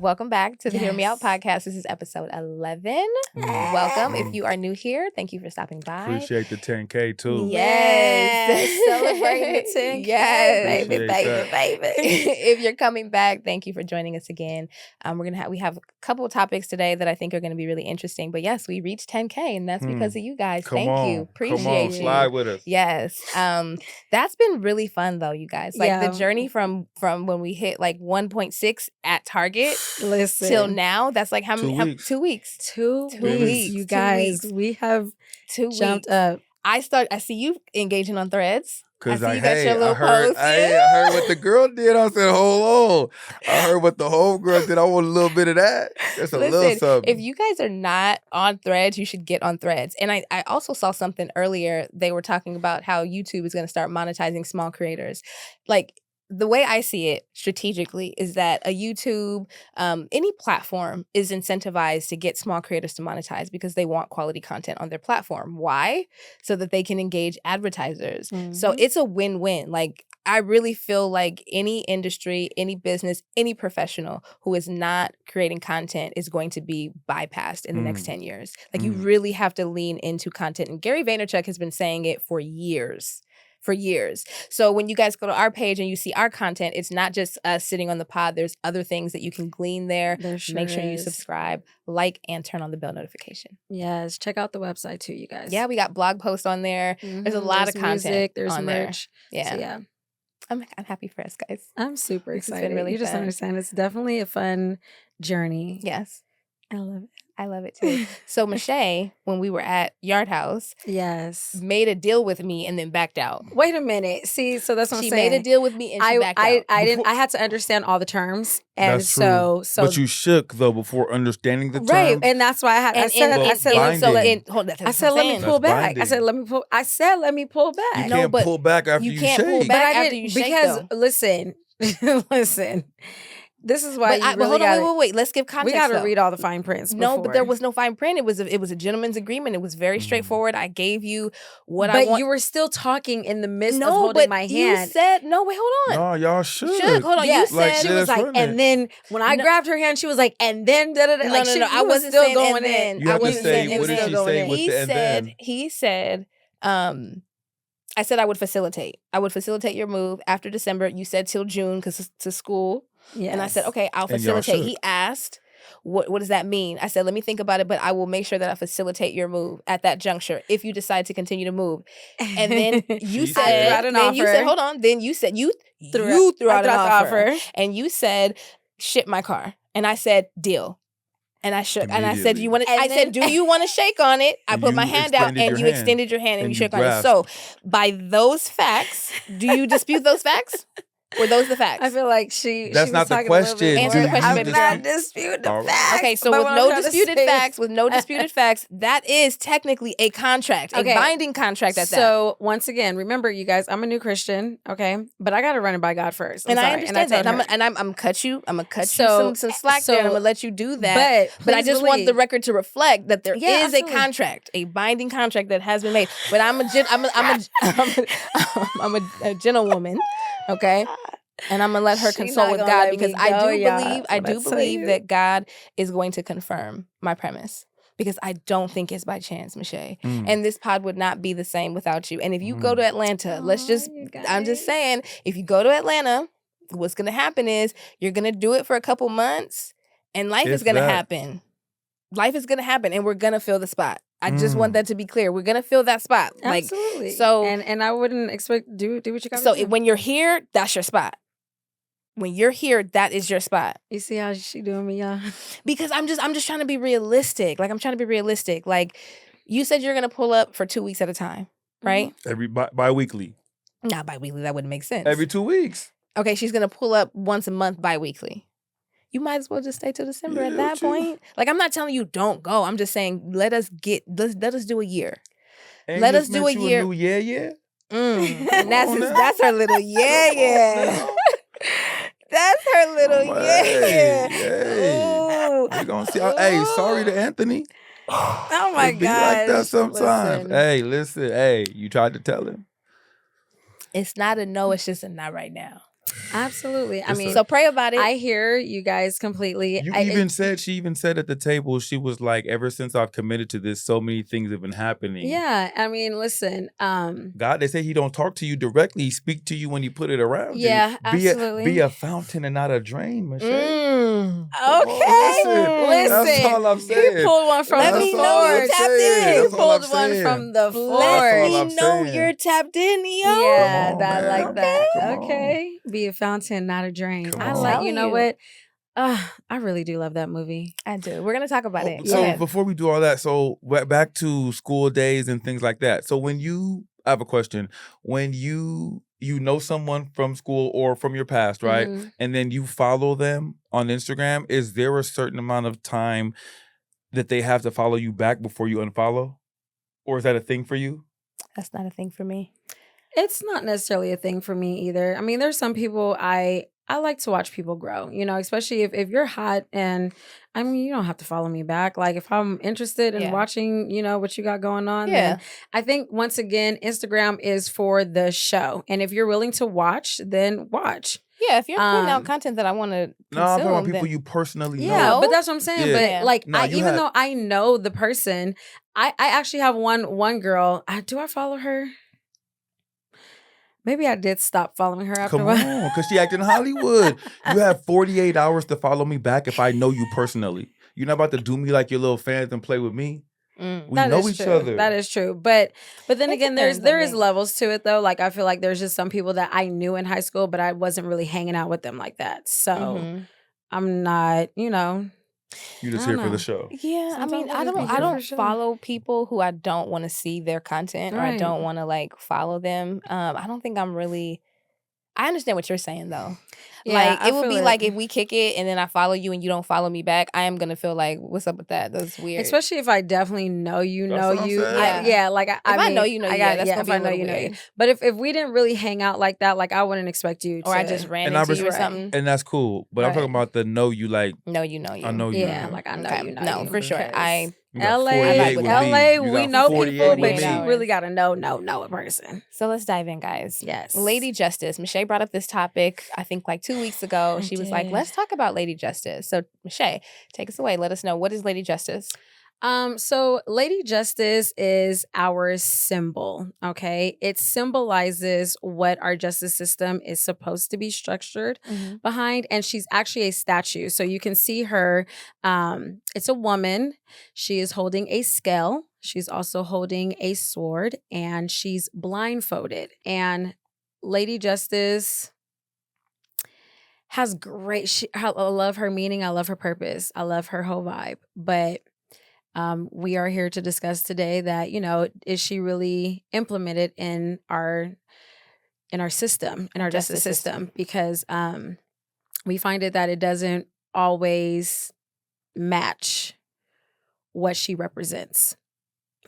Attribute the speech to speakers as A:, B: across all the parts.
A: Welcome back to the Hear Me Out podcast. This is episode 11. Welcome. If you are new here, thank you for stopping by.
B: Appreciate the 10K too.
A: Yes.
C: Celebrating the 10K.
A: Yes.
C: Baby.
A: If you're coming back, thank you for joining us again. We have a couple of topics today that I think are going to be really interesting. But yes, we reached 10K, and that's because of you guys. Thank you. Appreciate you.
B: Slide with us.
A: Yes. That's been really fun though, you guys. Like the journey from when we hit like 1.6 at Target till now, that's like how many?
B: 2 weeks.
C: 2 weeks. You guys, we have jumped up.
A: I see you engaging on threads.
B: Cause
A: I
B: heard what the girl did. I said, hold on. I heard what the whole girl did. I want a little bit of that. That's a little something.
A: If you guys are not on Threads, you should get on Threads. And I also saw something earlier. They were talking about how YouTube is going to start monetizing small creators. Like, the way I see it strategically is that a YouTube, any platform is incentivized to get small creators to monetize because they want quality content on their platform. Why? So that they can engage advertisers. Mm-hmm. So it's a win-win. Like, I really feel like any industry, any business, any professional who is not creating content is going to be bypassed in the next 10 years. Like, you really have to lean into content. And Gary Vaynerchuk has been saying it for years. So when you guys go to our page and you see our content, it's not just us sitting on the pod. There's other things that you can glean there. Make sure you subscribe, like, and turn on the bell notification.
C: Yes, check out the website too, you guys.
A: Yeah, we got blog posts on there. Mm-hmm. There's a lot of content
C: music, there's
A: on
C: merch.
A: There. Yeah.
C: So, yeah.
A: I'm happy for us, guys.
C: I'm super excited.
A: It's been really
C: you just
A: fun.
C: Understand. It's definitely a fun journey.
A: Yes.
C: I love it.
A: I love it too. So Michelle, when we were at Yard House,
C: made
A: a deal with me and then backed out.
C: Wait a minute. See, so that's what I'm saying.
A: She made a deal with me and she backed out.
C: I had to understand all the terms, and
B: that's true.
C: so.
B: But you shook though before understanding the terms,
C: right? And that's why I had. I said, let me pull back. I said, let me pull back.
B: You can't pull back after you shake.
A: Pull back after you shake,
C: because listen. This is why
A: wait. Let's give context.
C: We got to read all the fine prints.
A: No, but there was no fine print. It was a gentleman's agreement. It was very straightforward. I gave you what I want.
C: But you were still talking in the midst of holding my hand.
A: You said no. Wait, hold on.
B: No, y'all should.
A: Hold on.
C: Yeah,
A: you said
C: she was like, and then when I grabbed her hand, she was like, and then da da da.
A: No, I wasn't still going in.
B: You have to say what did she say with the and then?
A: He said. I said I would facilitate. I would facilitate your move after December. You said till June because to school. Yes. And I said, okay, I'll facilitate. He asked, what does that mean? I said, let me think about it, but I will make sure that I facilitate your move at that juncture if you decide to continue to move. And then you said, hold on. Then you said, you threw out an offer. And you said, ship my car. And I said, deal. And I shook. And I said, do you want to shake on it? I put my hand out and you extended your hand and you shook on it. So by those facts, do you dispute those facts? Were those the facts?
C: I feel like
B: that's not the question.
A: Answer the question, baby.
C: I'm not disputing the facts.
A: Okay, so with no disputed facts, that is technically a contract, a binding contract at that.
C: So once again, remember, you guys, I'm a new Christian, okay, but I got to run it by God first.
A: I understand that. And I'm gonna cut you some slack there. And I'm gonna let you do that. But I just want the record to reflect that there is a contract, a binding contract that has been made. But I'm a gentlewoman. Okay, and I'm gonna let her consult with God because I do believe that God is going to confirm my premise because I don't think it's by chance, Michelle. And this pod would not be the same without you. And if you go to Atlanta, I'm just saying, if you go to Atlanta, what's gonna happen is you're gonna do it for a couple months, and life is gonna happen. Life is gonna happen, and we're gonna fill the spot. I just want that to be clear. We're gonna fill that spot.
C: Absolutely.
A: So
C: and I wouldn't expect do what you got.
A: So when you're here, that's your spot. When you're here, that is your spot.
C: You see how she doing me, y'all?
A: Because I'm just trying to be realistic. Like I'm trying to be realistic. Like you said, you're gonna pull up for 2 weeks at a time, right?
B: Every bi-weekly.
A: Not bi-weekly. That wouldn't make sense.
B: Every 2 weeks.
A: Okay, she's gonna pull up once a month bi-weekly. You might as well just stay till December at that point. Like, I'm not telling you don't go. I'm just saying let us do a year.
B: And
A: let us do a year. And that's her little yeah. That's her little yeah.
B: Hey. You gonna see? Hey, sorry to Anthony.
C: Oh my God.
B: Be like that sometimes. Listen. Hey, you tried to tell him.
A: It's not a no. It's just a not right now.
C: Absolutely. I mean,
A: so pray about it.
C: I hear you guys completely.
B: She even said at the table, she was like, ever since I've committed to this, so many things have been happening.
C: Yeah. I mean, listen.
B: God, they say he don't talk to you directly. He speak to you when he put it around you.
C: Yeah, absolutely.
B: Be a fountain and not a drain, Michelle.
C: Okay. Listen.
B: That's all I'm saying.
C: He pulled one from the floor. He pulled one from the floor.
A: Let me know you're tapped in, yo.
C: Yeah, I like that. Okay. Be a fountain, not a drain. I like, you know what? I really do love that movie.
A: I do. We're going to talk about it.
B: So before we do all that, so back to school days and things like that. So I have a question. When you know someone from school or from your past, right? Mm-hmm. And then you follow them on Instagram, is there a certain amount of time that they have to follow you back before you unfollow? Or is that a thing for you?
A: That's not a thing for me.
C: It's not necessarily a thing for me either. I mean, there's some people I like to watch people grow, you know, especially if you're hot, and I mean, you don't have to follow me back. Like if I'm interested in watching, you know, what you got going on, then I think once again, Instagram is for the show. And if you're willing to watch, then watch.
A: Yeah, if you're putting out content that I want to consume.
B: No, I'm talking about people you personally know.
C: Yeah, but that's what I'm saying. Yeah. But like, even though I know the person, I actually have one girl. Do I follow her? Maybe I did stop following her after a while.
B: Come on, because she acted in Hollywood. You have 48 hours to follow me back if I know you personally. You're not about to do me like your little fans and play with me. We know each other.
C: That is true. But then again, there is levels to it though. Like I feel like there's just some people that I knew in high school, but I wasn't really hanging out with them like that. So I'm not, you know.
B: You just here for the show.
A: Yeah, I mean, I don't follow people who I don't want to see their content or I don't want to like follow them. I don't think I'm really. I understand what you're saying though. Yeah, like it would be like if we kick it and then I follow you and you don't follow me back, I am gonna feel like, what's up with that? That's weird.
C: Especially if I definitely know you. Like
A: I know you know you. That's gonna be a little weird.
C: But if we didn't really hang out like that, like I wouldn't expect you to.
A: Or I just ran into you or something.
B: And that's cool. But I'm talking about the know you, like.
A: Know you know you.
B: I know you.
C: Yeah, like I know you know you.
A: No, for sure.
C: LA, we know people, but you really got to know a person.
A: So let's dive in, guys.
C: Yes.
A: Lady Justice. Michelle brought up this topic, I think like 2 weeks ago. She was like, let's talk about Lady Justice. So Michelle, take us away. Let us know, what is Lady Justice?
C: So Lady Justice is our symbol, okay? It symbolizes what our justice system is supposed to be structured behind, and she's actually a statue. So you can see her, it's a woman. She is holding a scale. She's also holding a sword, and she's blindfolded. And Lady Justice has I love her meaning. I love her purpose. I love her whole vibe. But we are here to discuss today that, you know, is she really implemented in our system, in our justice system? Because we find that it doesn't always match what she represents.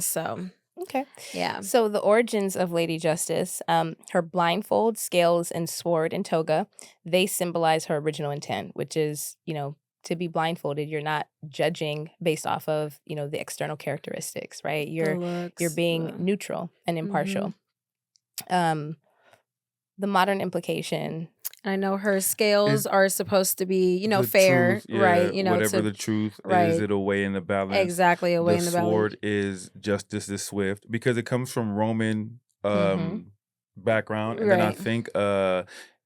C: So,
A: okay.
C: Yeah.
A: So the origins of Lady Justice, her blindfold, scales, and sword and toga, they symbolize her original intent, which is, you know, to be blindfolded. You're not judging based off of, you know, the external characteristics, right? You're being neutral and impartial. The modern implication.
C: I know her scales are supposed to be, you know, fair,
B: truth,
C: right? You know,
B: whatever the truth is, it'll weigh in the balance.
C: Exactly, a weigh in the balance.
B: The sword is justice is swift, because it comes from Roman background, and then I think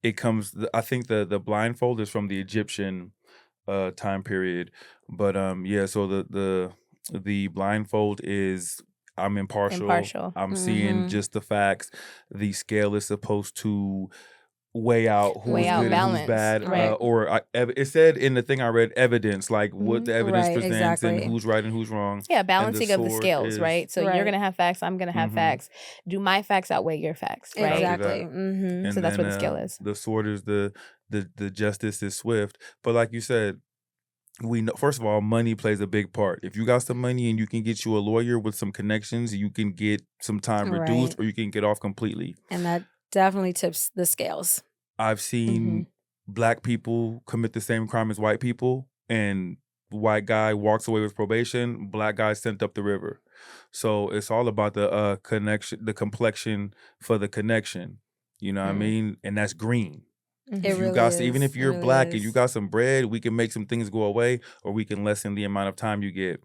B: it comes. I think the blindfold is from the Egyptian time period, but so the blindfold is I'm impartial. I'm seeing just the facts. The scale is supposed to weigh out who's good and who's bad, right. It said in the thing I read, evidence, like what the evidence presents and who's right and who's wrong.
A: Yeah, balancing of the scales, right? So you're gonna have facts, I'm gonna have facts. Do my facts outweigh your facts, right?
C: Exactly.
A: So that's what the scale is.
B: The sword is the justice is swift, but like you said, we know, first of all, money plays a big part. If you got some money and you can get you a lawyer with some connections, you can get some time reduced, or you can get off completely.
C: And that definitely tips the scales.
B: I've seen black people commit the same crime as white people, and white guy walks away with probation, black guy sent up the river. So it's all about the connection, the complexion for the connection. You know what I mean? And that's green.
C: It
B: If you
C: really
B: got, even
C: is.
B: if
C: It
B: you're
C: really
B: black and you
C: is.
B: got some bread, we can make some things go away, or we can lessen the amount of time you get.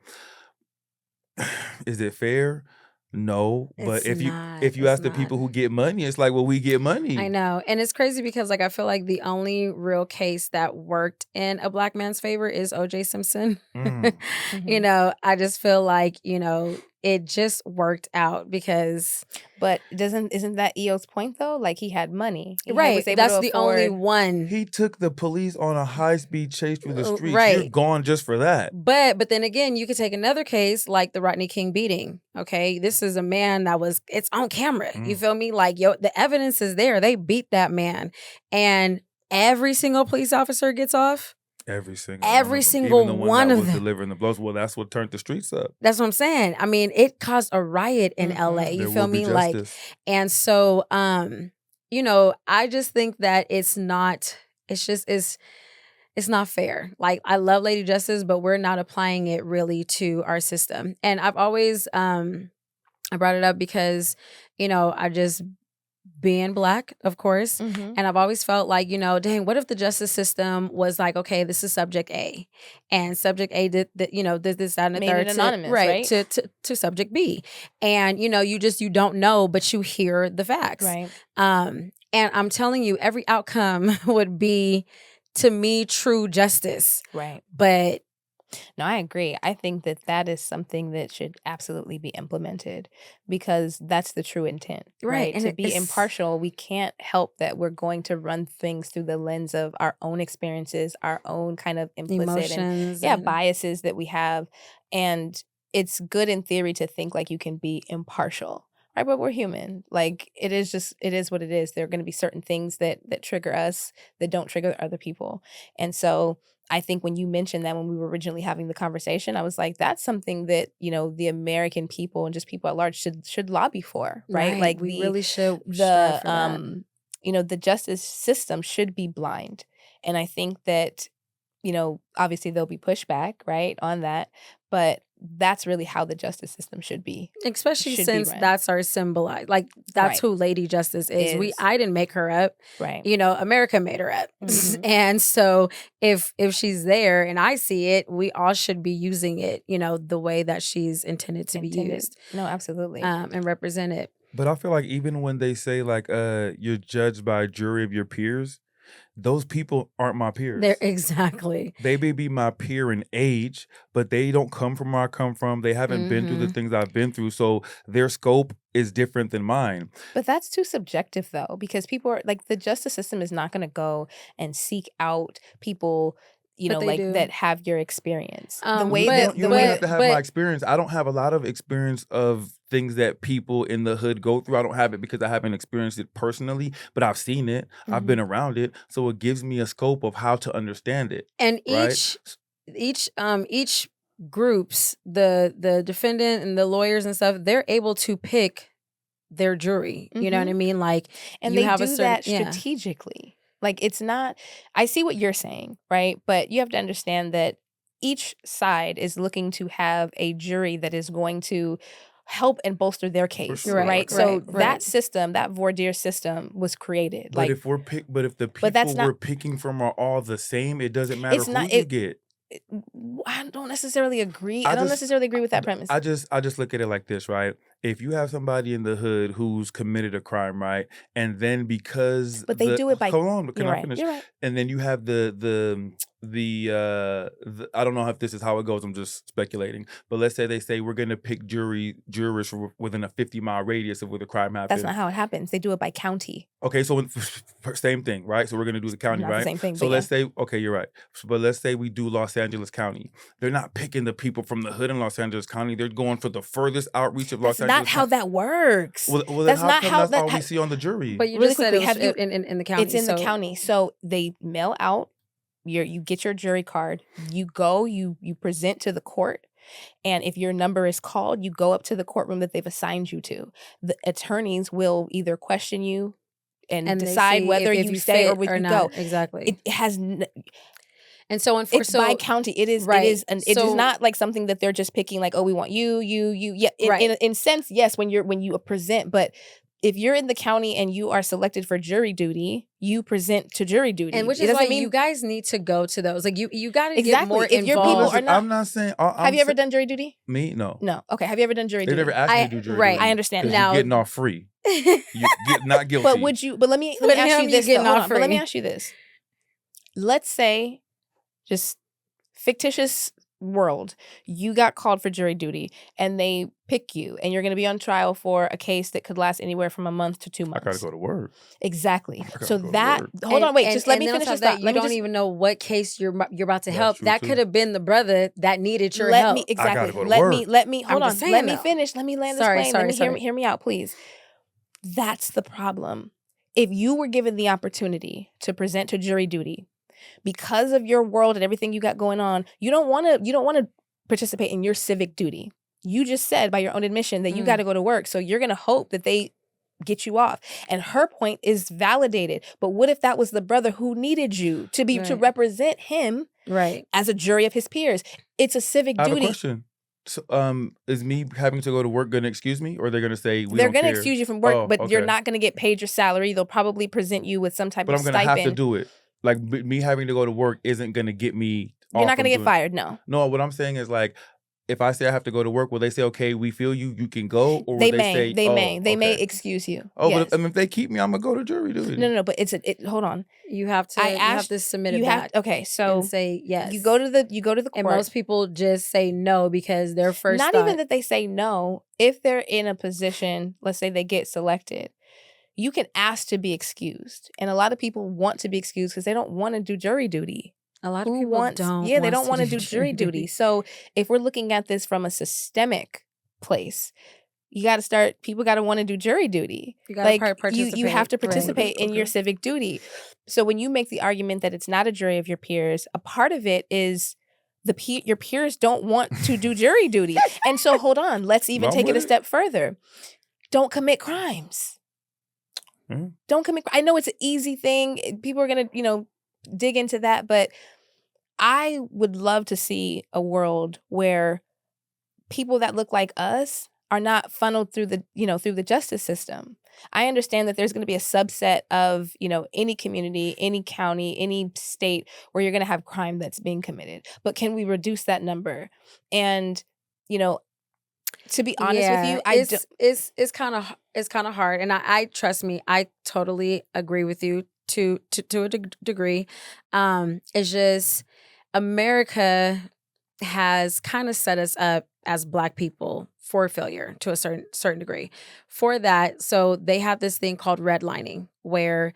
B: Is it fair? No, but
C: It's not.
B: if you
C: It's
B: ask the
C: not.
B: people who get money, it's like, well, we get
C: I
B: money.
C: know. And it's crazy because like I feel like the only real case that worked in a black man's favor is OJ Simpson.
B: Mm.
C: You know, I just feel like, you know, it just worked out because
A: But isn't that EO's point though? Like he had money. He
C: right,
A: was able
C: that's
A: to
C: the only
A: afford.
C: one.
B: He took the police on a high-speed chase through the streets. You're
C: Right.
B: gone just for that.
C: But then again, you could take another case like the Rodney King beating. Okay, this is a man that was, it's on camera. You feel me? Like, yo, the evidence is there. They beat that man, and every single police officer gets off.
B: Every single
C: Even the one
B: that
C: of
B: was
C: them
B: delivering the blows. Well, that's what turned the streets up.
C: That's what I'm saying. I mean, it caused a riot in LA. You
B: There
C: feel
B: will be
C: me? Like,
B: justice.
C: and so, you know, I just think that it's not. It's not fair. Like, I love Lady Justice, but we're not applying it really to our system. And I've always, I brought it up because, you know, I just being black, of course. And I've always felt like, you know, dang, what if the justice system was like, okay, this is subject A, and subject A did, you know, did this, that, and the
A: Made
C: third,
A: it anonymous, right?
C: to subject B, and you know, you don't know, but you hear the facts,
A: Right.
C: And I'm telling you, every outcome would be, to me, true justice,
A: Right.
C: but.
A: No, I agree. I think that is something that should absolutely be implemented because that's the true intent, right?
C: And
A: to be impartial, we can't help that we're going to run things through the lens of our own experiences, our own kind of implicit
C: emotions
A: and biases that we have. And it's good in theory to think like you can be impartial. Right, but we're human. Like it is what it is. There are going to be certain things that trigger us that don't trigger other people. And so I think when you mentioned that when we were originally having the conversation, I was like, that's something that, you know, the American people and just people at large should lobby for, right? Like
C: we really should.
A: The you know, the justice system should be blind. And I think that, you know, obviously there'll be pushback, right, on that, but that's really how the justice system should be.
C: Especially since that's our symbolized, like that's who Lady Justice is. I didn't make her up,
A: right?
C: You know, America made her up, and so if she's there and I see it, we all should be using it, you know, the way that she's intended to be used.
A: No, absolutely,
C: and represent it.
B: But I feel like even when they say like you're judged by a jury of your peers, those people aren't my peers.
C: They're exactly.
B: They may be my peer in age, but they don't come from where I come from. They haven't been through the things I've been through. So their scope is different than mine.
A: But that's too subjective though, because people are like, the justice system is not going to go and seek out people, you know, like that have your experience. The way that
B: you don't have to have my experience. I don't have a lot of experience of things that people in the hood go through. I don't have it because I haven't experienced it personally, but I've seen it. I've been around it, so it gives me a scope of how to understand it.
C: And each groups, the defendant and the lawyers and stuff, they're able to pick their jury. You know what I mean? Like,
A: and they do that strategically. Like, it's not, I see what you're saying, right? But you have to understand that each side is looking to have a jury that is going to help and bolster their case,
B: sure.
A: right? So that system, that voir dire system was created.
B: But if the people we're picking from are all the same, it doesn't matter who you get.
A: I don't necessarily agree. I don't necessarily agree with that premise.
B: I just look at it like this, right? If you have somebody in the hood who's committed a crime, right, and then because
A: but they do it by
B: hold on, can I finish?
A: You're right.
B: And then you have the I don't know if this is how it goes. I'm just speculating. But let's say they say we're going to pick jurors within a 50-mile radius of where the crime happened.
A: That's not how it happens. They do it by county.
B: Okay, so same thing, right? So we're going to do the county,
A: not
B: right?
A: The same thing.
B: So let's say, okay, you're right. But let's say we do Los Angeles County. They're not picking the people from the hood in Los Angeles County. They're going for the furthest outreach of Los Angeles.
A: That's not how that works.
B: Well, that's not how that's all we see on the jury.
C: But you really just said it was in the county.
A: It's in the county. So they mail out. You get your jury card, you go, you present to the court, and if your number is called, you go up to the courtroom that they've assigned you to. The attorneys will either question you and decide whether you stay or would you go.
C: Exactly.
A: It has
C: and so
A: it's by county. It is it is not like something that they're just picking like, oh, we want you. Yeah, in sense, yes, when you present, but if you're in the county and you are selected for jury duty, you present to jury duty.
C: And which is why you guys need to go to those. Like you got to get more
A: if your
C: involved.
A: people are not,
B: I'm not saying.
A: Have you ever done jury duty?
B: Me, no.
A: No. Okay. Have you ever done jury
B: They
A: duty?
B: never asked me to do jury
C: right.
B: duty.
A: I understand.
B: Now you're getting off free. You're not guilty.
A: But would you? But let me ask you this. But let me ask you this. Let's say, just fictitious world, you got called for jury duty and they pick you and you're going to be on trial for a case that could last anywhere from a month to 2 months.
B: I gotta go to work.
A: Exactly. So that hold on, wait, just let me finish this thought.
C: You don't even know what case you're about to help. That could have been the brother that needed your help.
A: Exactly.
B: I gotta go to work.
A: Let me hold on. Let me finish. Let me land this plane. Let me hear me out, please. That's the problem. If you were given the opportunity to present to jury duty, because of your world and everything you got going on, you don't want to participate in your civic duty. You just said by your own admission that you got to go to work. So you're going to hope that they get you off. And her point is validated. But what if that was the brother who needed you to be to represent him as a jury of his peers? It's a civic duty.
B: I have a question. So, is me having to go to work going to excuse me, or they're going to say
A: they're going to excuse you from work, but you're not going to get paid your salary. They'll probably present you with some type of stipend.
B: But I'm going to have to do it. Like, me having to go to work isn't going to get me
A: You're not going to get fired, no.
B: No, what I'm saying is, like, if I say I have to go to work, will they say, okay, we feel you, you can go? Or will
A: they may excuse you.
B: Oh, yes. But if they keep me, I'm going to go to jury duty.
A: No, but hold on.
C: You have to submit it back.
A: Okay, so
C: and say yes.
A: You go to the court.
C: And most people just say no because their first
A: Not even that they say no. If they're in a position, let's say they get selected, you can ask to be excused. And a lot of people want to be excused because they don't want to do jury duty.
C: A lot of people don't.
A: Yeah, they don't want to do jury duty. So if we're looking at this from a systemic place, you got to start, people got to want to do jury duty.
C: You got to participate.
A: You have to participate in your civic duty. So when you make the argument that it's not a jury of your peers, a part of it is your peers don't want to do jury duty. And so hold on, let's even take it a step further. Don't commit crimes. Don't commit. I know it's an easy thing. People are going to, dig into that, but I would love to see a world where people that look like us are not funneled through the justice system. I understand that there's going to be a subset of, any community, any county, any state where you're going to have crime that's being committed. But can we reduce that number? And, to be honest with you,
C: it's kind of hard. And I trust me, I totally agree with you to a degree. It's just America has kind of set us up as Black people for failure to a certain degree. For that, so they have this thing called redlining, where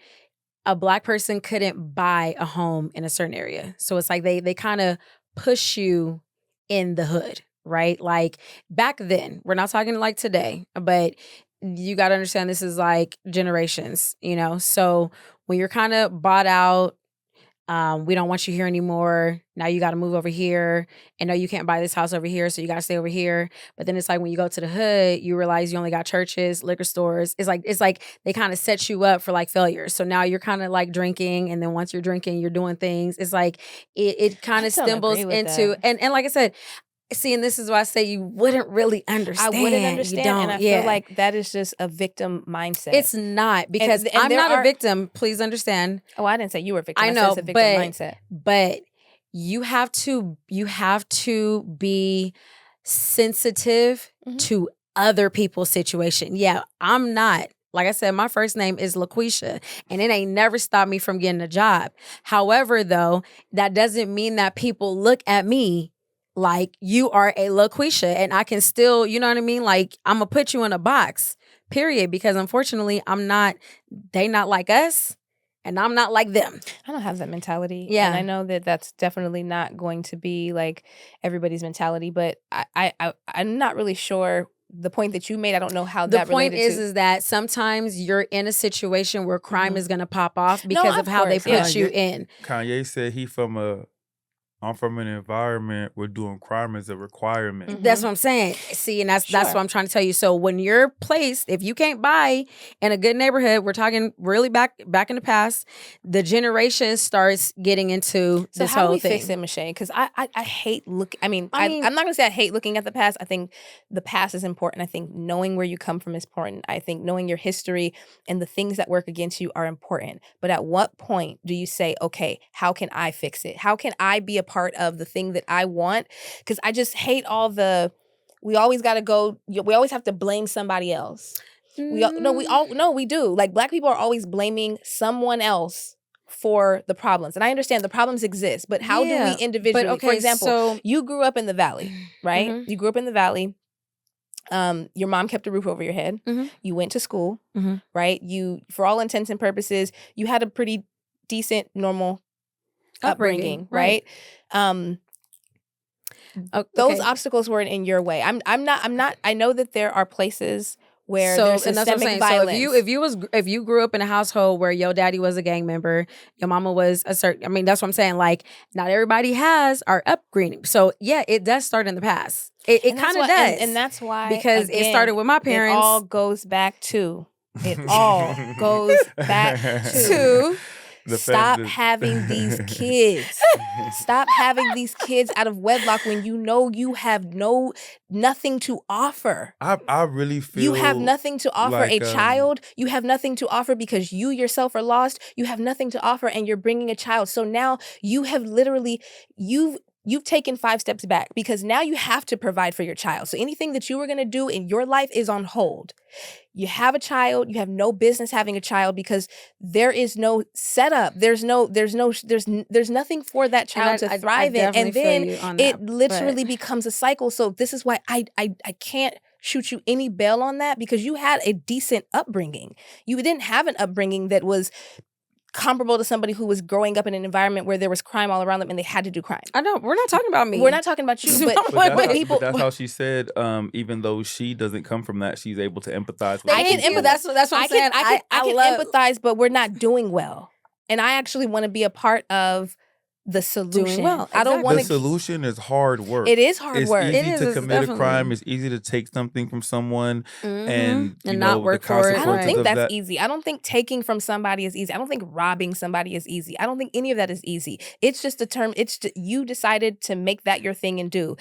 C: a Black person couldn't buy a home in a certain area. So it's like they kind of push you in the hood, right? Like back then, we're not talking like today, but you got to understand this is like generations, So when you're kind of bought out, we don't want you here anymore. Now you got to move over here. And no, you can't buy this house over here, so you got to stay over here. But then it's like when you go to the hood, you realize you only got churches, liquor stores. It's like they kind of set you up for like failure. So now you're kind of like drinking, and then once you're drinking, you're doing things. It's like it kind of stumbles into and like I said. See, and this is why I say you wouldn't really understand.
A: I wouldn't understand,
C: and
A: I feel like that is just a victim mindset.
C: It's not, because I'm not a victim. Please understand.
A: Oh, I didn't say you were a victim.
C: I know,
A: it's a victim mindset.
C: But you have to be sensitive to other people's situation. Yeah, I'm not. Like I said, my first name is LaQuisha, and it ain't never stopped me from getting a job. However, though, that doesn't mean that people look at me like you are a LaQuisha, and I can still, you know what I mean? Like, I'm going to put you in a box, period, because unfortunately, they not like us, and I'm not like them.
A: I don't have that mentality.
C: Yeah.
A: And I know that that's definitely not going to be like everybody's mentality, but I'm not really sure the point that you made. I don't know how that related to.
C: The point is that sometimes you're in a situation where crime is going to pop off because of how they put you in.
B: Kanye said he from a I'm from an environment where doing crime is a requirement.
C: That's what I'm saying. See, and that's
A: Sure.
C: what I'm trying to tell you. So when you're placed, if you can't buy in a good neighborhood, we're talking really back in the past, the generation starts getting into
A: So
C: this
A: how do
C: whole
A: we
C: thing.
A: fix it, Michelle? Because I hate look. I mean,
C: I mean-
A: I'm not gonna say I hate looking at the past. I think the past is important. I think knowing where you come from is important. I think knowing your history and the things that work against you are important. But at what point do you say, okay, how can I fix it? How can I be a part of the thing that I want? Because I just hate all the. We always got to go. We always have to blame somebody else. We do. Like Black people are always blaming someone else for the problems. And I understand the problems exist, but how do we individually, for example, you grew up in the Valley, right? You grew up in the Valley. Your mom kept a roof over your head. You went to school, right? You, for all intents and purposes, you had a pretty decent, normal upbringing, right? Those obstacles weren't in your way. I'm not. I know that there are places where there's systemic violence.
C: So if you grew up in a household where your daddy was a gang member, your mama was a certain. I mean, that's what I'm saying. Like, not everybody has our upbringing. So yeah, it does start in the past. It kind of does,
A: and that's why,
C: because
A: again,
C: it started with my parents.
A: It all goes back to. It all goes back to. Stop having these kids. Stop having these kids out of wedlock when you know you have nothing to offer.
B: I really feel
A: you have nothing to offer
B: like,
A: a child. You have nothing to offer because you yourself are lost. You have nothing to offer, and you're bringing a child. So now you have literally You've taken 5 steps back because now you have to provide for your child. So anything that you were going to do in your life is on hold. You have a child, you have no business having a child because there is no setup. There's nothing for that child to thrive in. And then it literally becomes a cycle. So this is why I can't shoot you any bail on that, because you had a decent upbringing. You didn't have an upbringing that was comparable to somebody who was growing up in an environment where there was crime all around them and they had to do crime.
C: I know. We're not talking about me.
A: We're not talking about you, but
B: that's how she said, even though she doesn't come from that, she's able to empathize with
C: I can empathize. That's what I'm saying.
A: I can empathize, but we're not doing well. And I actually want to be a part of the solution.
C: Doing well.
A: I don't want
B: The solution is hard work.
A: It is hard work.
B: It's easy to commit a crime. It's easy to take something from someone and
C: not work for it.
A: I don't think that's easy. I don't think taking from somebody is easy. I don't think robbing somebody is easy. I don't think any of that is easy. It's just a term. You decided to make that your thing and do.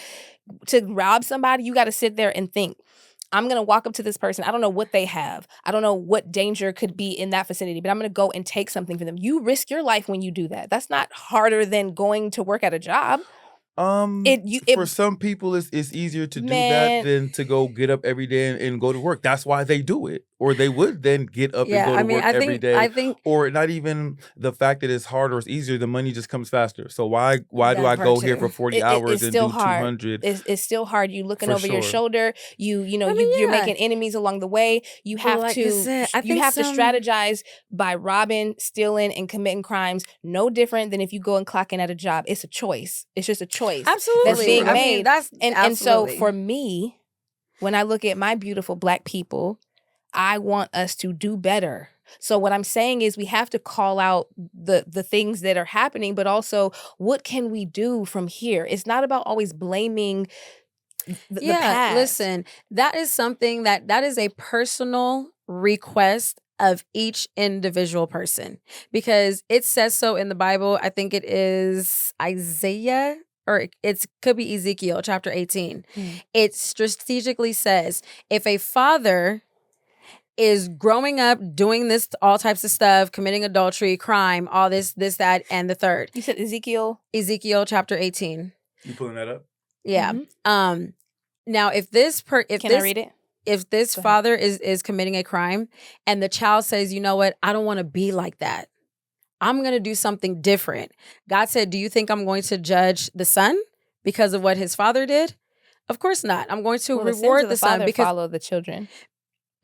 A: To rob somebody, you got to sit there and think, I'm going to walk up to this person. I don't know what they have. I don't know what danger could be in that vicinity, but I'm going to go and take something from them. You risk your life when you do that. That's not harder than going to work at a job.
B: For some people, it's easier to do that than to go get up every day and go to work. That's why they do it. Or they would then get up and go to work every day. Or not even the fact that it's harder or it's easier, the money just comes faster. So why do I go here for 40 hours and do 200?
A: It's still hard. You looking over your shoulder. You're making enemies along the way. You have to strategize by robbing, stealing, and committing crimes. No different than if you go and clock in at a job. It's a choice. It's just a choice.
C: Absolutely.
A: That's being made.
C: And
A: so for me, when I look at my beautiful Black people, I want us to do better. So what I'm saying is we have to call out the things that are happening, but also what can we do from here? It's not about always blaming the past.
C: Listen, that is something that is a personal request of each individual person, because it says so in the Bible. I think it is Isaiah, or it could be Ezekiel chapter 18. It strategically says, if a father is growing up doing this, all types of stuff, committing adultery, crime, all this, that, and the third.
A: You said Ezekiel
C: chapter 18.
B: You pulling that up?
C: Yeah. Now, if I
A: read it?
C: If this father is committing a crime and the child says, you know what, I don't want to be like that, I'm going to do something different. God said, do you think I'm going to judge the son because of what his father did? Of course not. I'm going to reward the son because
A: follow the children.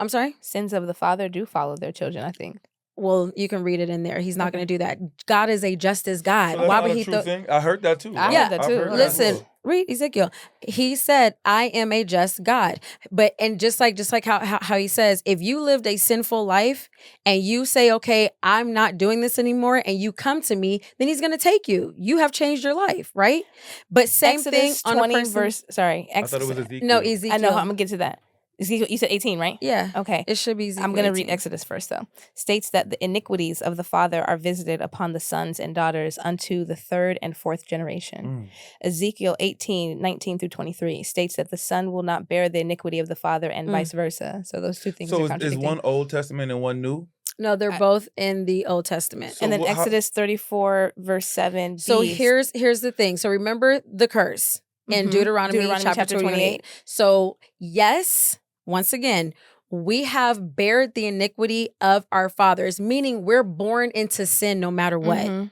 C: I'm sorry?
A: Sins of the father do follow their children, I think.
C: Well, you can read it in there. He's not going to do that. God is a justice God.
B: So
C: why would he
B: thing? I heard that too.
A: I heard that too.
C: Read Ezekiel. He said, I am a just God. But and just like how he says, if you lived a sinful life and you say, okay, I'm not doing this anymore, and you come to me, then he's gonna take you. You have changed your life, right? But same
A: Exodus
C: thing
A: 20
C: on a person.
A: verse. Sorry,
B: I thought it was Ezekiel.
C: No, Ezekiel.
A: I know. I'm gonna get to that. Ezekiel, you said 18, right?
C: Yeah.
A: Okay.
C: It should be Ezekiel.
A: I'm going to
C: 18.
A: read Exodus first, though. States that the iniquities of the father are visited upon the sons and daughters unto the third and fourth generation. Ezekiel 18:19 through 23 states that the son will not bear the iniquity of the father and vice versa. So those two things are contradicting.
B: So is one Old Testament and one New?
C: No, they're both in the Old Testament.
A: So and then Exodus 34 verse 7.
C: So here's the thing. So remember the curse in Deuteronomy chapter 28. So yes, once again, we have bared the iniquity of our fathers, meaning we're born into sin no matter what.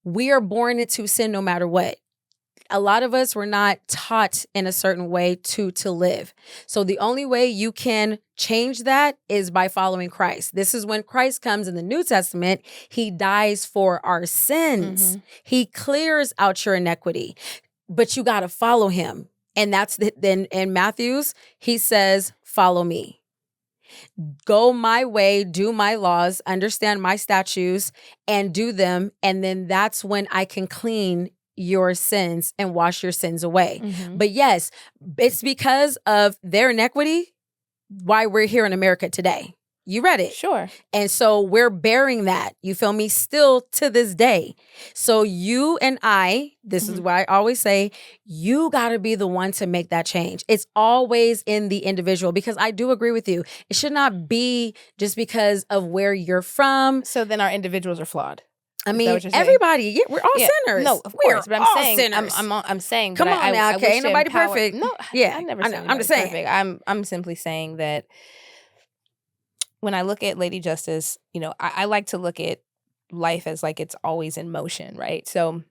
C: We are born into sin no matter what. A lot of us were not taught in a certain way to live. So the only way you can change that is by following Christ. This is when Christ comes in the New Testament. He dies for our sins. He clears out your iniquity, but you got to follow him. And that's then in Matthew's, he says, follow me. Go my way, do my laws, understand my statutes, and do them. And then that's when I can clean your sins and wash your sins away. But yes, it's because of their iniquity why we're here in America today. You read it.
A: Sure.
C: And so we're bearing that, you feel me, still to this day. So you and I, this is why I always say, you got to be the one to make that change. It's always in the individual, because I do agree with you. It should not be just because of where you're from.
A: So then our individuals are flawed.
C: I mean, everybody, we're all sinners.
A: No, of course, but I'm saying, I'm saying,
C: come on now, okay, ain't nobody
A: empower,
C: perfect.
A: No,
C: yeah,
A: I never said
C: I'm just saying.
A: Perfect. I'm simply saying that when I look at Lady Justice, you know, I like to look at life as like it's always in motion, right? So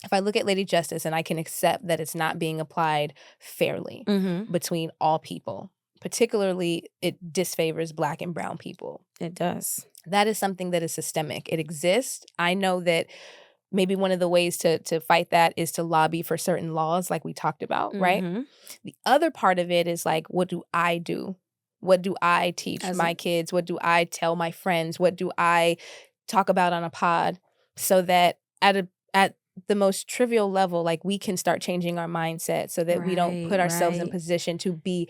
A: if I look at Lady Justice and I can accept that it's not being applied fairly between all people, particularly it disfavors Black and brown people.
C: It does.
A: That is something that is systemic. It exists. I know that maybe one of the ways to fight that is to lobby for certain laws like we talked about, right? The other part of it is like, what do I do? What do I teach my kids? What do I tell my friends? What do I talk about on a pod so that at the most trivial level, like we can start changing our mindset so that we don't put ourselves in position to be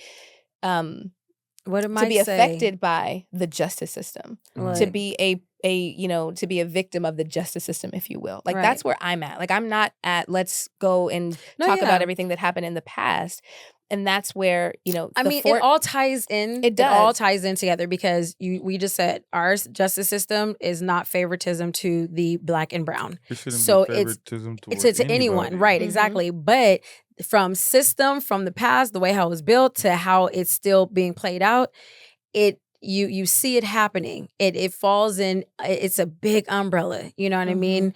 A: affected by the justice system, to be to be a victim of the justice system, if you will. Like that's where I'm at. Like I'm not at let's go and talk about everything that happened in the past. And that's where, you know,
C: it all ties in.
A: It does.
C: It all ties in together because we just said our justice system is not favoritism to the Black and brown.
B: It shouldn't be favoritism
C: to anyone. Right, exactly. But from the past, the way how it was built to how it's still being played out, you see it happening. It falls in, it's a big umbrella, you know what I mean?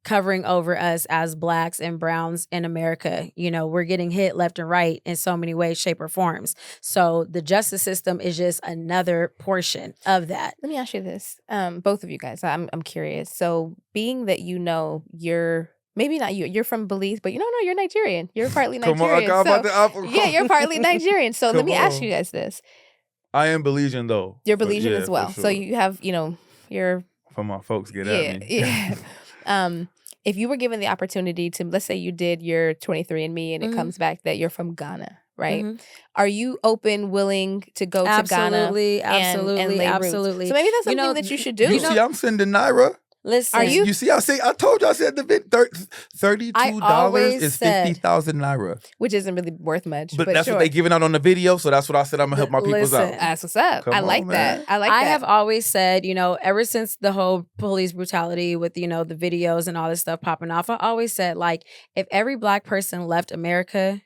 C: Covering over us as Blacks and browns in America. You know, we're getting hit left and right in so many ways, shape, or forms. So the justice system is just another portion of that.
A: Let me ask you this, both of you guys. I'm curious. So being that you're maybe not you're from Belize, but you're Nigerian. You're partly Nigerian. You're partly Nigerian. So let me ask you guys this.
B: I am Belizean though.
A: You're Belizean as well. Sure. So you have, you're
B: from my folks get at me.
A: Yeah. If you were given the opportunity to, let's say you did your 23andMe and it comes back that you're from Ghana, right? Are you open, willing to go to Ghana?
C: Absolutely.
A: So maybe that's something that you should do.
B: You see, I'm sending Naira.
C: Listen,
A: are you?
B: You see, I told you I said the bid $32 is 50,000 Naira,
A: which isn't really worth much.
B: But that's what they giving out on the video, so that's what I said. I'm gonna help my peoples out.
A: That's what's up. I like that.
C: I have always said, ever since the whole police brutality with the videos and all this stuff popping off, I always said like, if every Black person left America.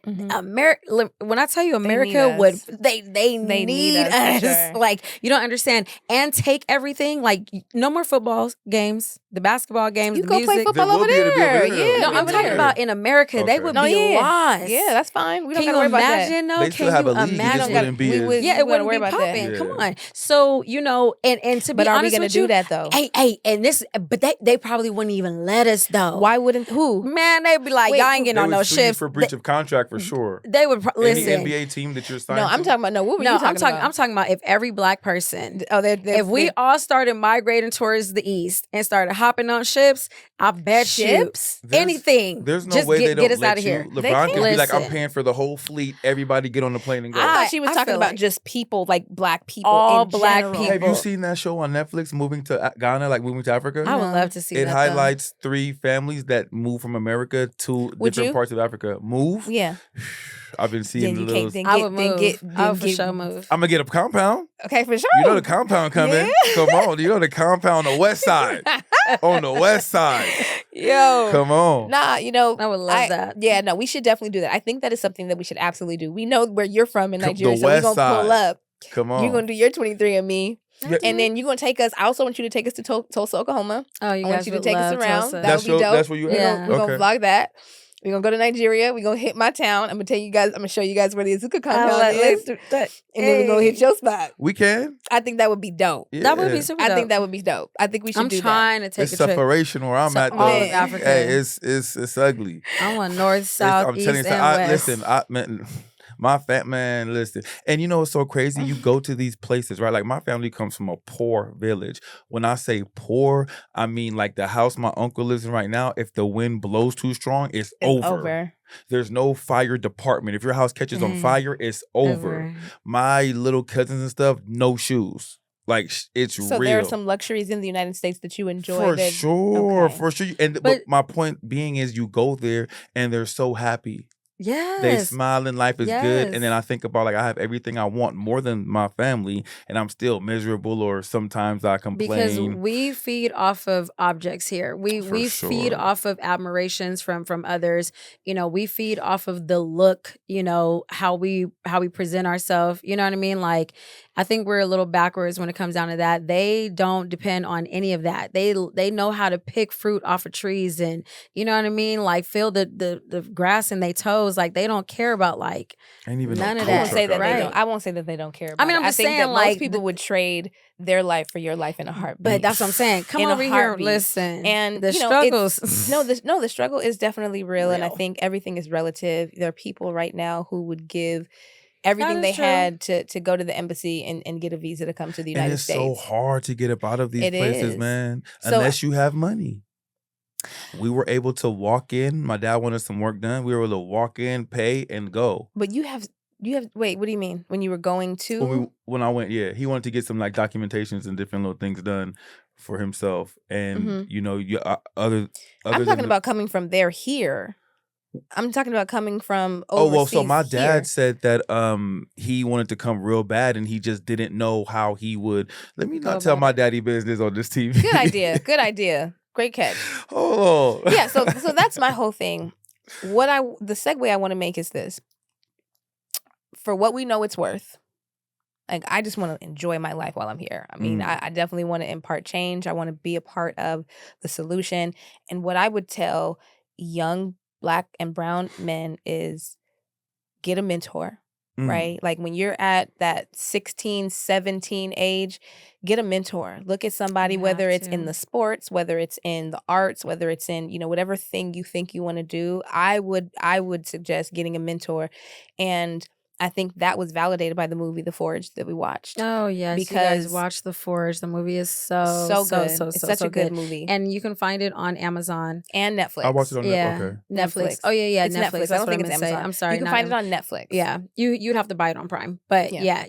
C: When I tell you America they need us. Sure. Like, you don't understand. And take everything, like no more football games, the basketball games,
A: You
C: the
A: go play
C: music.
A: football
B: There will
A: over
B: be a
A: there.
B: bit
A: Yeah,
C: No,
B: over
C: I'm talking
B: there.
C: about in America. They
B: Okay.
C: would
A: No,
C: be
A: yeah.
C: lost.
A: Yeah, that's fine. We don't
C: Can
A: gotta
C: you
A: worry about that.
C: imagine? No,
B: They
C: can
B: still have
C: you
B: a league. It just
C: imagine?
B: wouldn't be
A: we
B: as.
A: would-
C: Yeah,
A: we
C: it
A: wouldn't
C: wouldn't
A: worry
C: be
A: about that.
C: popping. Come
B: Yeah.
C: on. So, you know, and to be
A: But are we
C: honest
A: gonna
C: with
A: do
C: you,
A: that though?
C: hey, and this, but they probably wouldn't even let us though.
A: Why wouldn't who?
C: Man, they'd be like,
A: Wait,
C: y'all ain't getting
B: They
C: on
B: would
C: no
B: sue you
C: shifts.
B: for breach of contract for sure.
C: They would
B: Any
C: listen.
B: NBA team that you're signed
A: No,
B: to.
A: I'm talking about no. What were
C: No,
A: you talking
C: I'm talking.
A: about?
C: I'm talking about if every black person,
A: Oh,
C: if we all started migrating towards the east and started hopping on ships, I bet
A: ships.
C: you anything.
B: There's no
C: just
B: way
C: get,
B: they don't
C: get us
B: let
C: out of
B: you.
C: here.
B: LeBron could be like, I'm
C: Listen.
B: paying for the whole fleet. Everybody get on the plane and go.
A: I thought she was
C: I
A: talking
C: feel
A: about
C: like
A: just people, like black people.
C: all
A: in
C: black
A: general.
C: people.
B: Have you seen that show on Netflix, Moving to Ghana, like moving to Africa?
C: I would
A: No.
C: love to see
B: It
C: that.
B: highlights 3 families that move from America to
A: Would
B: different
A: you?
B: parts of Africa. Move?
A: Yeah.
B: I've been seeing
A: Then
B: the
A: you
B: little.
A: can't.
C: I would move. I would for
A: get-
C: sure move.
B: I'm gonna get a compound.
A: Okay, for sure.
B: You know the compound coming.
A: Yeah.
B: Come on. You know the compound on the west side. On the west side.
A: Yo.
B: Come on.
A: Nah, you know,
C: I would love that.
A: Yeah, no, we should definitely do that. I think that is something that we should absolutely do. We know where you're from in
B: The
A: Nigeria, so we're
B: west
A: gonna pull
B: side.
A: up.
B: Come on.
A: You're gonna do your 23andMe,
C: Okay.
A: and then you're gonna take us. I also want you to take us to Tulsa, Oklahoma.
C: Oh, you
A: I want
C: guys
A: you to
C: would
A: take us
C: love
A: around.
C: Tulsa.
A: That
B: That's
A: would be dope.
B: that's where you at?
C: Yeah.
A: We're gonna
B: Okay.
A: vlog that. We're gonna go to Nigeria. We're gonna hit my town. I'm gonna tell you guys. I'm gonna show you guys where the Azuka compound is, and then we're gonna hit your spot.
B: We can.
A: I think that would be dope.
B: Yeah.
C: That would be super dope.
A: I think that would be dope. I think we should
C: I'm
A: do that.
C: trying to take
B: It's
C: a trip.
B: separation where I'm
C: So
B: at.
C: all
B: Though.
C: of Africa.
B: Hey, it's ugly.
C: I want north, south,
B: I'm
C: east,
B: telling you,
C: and west.
B: listen, my fat man, listen. And you know what's so crazy? You go to these places, right? Like my family comes from a poor village. When I say poor, I mean like the house my uncle lives in right now, if the wind blows too strong, it's over. There's no fire department. If your house catches on fire, it's over. My little cousins and stuff, no shoes. Like it's
A: So
B: real.
A: there are some luxuries in the United States that you enjoy.
B: For sure,
A: okay.
B: for sure. And but my point being is, you go there and they're so happy.
C: Yes.
B: They smile and life is good.
C: Yes.
B: And then I think about like I have everything I want more than my family, and I'm still miserable, or sometimes I complain.
C: Because we feed off of objects here. We feed
B: sure.
C: off of admirations from others. You know, we feed off of the look, you know, how we present ourselves. You know what I mean? Like, I think we're a little backwards when it comes down to that. They don't depend on any of that. They know how to pick fruit off of trees, and you know what I mean? Like feel the grass in their toes. Like they don't care about like
B: Ain't even
C: none
B: no
C: of
A: I
C: that.
A: won't say that
C: Right.
A: they don't. I won't say that they don't care. About
C: I mean, I'm
A: it.
C: just
A: I think
C: saying,
A: that
C: like,
A: most people would trade their life for your life in a heartbeat.
C: But that's what I'm saying. Come
A: In a
C: over here,
A: heartbeat.
C: listen.
A: And
C: the
A: you know,
C: struggles.
A: the struggle is definitely real, and I
C: Real.
A: think everything is relative. There are people right now who would give everything
C: is
A: they
C: true.
A: had to go to the embassy and get a visa to come to the United
B: and it's
A: States.
B: so hard to get up out of these
A: It
B: places,
A: is.
B: man.
A: So-
B: Unless you have money. We were able to walk in. My dad wanted some work done. We were able to walk in, pay, and go.
A: But you have wait, what do you mean? When you were going to
B: When I went, yeah, he wanted to get some like documentations and different little things done for himself. And you know, other
A: I'm
B: than
A: talking about coming from there here. I'm talking about coming from overseas.
B: Oh well, so my dad
A: here.
B: said that he wanted to come real bad, and he just didn't know how he would. Let me not tell my daddy business on this TV.
A: Good idea. Good idea. Great catch.
B: Hold on.
A: Yeah, so that's my whole thing. The segue I want to make is this. For what we know it's worth, like I just want to enjoy my life while I'm here. I mean, I definitely want to impart change. I want to be a part of the solution. And what I would tell young Black and brown men is get a mentor. Right? Like when you're at that 16, 17 age, get a mentor. Look at somebody, whether it's in the sports, whether it's in the arts, whether it's in, you know, whatever thing you think you want to do. I would suggest getting a mentor. And I think that was validated by the movie The Forge that we watched.
C: Oh yes,
A: because
C: you guys watch The Forge. The movie is so
A: good.
C: So
A: It's such a good movie,
C: and you can find it on Amazon
A: and Netflix.
B: I watched it on
C: Netflix.
A: Netflix.
C: Oh yeah,
A: It's
C: Netflix.
A: Netflix.
C: That's
A: I don't
C: what
A: think
C: I
A: it's
C: meant to say.
A: Amazon.
C: I'm sorry.
A: You can find it on Netflix.
C: Yeah, you'd have to buy it on Prime, but
A: Yeah.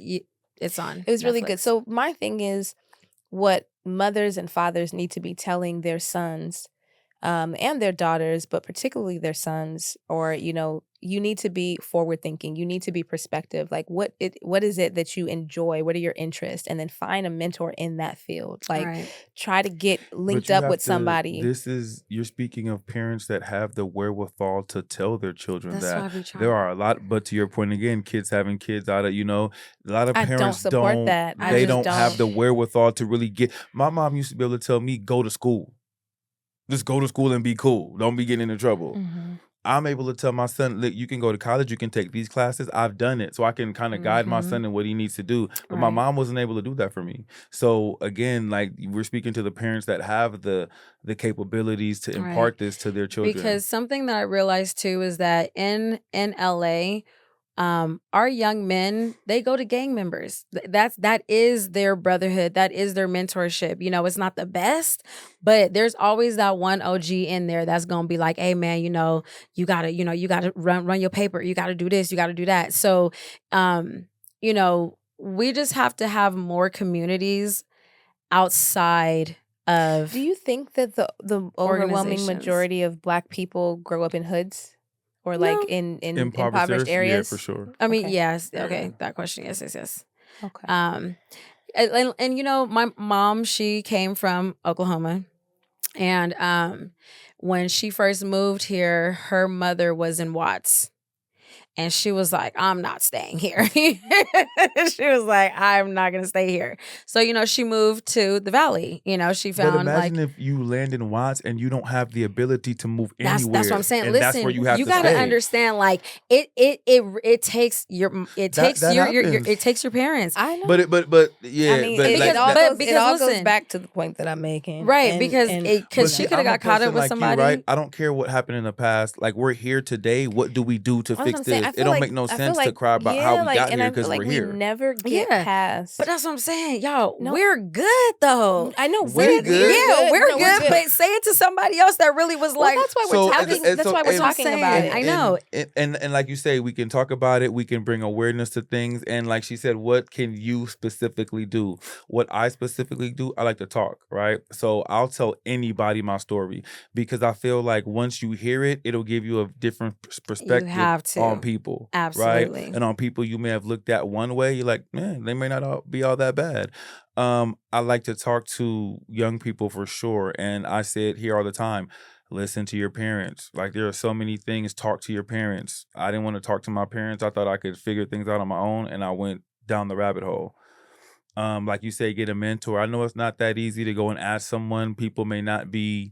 C: it's on.
A: It was really
C: Netflix.
A: good. So my thing is, what mothers and fathers need to be telling their sons and their daughters, but particularly their sons, or, you know, you need to be forward thinking. You need to be perspective. Like what is it that you enjoy? What are your interests? And then find a mentor in that field. Like try to get linked up with somebody.
B: You're speaking of parents that have the wherewithal to tell their children
C: That's why we try.
B: there are a lot, but to your point again, kids having kids out of, you know, a lot of
A: I
B: parents
A: don't support that.
B: They don't have the wherewithal to really get. My mom used to be able to tell me, go to school. Just go to school and be cool. Don't be getting into trouble.
A: Mm-hmm.
B: I'm able to tell my son, look, you can go to college, you can take these classes. I've done it. So I can kind of guide my son in what he needs to do. But my mom wasn't able to do that for me. So again, like we're speaking to the parents that have the capabilities to impart this to their children.
C: Because something that I realized too is that in LA, our young men, they go to gang members. That is their brotherhood. That is their mentorship. You know, it's not the best, but there's always that one OG in there that's gonna be like, hey man, you know, you gotta run your paper, you gotta do this, you gotta do that. So you know, we just have to have more communities outside of.
A: Do you think that the overwhelming majority of Black people grow up in hoods? Or like in impoverished areas?
B: Yeah, for sure.
C: I mean, yes. Okay, that question. Yes.
A: Okay.
C: And you know, my mom, she came from Oklahoma, and when she first moved here, her mother was in Watts. And she was like, I'm not staying here. She was like, I'm not going to stay here. So, you know, she moved to the Valley. You know, she found
B: But imagine if you land in Watts and you don't have the ability to move anywhere.
C: That's what I'm saying.
B: And
C: Listen,
B: that's where you have
C: you
B: to
C: got to
B: stay.
C: understand, like it takes your it takes your parents.
A: I know.
B: But yeah,
A: I mean,
B: but
A: it all goes back to the point that I'm making,
C: right? Because she could have got caught up with
B: like
C: somebody.
B: You, right? I don't care what happened in the past. Like we're here today. What do we do to fix this? It don't make no sense to cry about how we got here because we're here.
A: We never get past.
C: But that's what I'm saying, y'all. No. We're good though.
A: I know
B: we're good.
C: Yeah, we're good. But say it to somebody else that really was like.
A: That's why we're talking. That's why we're talking about it.
C: I know.
B: And like you say, we can talk about it. We can bring awareness to things. And like she said, what can you specifically do? What I specifically do, I like to talk, right? So I'll tell anybody my story because I feel like once you hear it, it'll give you a different perspective on people.
C: Absolutely.
B: Right? And on people you may have looked at one way, you're like, man, they may not be all that bad. I like to talk to young people for sure. And I say it here all the time. Listen to your parents. Like there are so many things. Talk to your parents. I didn't want to talk to my parents. I thought I could figure things out on my own, and I went down the rabbit hole. Like you say, get a mentor. I know it's not that easy to go and ask someone. People may not be,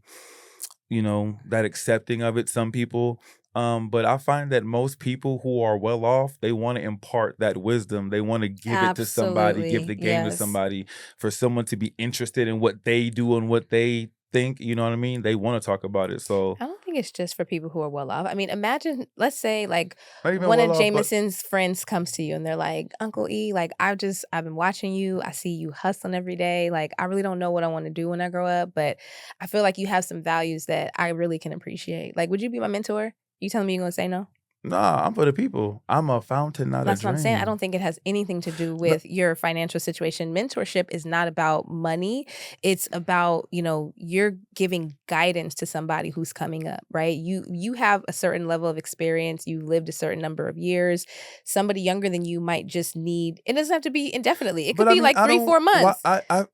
B: that accepting of it. Some people. But I find that most people who are well off, they want to impart that wisdom. They want to give it to somebody, give the game to somebody, for someone to be interested in what they do and what they think, you know what I mean? They want to talk about it. So
A: I don't think it's just for people who are well off. I mean, imagine, let's say like one of Jameson's friends comes to you and they're like, Uncle E, like I've been watching you. I see you hustling every day. Like I really don't know what I want to do when I grow up, but I feel like you have some values that I really can appreciate. Like, would you be my mentor? You telling me you're gonna say no?
B: Nah, I'm for the people. I'm a fountain, not a drain.
A: That's what I'm saying. I don't think it has anything to do with your financial situation. Mentorship is not about money. It's about, you're giving guidance to somebody who's coming up, right? You have a certain level of experience. You've lived a certain number of years. Somebody younger than you might just need, it doesn't have to be indefinitely. It could be like 3-4 months.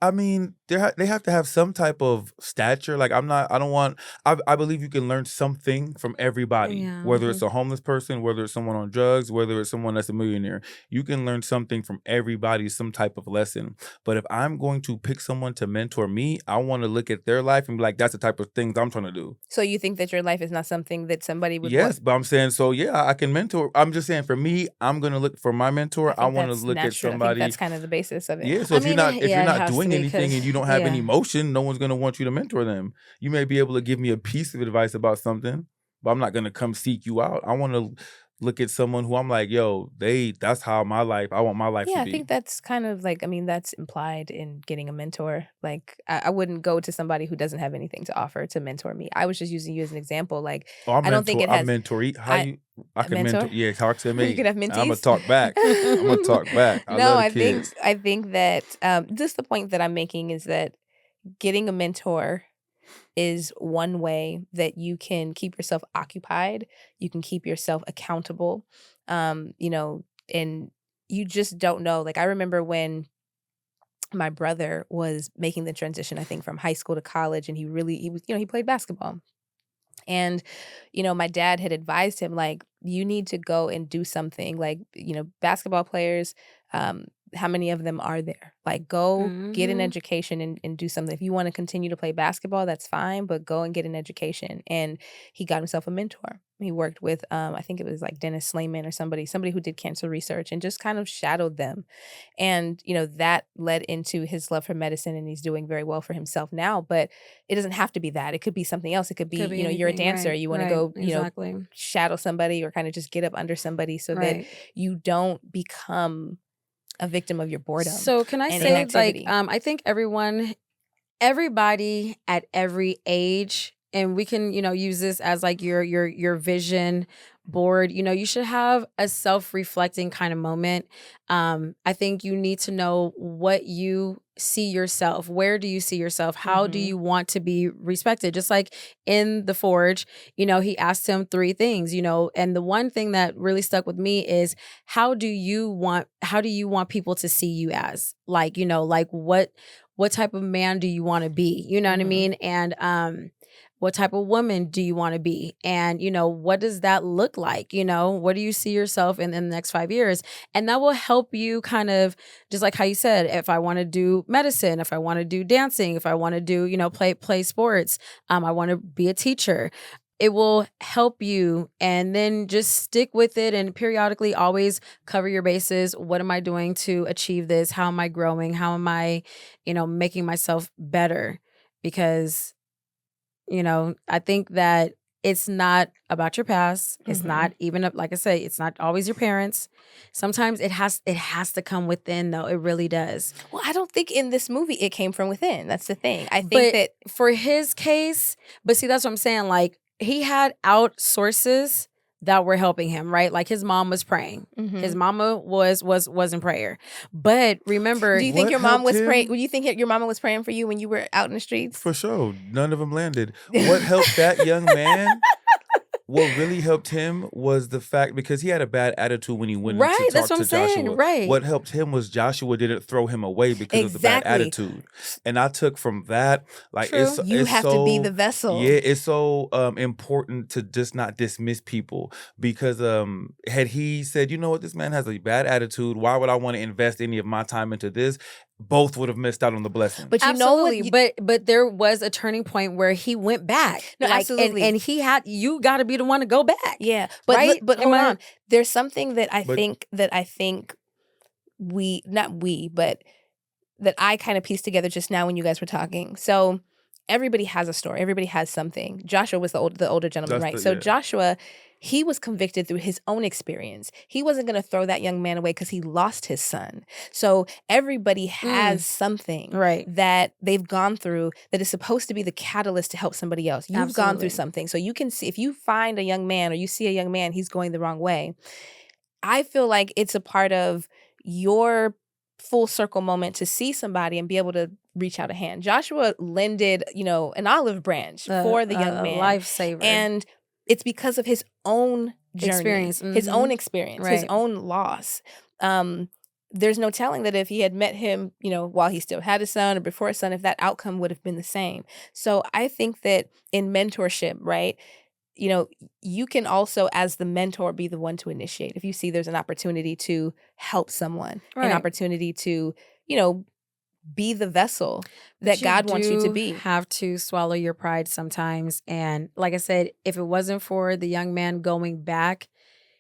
B: I mean, they have to have some type of stature. Like I believe you can learn something from everybody, whether it's a homeless person, whether it's someone on drugs, whether it's someone that's a millionaire. You can learn something from everybody, some type of lesson. But if I'm going to pick someone to mentor me, I want to look at their life and be like, that's the type of things I'm trying to do.
A: So you think that your life is not something that somebody would
B: want? But I'm saying, so yeah, I can mentor. I'm just saying, for me, I'm going to look for my mentor. I want to look at somebody.
A: I think that's kind of the basis of it.
B: Yeah, so if you're not doing anything and you don't have any emotion, no one's going to want you to mentor them. You may be able to give me a piece of advice about something, but I'm not going to come seek you out. I want to look at someone who I'm like, yo, that's how I want my life to be.
A: Yeah, I think that's kind of like, that's implied in getting a mentor. Like, I wouldn't go to somebody who doesn't have anything to offer to mentor me. I was just using you as an example. Like, I don't think it has...
B: I can mentor. Yeah, talk to me.
A: You could have mentees.
B: I'm going to talk back.
A: I think that just the point that I'm making is that getting a mentor is one way that you can keep yourself occupied. You can keep yourself accountable. And you just don't know. Like, I remember when my brother was making the transition, I think, from high school to college, and he played basketball. And, my dad had advised him, like, you need to go and do something. Like, basketball players, how many of them are there? Like, go get an education and do something. If you want to continue to play basketball, that's fine, but go and get an education. And he got himself a mentor. He worked with, I think it was like Dennis Slayman or somebody who did cancer research, and just kind of shadowed them. And, that led into his love for medicine, and he's doing very well for himself now. But it doesn't have to be that. It could be something else. It could be, you're a dancer. You want to go, shadow somebody or kind of just get up under somebody so that you don't become a victim of your boredom.
C: So can I say, like, I think everybody at every age, and we can, use this as like your vision board, you should have a self-reflecting kind of moment. I think you need to know what you see yourself. Where do you see yourself? How do you want to be respected? Just like in The Forge, he asked him 3 things, and the one thing that really stuck with me is how do you want people to see you as? Like, like what type of man do you want to be? You know what I mean? And what type of woman do you want to be? And, what does that look like? What do you see yourself in the next 5 years? And that will help you kind of, just like how you said, if I want to do medicine, if I want to do dancing, if I want to do, play sports, I want to be a teacher. It will help you, and then just stick with it and periodically always cover your bases. What am I doing to achieve this? How am I growing? How am I, making myself better? Because I think that it's not about your past. It's not even, like I say, it's not always your parents. Sometimes it has to come within, though. It really does.
A: Well, I don't think in this movie it came from within. That's the thing. I think that
C: for his case, but see, that's what I'm saying. Like, he had out sources that were helping him, right? Like, his mom was praying. His mama was in prayer. But remember,
A: do you think your mom was praying? Would you think your mama was praying for you when you were out in the streets?
B: For sure. None of them landed. What helped that young man? What really helped him was the fact, because he had a bad attitude when he went in to talk to Joshua.
C: Right.
B: What helped him was Joshua didn't throw him away because of the bad attitude. And I took from that, like,
A: you have to be the vessel.
B: Yeah, it's so important to just not dismiss people, because had he said, you know what, this man has a bad attitude, why would I want to invest any of my time into this? Both would have missed out on the blessing.
C: But but there was a turning point where he went back.
A: No, absolutely.
C: And you got to be the one to go back.
A: Yeah. But
C: right?
A: But hold on. There's something that I think that I kind of pieced together just now when you guys were talking. So everybody has a story. Everybody has something. Joshua was the older gentleman, right? So Joshua, he was convicted through his own experience. He wasn't going to throw that young man away because he lost his son. So everybody has something that they've gone through that is supposed to be the catalyst to help somebody else. You've gone through something. So you can see, if you find a young man or you see a young man, he's going the wrong way. I feel like it's a part of your full circle moment to see somebody and be able to reach out a hand. Joshua lended, an olive branch for the young man.
C: Lifesaver.
A: And it's because of his own journey, experience, his own experience, his own loss. There's no telling that if he had met him, while he still had a son or before a son, if that outcome would have been the same. So I think that in mentorship, right, you can also, as the mentor, be the one to initiate. If you see there's an opportunity to help someone, an opportunity to, be the vessel that God wants you to be.
C: You have to swallow your pride sometimes. And like I said, if it wasn't for the young man going back,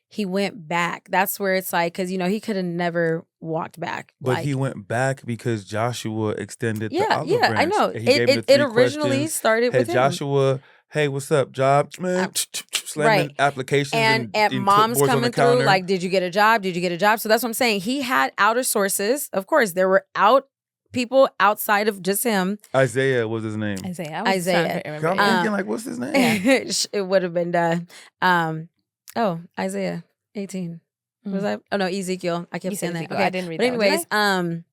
C: he went back. That's where it's like, because, he could have never walked back.
B: But he went back because Joshua extended the olive branch.
C: I know. It originally started with him.
B: Joshua, hey, what's up, job? Man, slamming applications
C: and mom's coming through, like, did you get a job? Did you get a job? So that's what I'm saying. He had outer sources. Of course, there were people outside of just him.
B: Isaiah was his name.
A: Isaiah.
B: I'm thinking, like, what's his name?
C: It would have been Isaiah 18. Was I? Oh no, Ezekiel. I kept saying that. Okay.
A: I didn't read
C: that. But anyways,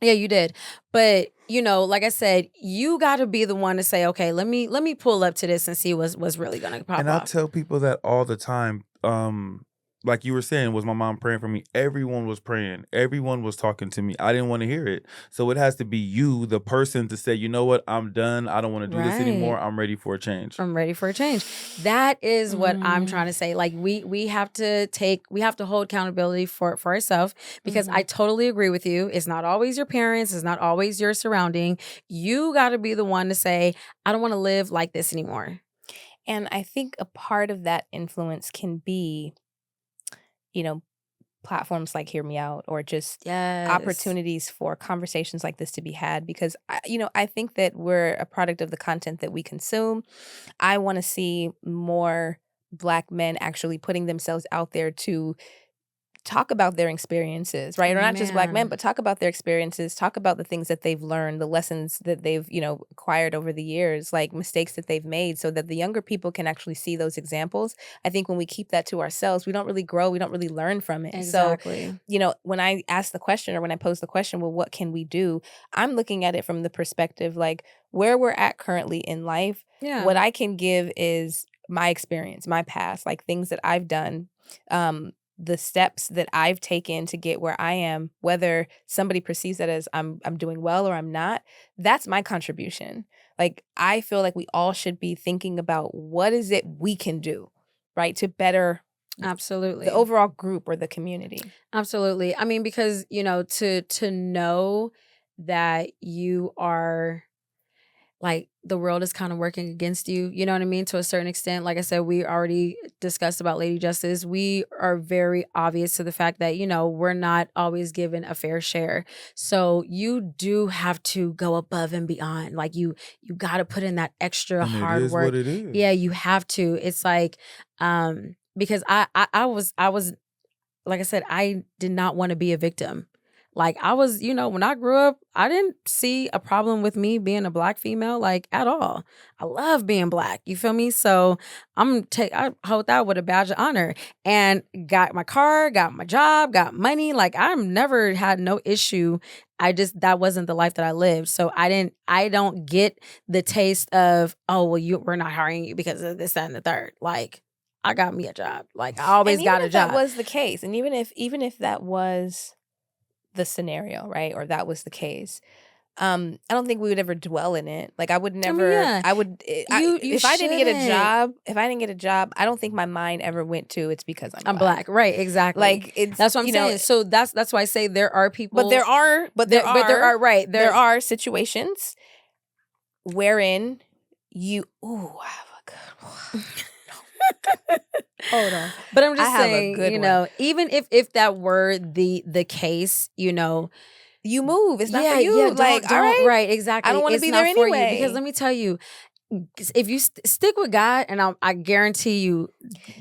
C: yeah, you did. But like I said, you got to be the one to say, okay, let me pull up to this and see what's really gonna pop
B: and
C: off.
B: I tell people that all the time. like you were saying, was my mom praying for me? Everyone was praying. Everyone was talking to me. I didn't want to hear it. So it has to be you, the person, to say, you know what? I'm done. I don't want to do this anymore.
C: Right.
B: I'm ready for a change.
C: I'm ready for a change. That is what I'm trying to say. Like we have to hold accountability for ourselves, because I totally agree with you. It's not always your parents. It's not always your surrounding. You got to be the one to say, I don't want to live like this anymore.
A: And I think a part of that influence can be, you know, platforms like Hear Me Out, or just opportunities for conversations like this to be had, because I think that we're a product of the content that we consume. I want to see more Black men actually putting themselves out there to talk about their experiences, right? Or not just Black men, but talk about their experiences, talk about the things that they've learned, the lessons that they've, acquired over the years, like mistakes that they've made, so that the younger people can actually see those examples. I think when we keep that to ourselves, we don't really grow, we don't really learn from it.
C: Exactly.
A: So, when I ask the question, or when I pose the question, well, what can we do? I'm looking at it from the perspective, like, where we're at currently in life.
C: Yeah.
A: What I can give is my experience, my past, like things that I've done, the steps that I've taken to get where I am, whether somebody perceives that as I'm doing well or I'm not, that's my contribution. Like, I feel like we all should be thinking about what is it we can do, right, to better
C: Absolutely
A: the overall group or the community.
C: Absolutely. I mean, because, to know that you are, like, the world is kind of working against you, you know what I mean? To a certain extent. Like I said, we already discussed about Lady Justice. We are very obvious to the fact that, we're not always given a fair share. So you do have to go above and beyond. Like, you got to put in that extra
B: And
C: hard
B: it is
C: work.
B: what it is.
C: Yeah, you have to. It's like, because I was, like I said, I did not want to be a victim. Like, I was, when I grew up, I didn't see a problem with me being a Black female, like, at all. I love being Black. You feel me? So I hold that with a badge of honor, and got my car, got my job, got money. Like, I've never had no issue. That wasn't the life that I lived. So I don't get the taste of, oh, well, we're not hiring you because of this, that, and the third. Like, I got me a job. Like, I always got a job.
A: That was the case, and even if that was the scenario, right, or that was the case, I don't think we would ever dwell in it. Like, I would never. I would. If I didn't get a job, I don't think my mind ever went to it's because I'm
C: Black. Right? Exactly.
A: Like,
C: that's what I'm saying. So that's why I say there are people,
A: but there are situations wherein you. Ooh, I have a good one.
C: Hold on. But I'm just saying, even if that were the case, you
A: move. It's not for you.
C: Yeah,
A: all right,
C: right, exactly.
A: I don't want to be there anyway.
C: Because let me tell you, if you stick with God, and I guarantee you,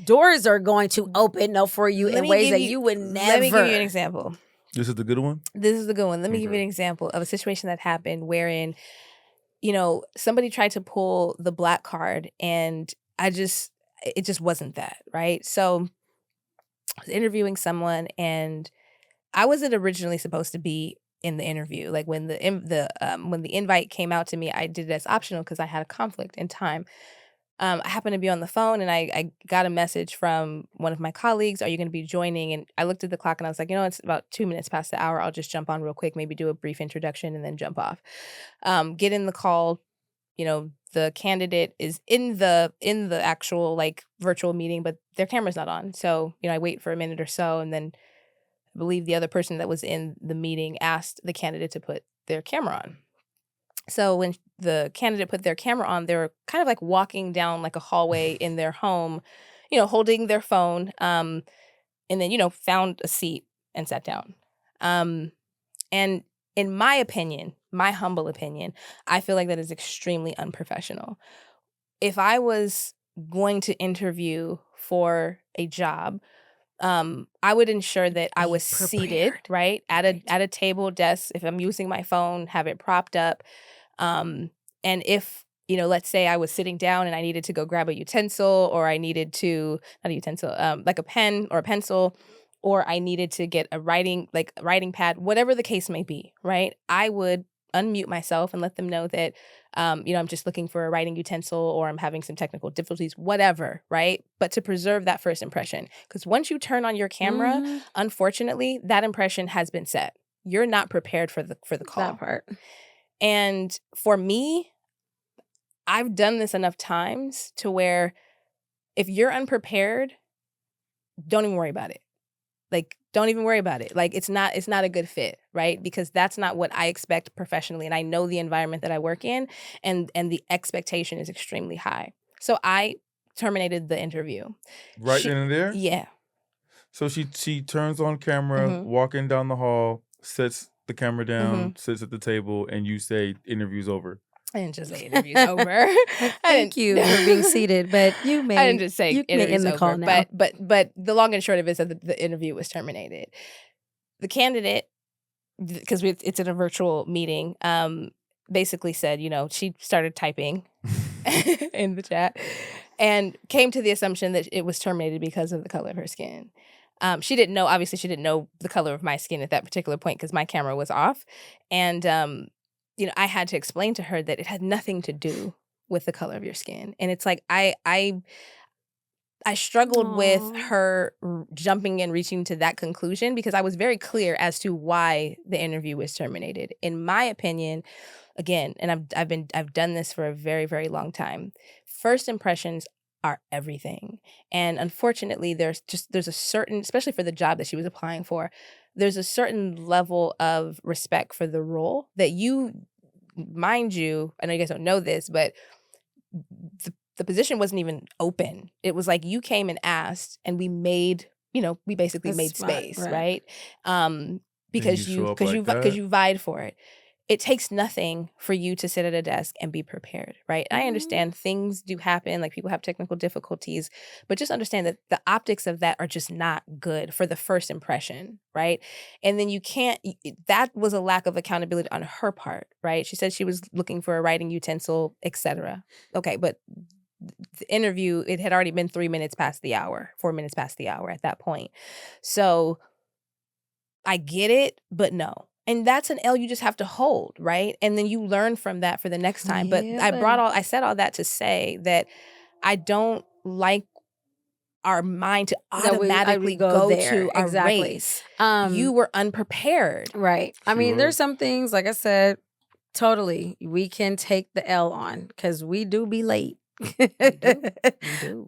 C: doors are going to open up for you in ways that you would never.
A: Let me give you an example.
B: This is the good one?
A: This is the good one. Let me give you an example of a situation that happened wherein, somebody tried to pull the Black card, and it just wasn't that, right? So I was interviewing someone, and I wasn't originally supposed to be in the interview. Like, when the invite came out to me, I did it as optional because I had a conflict in time. I happened to be on the phone, and I got a message from one of my colleagues, "Are you going to be joining?" And I looked at the clock, and I was like, it's about 2 minutes past the hour. I'll just jump on real quick, maybe do a brief introduction, and then jump off. Get in the call. The candidate is in the actual, like, virtual meeting, but their camera's not on. So, I wait for a minute or so, and then I believe the other person that was in the meeting asked the candidate to put their camera on. So when the candidate put their camera on, they were kind of like walking down like a hallway in their home, holding their phone, and then, found a seat and sat down. And in my opinion, my humble opinion, I feel like that is extremely unprofessional. If I was going to interview for a job, I would ensure that I was seated, right, at a table, desk. If I'm using my phone, have it propped up. And if, let's say I was sitting down and I needed to go grab a utensil, or I needed to, not a utensil, like a pen or a pencil, or I needed to get a writing pad, whatever the case may be, right? I would unmute myself and let them know that, I'm just looking for a writing utensil or I'm having some technical difficulties, whatever, right? But to preserve that first impression. Because once you turn on your camera, unfortunately, that impression has been set. You're not prepared for the call.
C: That part.
A: And for me, I've done this enough times to where if you're unprepared, don't even worry about it. Like, don't even worry about it. Like, it's not a good fit, right? Because that's not what I expect professionally. And I know the environment that I work in, and the expectation is extremely high. So I terminated the interview.
B: Right then and there?
A: Yeah.
B: So she turns on camera, walking down the hall, sets the camera down, sits at the table, and you say, interview's over.
A: I didn't just say interview's over.
C: Thank you for being seated, but you may.
A: I didn't just say interview's
C: the
A: over.
C: Call now.
A: But the long and short of it is that the interview was terminated. The candidate, because it's in a virtual meeting, basically said, she started typing in the chat and came to the assumption that it was terminated because of the color of her skin. She didn't know the color of my skin at that particular point because my camera was off. And I had to explain to her that it had nothing to do with the color of your skin. And it's like, I struggled with her jumping and reaching to that conclusion because I was very clear as to why the interview was terminated. In my opinion, again, and I've done this for a very, very long time. First impressions are everything. And unfortunately, there's a certain, especially for the job that she was applying for, there's a certain level of respect for the role that mind you, I know you guys don't know this, but the position wasn't even open. It was like you came and asked, and we basically made space, right? Because you vied for it. It takes nothing for you to sit at a desk and be prepared, right? I understand things do happen, like people have technical difficulties, but just understand that the optics of that are just not good for the first impression, right? And then that was a lack of accountability on her part, right? She said she was looking for a writing utensil, etc. Okay, but the interview, it had already been 4 minutes past the hour at that point. So I get it, but no. And that's an L you just have to hold, right? And then you learn from that for the next time.
C: Yeah,
A: but I said all that to say that I don't like our mind to automatically go
C: there.
A: to a race. You were unprepared.
C: Right. I mean, there's some things, like I said, totally, we can take the L on because we do be late.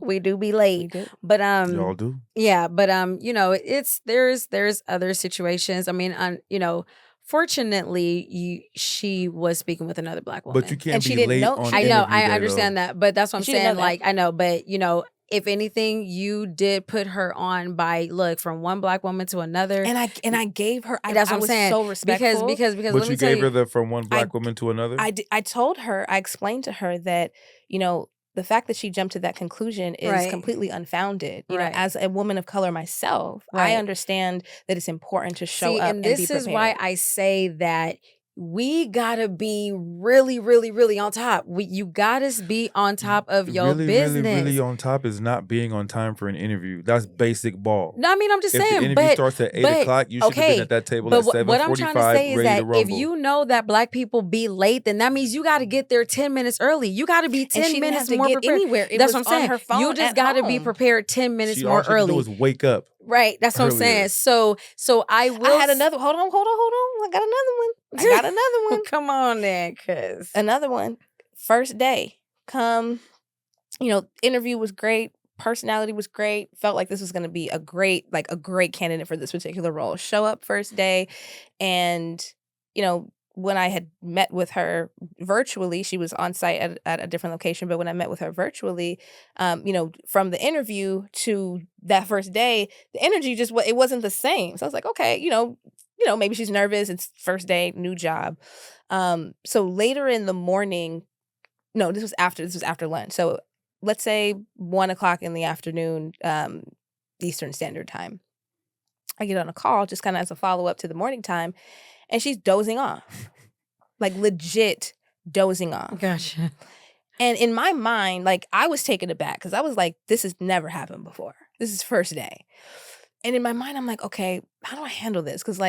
C: We do be late. But
B: y'all do.
C: Yeah, but there's other situations. I mean, fortunately, she was speaking with another Black woman.
B: But you can't be late on
C: I know, I understand that, but that's what I'm saying. Like, I know, but if anything, you did put her on by from one Black woman to another,
A: and I gave her.
C: That's what I'm saying.
A: So respectful
C: because.
B: But you gave her from one Black woman to another.
A: I told her. I explained to her that the fact that she jumped to that conclusion is completely unfounded. You know, as a woman of color myself, I understand that it's important to show up and be prepared.
C: This is why I say that we gotta be really, really, really on top. You gotta be on top of your business.
B: Really on top is not being on time for an interview. That's basic ball.
C: No, I mean, I'm just saying.
B: If the interview starts at 8 o'clock, you should have been at that table at 7:45,
C: what I'm trying to say is that
B: if
C: you know that Black people be late, then that means you got to get there 10 minutes early. You got to be 10 minutes more prepared.
A: Anywhere.
C: That's what I'm saying. You just got to be prepared 10 minutes more early.
B: All she had to do was wake up.
C: Right. That's what I'm saying. So I will.
A: I had another. Hold on. I got another one.
C: Come on then, cuz.
A: Another one. First day. Interview was great. Personality was great. Felt like this was going to be a great candidate for this particular role. Show up first day. And, when I had met with her virtually, she was on site at a different location. But when I met with her virtually, from the interview to that first day, the energy it wasn't the same. So I was like, okay, maybe she's nervous. It's first day, new job. So later in the morning, no, this was after lunch. So let's say 1:00 in the afternoon, Eastern Standard Time. I get on a call just kind of as a follow-up to the morning time, and she's dozing off. Like legit dozing off.
C: Gotcha.
A: And in my mind, I was taken aback because I was like, this has never happened before. This is first day. And in my mind, I'm like, okay, how do I handle this? Because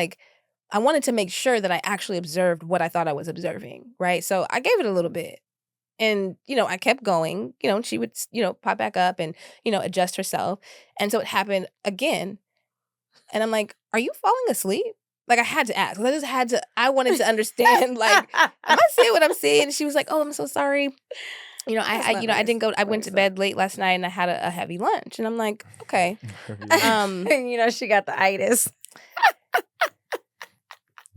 A: I wanted to make sure that I actually observed what I thought I was observing, right? So I gave it a little bit. And, I kept going, and she would, pop back up and, adjust herself. And so it happened again. And I'm like, are you falling asleep? Like, I had to ask. I wanted to understand, like, am I seeing what I'm seeing? And she was like, oh, I'm so sorry. I didn't go, I went to bed late last night and I had a heavy lunch. And I'm like, okay.
C: She got the itis.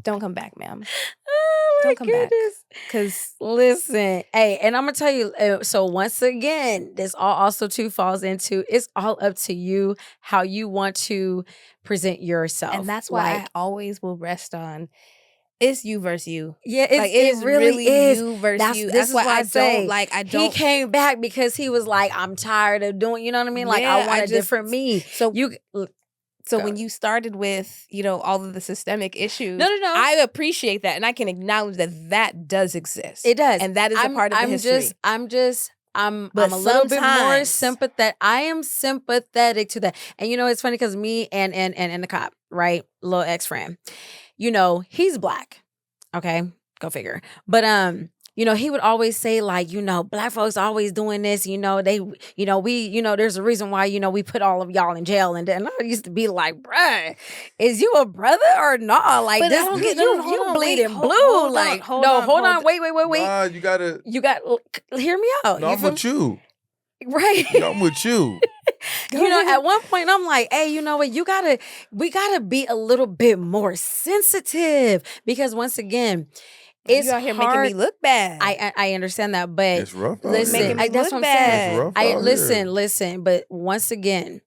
A: Don't come back, ma'am.
C: Oh, my
A: Don't come
C: goodness.
A: back. Because,
C: listen, hey, and I'm going to tell you, so once again, this all also too falls into, it's all up to you how you want to present yourself.
A: And that's why I always will rest on, it's you versus you.
C: Yeah, it really is
A: you versus you.
C: That's why
A: I don't.
C: He came back because he was like, I'm tired of doing, you know what I mean? Like, I want a different me.
A: So when you started with, all of the systemic issues,
C: no.
A: I appreciate that. And I can acknowledge that does exist.
C: It does.
A: And that is a part of the history.
C: I'm a little bit more sympathetic. I am sympathetic to that. And it's funny because me and the cop, right? Little ex-friend, he's black. Okay. Go figure. But, he would always say like, black folks always doing this, there's a reason why, we put all of y'all in jail. And then I used to be like, bruh, is you a brother or not? Like,
A: but
C: this, you bleeding blue. Like, hold on. Wait.
B: Nah, you got
C: hear me out.
B: No, I'm with you.
C: Right.
B: I'm with you.
C: At one point I'm like, hey, you know what? We gotta be a little bit more sensitive because once again, it's
A: you out here
C: hard.
A: making me look bad.
C: I understand that, but
B: it's rough.
C: Listen, that's what I'm saying. Listen. But once again,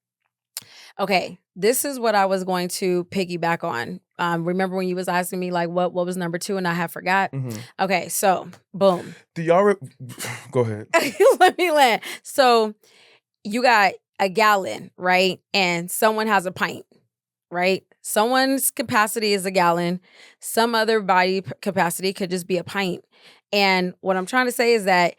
C: okay, this is what I was going to piggyback on. Remember when you was asking me like what was number 2 and I have forgot?
B: Mm-hmm.
C: Okay, so boom.
B: Do y'all go ahead?
C: Let me land. So you got a gallon, right? And someone has a pint, right? Someone's capacity is a gallon. Some other body capacity could just be a pint. And what I'm trying to say is that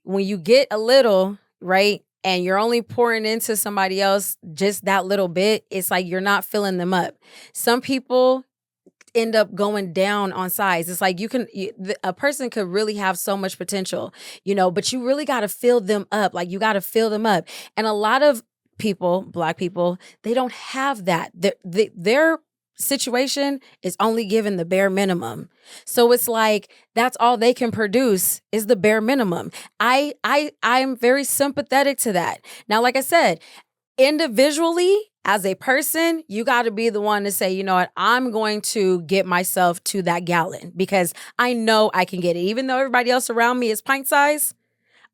C: when you get a little, right, and you're only pouring into somebody else just that little bit, it's like you're not filling them up. Some people end up going down on size. It's like a person could really have so much potential, but you really got to fill them up. Like you got to fill them up. And a lot of people, black people, they don't have that. Their situation is only given the bare minimum. So it's like that's all they can produce is the bare minimum. I'm very sympathetic to that. Now, like I said, individually, as a person, you got to be the one to say, you know what, I'm going to get myself to that gallon because I know I can get it. Even though everybody else around me is pint size,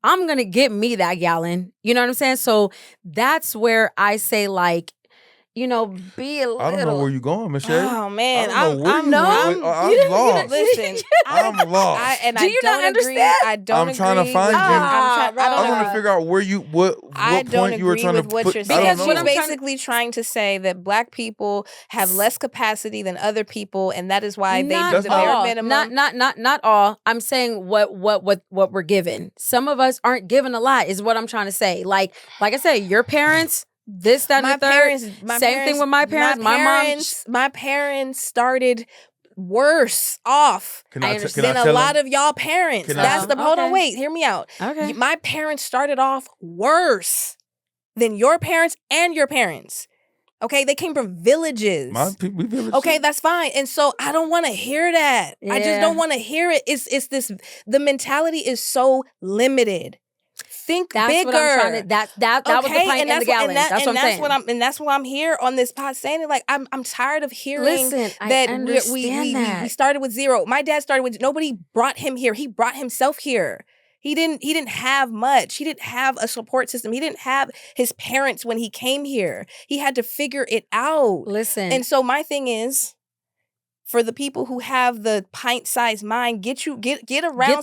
C: I'm going to get me that gallon. You know what I'm saying? So that's where I say like, be a little.
B: I don't know where you're going, Michelle.
A: Oh man,
B: I'm lost.
A: Listen,
B: I'm lost.
C: Do you not understand?
A: I don't
B: I'm
A: agree.
B: trying to find you.
A: I
B: I want to figure out where what point you were trying to put.
A: Because she's basically trying to say that black people have less capacity than other people, and that is why they do the bare minimum.
C: Not all. I'm saying what we're given. Some of us aren't given a lot. Is what I'm trying to say. Like I said, your parents. This, that, and the third. Same thing with my parents.
A: My parents started worse off than a lot of y'all parents. Hold on, wait, hear me out.
C: Okay.
A: My parents started off worse than your parents and your parents. Okay, they came from villages. Okay, that's fine. And so I don't want to hear that. Yeah. I just don't want to hear it. It's this. The mentality is so limited. Think
C: that's
A: bigger.
C: What I'm trying to, that was the pint in the gallon. That's what I'm saying.
A: And that's why I'm here on this pod saying it. Like I'm tired of hearing
C: that
A: we started with 0. My dad started with nobody brought him here. He brought himself here. He didn't have much. He didn't have a support system. He didn't have his parents when he came here. He had to figure it out.
C: Listen.
A: And so my thing is, for the people who have the pint-sized mind, get around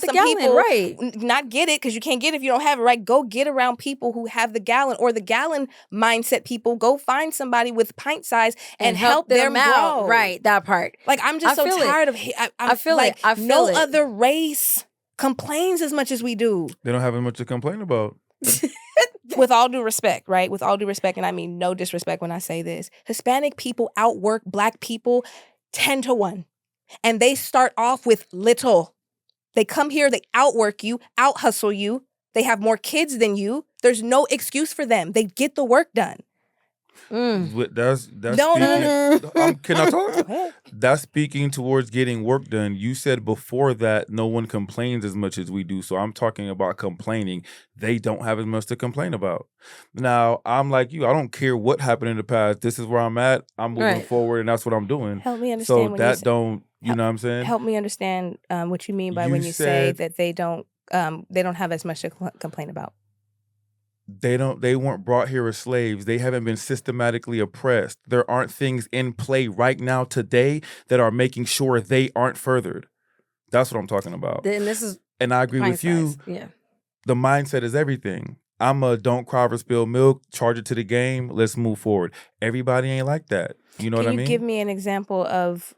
A: some
C: gallon,
A: people.
C: Right.
A: Not get it, because you can't get it if you don't have it, right? Go get around people who have the gallon or the gallon mindset people. Go find somebody with pint size and help them out.
C: Right, that part.
A: Like, I'm just so tired of
C: I feel
A: like,
C: it. I feel
A: no
C: it.
A: other race complains as much as we do.
B: They don't have as much to complain about.
A: With all due respect, right? With all due respect, and I mean no disrespect when I say this. Hispanic people outwork black people 10 to 1. And they start off with little. They come here, they outwork you, out hustle you. They have more kids than you. There's no excuse for them. They get the work done.
B: That's
A: No.
B: can I talk? That's speaking towards getting work done. You said before that no one complains as much as we do. So I'm talking about complaining. They don't have as much to complain about. Now, I'm like you. I don't care what happened in the past. This is where I'm at. I'm moving forward, and that's what I'm doing.
A: Help me understand.
B: So that don't, you know what I'm saying?
A: Help me understand what you mean by when you say that they don't have as much to complain about.
B: They weren't brought here as slaves. They haven't been systematically oppressed. There aren't things in play right now today that are making sure they aren't furthered. That's what I'm talking about. And I agree with you.
C: Yeah.
B: The mindset is everything. I'm a don't cry over spilled milk, charge it to the game, let's move forward. Everybody ain't like that. You know what I mean?
A: Can you give me an example of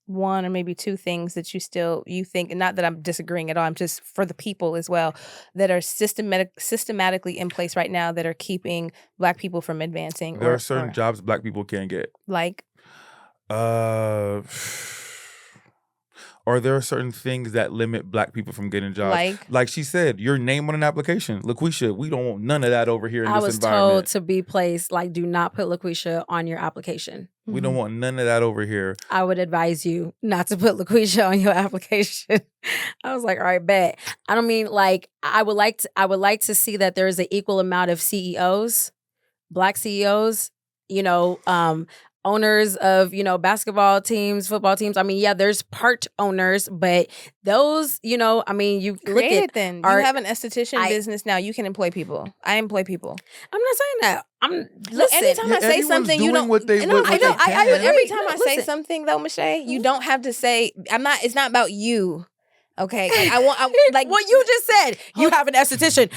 A: one or maybe two things that you think, and not that I'm disagreeing at all, I'm just for the people as well, that are systematically in place right now that are keeping Black people from advancing?
B: There are certain jobs Black people can't get.
A: Like?
B: Or there are certain things that limit Black people from getting jobs. Like she said, your name on an application. LaQuisha, we don't want none of that over here in this environment.
C: I was told to be placed, do not put LaQuisha on your application.
B: We don't want none of that over here.
C: I would advise you not to put LaQuisha on your application. I was like, all right, bet. I don't mean I would like to see that there is an equal amount of CEOs, Black CEOs, owners of, basketball teams, football teams. I mean, yeah, there's part owners, but those, you look at
A: then. You have an esthetician business now. You can employ people. I employ people.
C: I'm not saying that. Listen.
A: Anytime I say something, you don't. Every time I say something though, Michelle, you don't have to say. It's not about you. Okay,
C: what you just said. You have an esthetician.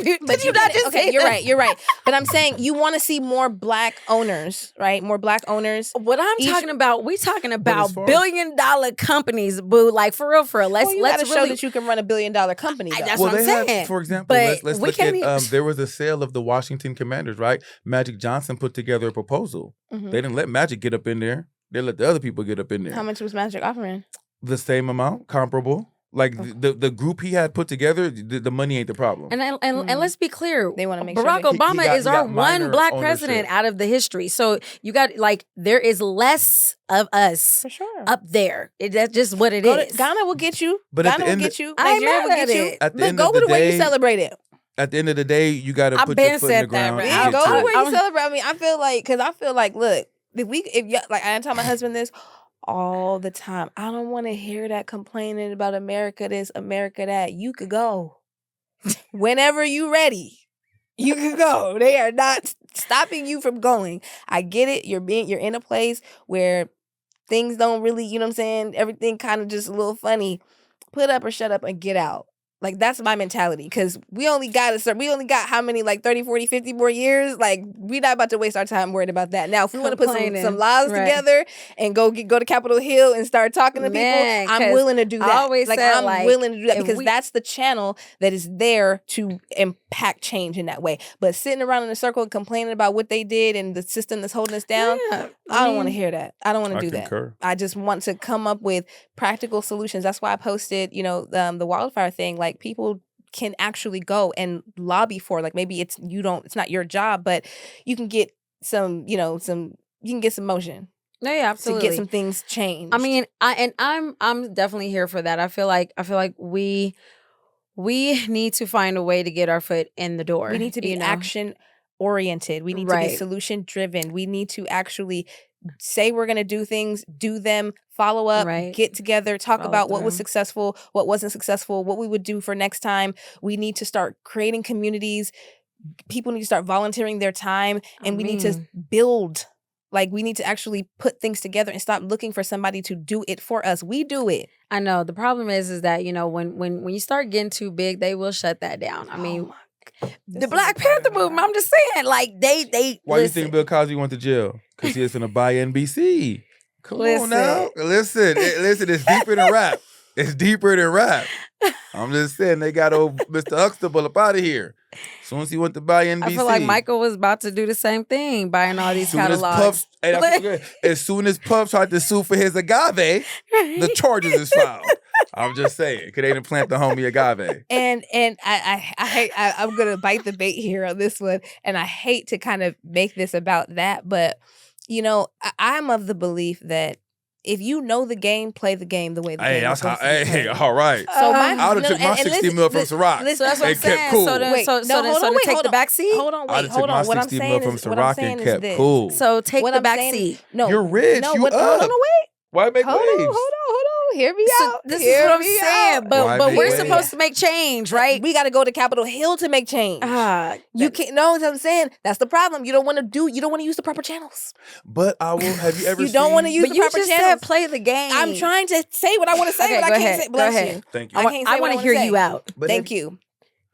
C: Did you not just say that?
A: You're right. But I'm saying you want to see more Black owners, right? More Black owners.
C: What I'm talking about, we talking about billion-dollar companies, boo. Like for real. Let's
A: show that you can run a billion-dollar company.
C: That's what I'm saying.
B: For example, let's look at there was a sale of the Washington Commanders, right? Magic Johnson put together a proposal. Mm-hmm. They didn't let Magic get up in there. They let the other people get up in there.
A: How much was Magic offering?
B: The same amount, comparable. Like the group he had put together, the money ain't the problem.
C: And let's be clear,
A: they want to make
C: Barack
A: sure
C: Obama is our one Black president out of the history. So you got there is less of us
A: for sure
C: up there. That's just what it is.
A: Ghana will get you.
B: But
A: Ghana will get you.
C: I ain't mad at it.
B: At the end
A: go
B: of the
A: with the way
B: day,
A: you celebrate it.
B: At the end of the day, you got to put your foot in the ground.
A: Go to where you celebrate. I mean, I feel like, look, I tell my husband this all the time. I don't want to hear that complaining about America this, America that. You could go. Whenever you ready, you can go. They are not stopping you from going. I get it. You're in a place where things don't really, you know what I'm saying? Everything kind of just a little funny. Put up or shut up and get out. Like, that's my mentality, because we only got how many, 30, 40, 50 more years? Like, we're not about to waste our time worried about that. Now, if we want to put some laws together and go to Capitol Hill and start talking to people, I'm willing to do that. I'm willing to do that, because that's the channel that is there to impact change in that way. But sitting around in a circle and complaining about what they did and the system that's holding us down, I don't want to hear that. I don't want to do that. I just want to come up with practical solutions. That's why I posted, the wildfire thing. Like, people can actually go and lobby for, maybe it's not your job, but you can get some motion.
C: No, yeah, absolutely.
A: To get some things changed.
C: I mean, I'm definitely here for that. I feel like we need to find a way to get our foot in the door.
A: We need to be action oriented. We need to be solution driven. We need to actually say we're going to do things, do them, follow up, get together, talk about what was successful, what wasn't successful, what we would do for next time. We need to start creating communities. People need to start volunteering their time, and we need to build. We need to actually put things together and stop looking for somebody to do it for us. We do it.
C: I know. The problem is that, when you start getting too big, they will shut that down. I mean, the Black Panther movement, I'm just saying, they
B: Why you think Bill Cosby went to jail? Because he was going to buy NBC. Come on now. Listen, it's deeper than rap. It's deeper than rap. I'm just saying, they got old Mr. Huxtable up out of here. As soon as he went to buy NBC.
C: I feel like Michael was about to do the same thing, buying all these catalogs.
B: As soon as Puff tried to sue for his agave, the charges is filed. I'm just saying, could they didn't plant the homie agave?
A: And I'm gonna bite the bait here on this one, and I hate to kind of make this about that, but I'm of the belief that if you know the game, play the game the way the game is supposed to be played.
B: All right. I would have took my 60 mil from Ciroc.
C: So that's what I'm saying.
B: Cool.
C: So to take the back seat?
A: Hold on. What I'm saying is this.
B: Cool.
C: So take the back seat.
A: No,
B: you're rich.
A: No,
B: you
A: hold
B: up.
A: on, wait.
B: Why make waves?
A: Hold on. Hear me out.
C: This is what I'm saying. But we're
B: waves?
C: supposed to make change, right?
A: We got to go to Capitol Hill to make change. You can't. No, what I'm saying. That's the problem. You don't want to use the proper channels.
B: But I will. Have you ever?
A: You don't want to use the proper channels.
C: You just said play the game.
A: I'm trying to say what I want to say, but I can't say. Bless you.
B: Thank you.
C: I want to hear you out.
A: Thank you.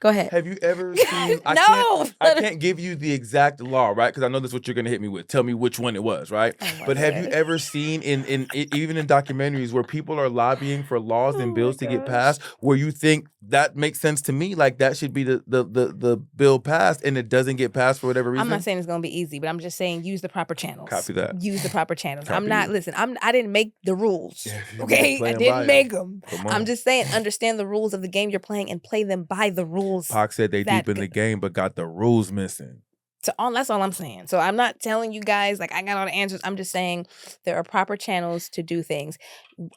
C: Go ahead.
B: Have you ever seen? I can't give you the exact law, right? Because I know that's what you're going to hit me with. Tell me which one it was, right? But have you ever seen even in documentaries where people are lobbying for laws and bills to get passed, where you think that makes sense to me, like that should be the bill passed, and it doesn't get passed for whatever reason?
A: I'm not saying it's going to be easy, but I'm just saying use the proper channels.
B: Copy that.
A: Use the proper channels.
B: Copy.
A: I didn't make the rules.
B: Yeah,
A: okay, I didn't make them.
B: I'm
A: just saying understand the rules of the game you're playing and play them by the rules.
B: Pac said they deep in the game, but got the rules missing.
A: That's all I'm saying. So I'm not telling you guys like I got all the answers. I'm just saying there are proper channels to do things.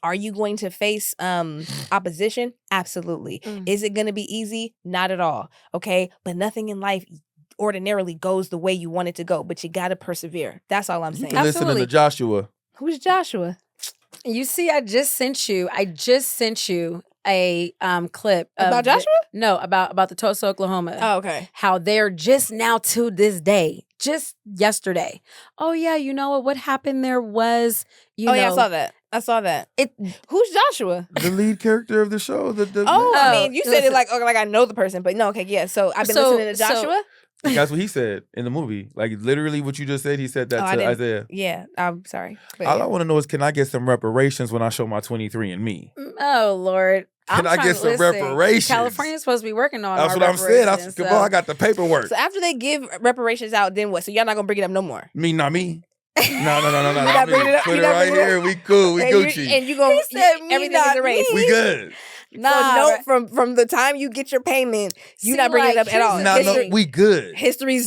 A: Are you going to face opposition? Absolutely. Is it going to be easy? Not at all. Okay, but nothing in life ordinarily goes the way you want it to go. But you got to persevere. That's all I'm saying.
B: Listening to Joshua.
A: Who's Joshua?
C: You see, I just sent you a clip
A: about Joshua?
C: No, about the Tulsa, Oklahoma.
A: Oh, okay.
C: How they're just now to this day, just yesterday. Oh yeah, you know what happened there was
A: yeah, I saw that. Who's Joshua?
B: The lead character of the show.
A: I mean, you said it like I know the person, but no, okay, yeah. So I've been listening to Joshua.
B: That's what he said in the movie. Like literally what you just said, he said that to Isaiah.
A: Yeah, I'm sorry.
B: All I want to know is, can I get some reparations when I show my 23andMe?
C: Oh, Lord.
B: Can I get some reparations?
C: California's supposed to be working on
B: That's what I'm saying. I got the paperwork.
A: So after they give reparations out, then what? So y'all not going to bring it up no more?
B: Not me. No.
A: You not bringing it up?
B: Put it right here. We cool. We Gucci.
A: And you going to everything is erased.
B: We good.
A: So from the time you get your payment, you not bringing it up at all.
B: No, we good.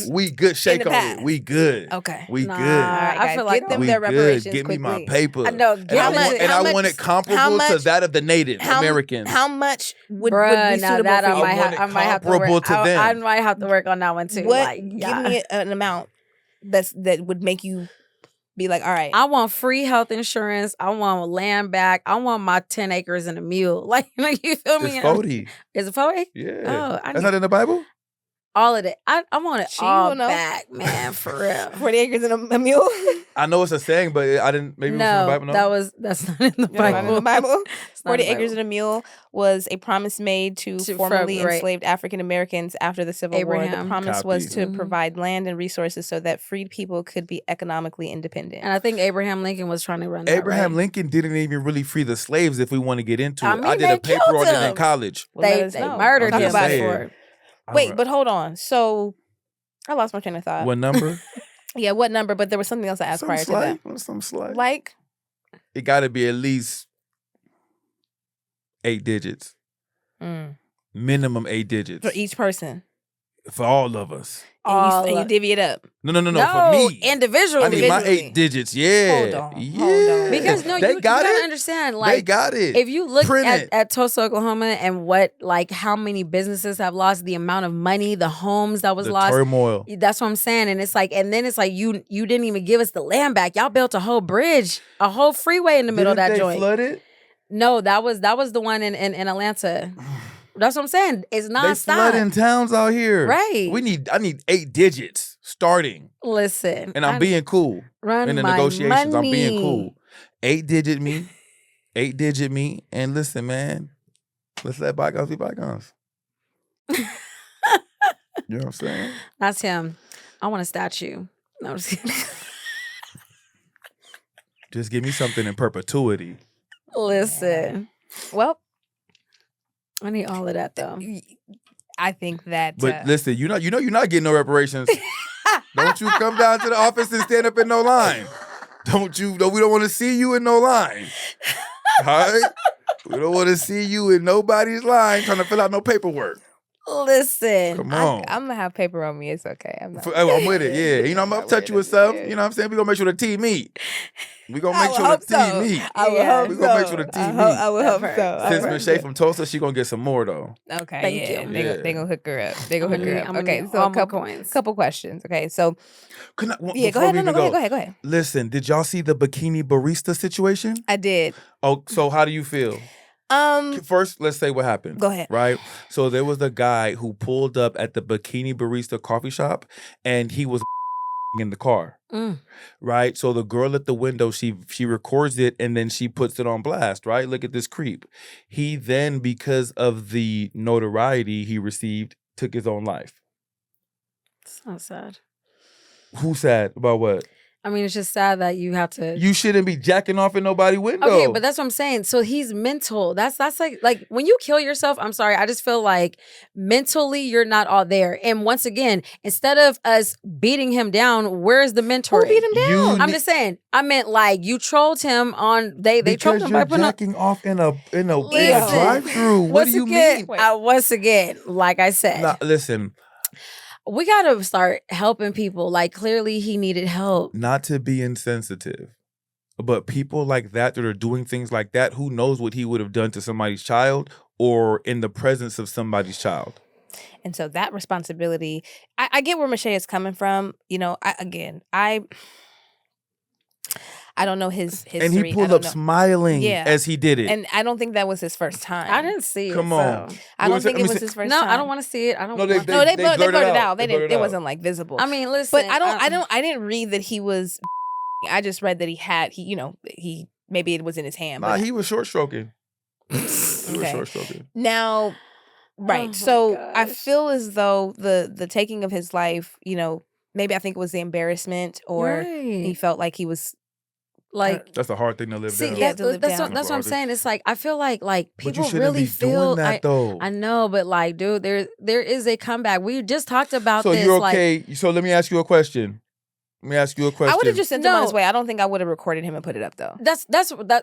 A: We
B: good. Shake on it. We good.
A: Okay.
B: We good.
C: I feel like
A: get them their reparations
B: good. Give
A: quickly.
B: me my paper.
C: I know.
B: I want it comparable to that of the Native Americans.
A: How much would be
C: now
A: suitable
C: that
A: for you?
C: I might have to work. I might have to work on that one too.
A: Give me an amount that would make you be like, all right.
C: I want free health insurance. I want land back. I want my 10 acres and a mule. Like you feel me?
B: It's 40.
C: Is it 40?
B: Yeah. That's not in the Bible?
C: All of it. I want it all back, man, for real.
A: 40 acres and a mule?
B: I know it's a saying, but I didn't, maybe it was in the Bible, no?
C: That's not in the Bible.
A: Not in the Bible? 40 acres and a mule was a promise made to formerly enslaved African Americans after the Civil War. The promise was to provide land and resources so that freed people could be economically independent.
C: And I think Abraham Lincoln was trying to run that,
B: Abraham Lincoln didn't even really free the slaves, if we want to get into it. I did a paper on it in college.
C: They murdered him for it.
A: Wait, but hold on. So I lost my train of thought.
B: What number?
A: Yeah, what number? But there was something else I asked prior to that.
B: Some slight.
A: Like?
B: It got to be at least 8 digits. Minimum 8 digits.
A: For each person.
B: For all of us.
A: And you divvy it up.
B: No, for me.
C: Individually.
B: I need my 8 digits, yeah.
A: Hold on.
C: Because you gotta understand, like,
B: they got it.
C: If you look at Tulsa, Oklahoma, and how many businesses have lost, the amount of money, the homes that was lost.
B: Turmoil.
C: That's what I'm saying. And it's like, you didn't even give us the land back. Y'all built a whole bridge, a whole freeway in the middle of that joint.
B: Flood it?
C: No, that was the one in Atlanta. That's what I'm saying. It's nonstop.
B: They flooding towns out here.
C: Right.
B: I need 8 digits starting.
C: Listen.
B: And I'm being cool. In the negotiations,
C: money.
B: I'm being cool. 8 digit me. 8 digit me. And listen, man. Let's let bygones be bygones. You know what I'm saying?
C: That's him. I want a statue. No, I'm just kidding.
B: Just give me something in perpetuity.
C: Listen.
A: Well,
C: I need all of that though.
A: I think that.
B: But listen, you're not getting no reparations. Don't you come down to the office and stand up in no line. Don't you? No, we don't want to see you in no line. All right? We don't want to see you in nobody's line trying to fill out no paperwork.
C: Listen.
B: Come on.
A: I'm going to have paper on me. It's okay. I'm
B: with it, yeah. I'm going to touch you with something. You know what I'm saying? We're going to make sure the tea meet. We're going to make sure the tea meet.
A: I would hope so.
B: We're going to make sure the tea meet.
A: I would hope so.
B: Since Miss Shay from Tulsa, she going to get some more, though.
A: Okay,
C: Thank you.
A: They going to hook her up. They going to hook her up. Okay, so
C: a couple
A: questions. Okay, so.
B: Go
A: ahead. Go ahead.
B: Listen, did y'all see the bikini barista situation?
A: I did.
B: Oh, so how do you feel? First, let's say what happened.
A: Go ahead.
B: Right? So there was a guy who pulled up at the Bikini Barista coffee shop and he was in the car. Right? So the girl at the window, she records it and then she puts it on blast, right? Look at this creep. He then, because of the notoriety he received, took his own life.
C: It's not sad.
B: Who's sad about what?
C: I mean, it's just sad that you have to.
B: You shouldn't be jacking off in nobody's window.
C: Okay, but that's what I'm saying. So he's mental. That's like when you kill yourself. I'm sorry. I just feel like mentally you're not all there. And once again, instead of us beating him down, where's the mentor?
A: Who beat him down?
C: I'm just saying. I meant like you trolled him on. They trolled him by putting
B: jacking off in a drive-through. What do you mean?
C: Once again, like I said.
B: Nah, listen.
C: We got to start helping people. Like, clearly he needed help.
B: Not to be insensitive, but people like that are doing things like that, who knows what he would have done to somebody's child or in the presence of somebody's child.
A: And so that responsibility, I get where Michelle is coming from. You know, I don't know his history.
B: And he pulled up smiling as he did it.
A: And I don't think that was his first time.
C: I didn't see it.
B: Come on.
A: So. I don't think it was his first time.
C: No, I don't want to see it. I don't.
A: They blurred it out. It wasn't like visible.
C: I mean, listen.
A: But I didn't read that he was. I just read that he maybe it was in his hand.
B: Nah, he was short stroking.
A: Now, right. So I feel as though the taking of his life, maybe I think it was the embarrassment or he felt like he was. Like
B: that's a hard thing to live down.
A: Yeah,
C: that's what I'm saying. It's like I feel like people
B: but you
C: really feel
B: doing that though.
C: I know, but like, dude, there is a comeback. We just talked about
B: this.
C: So
B: you're okay. So let me ask you a question. I would
A: have just sent him on his way. I don't think I would have recorded him and put it up though.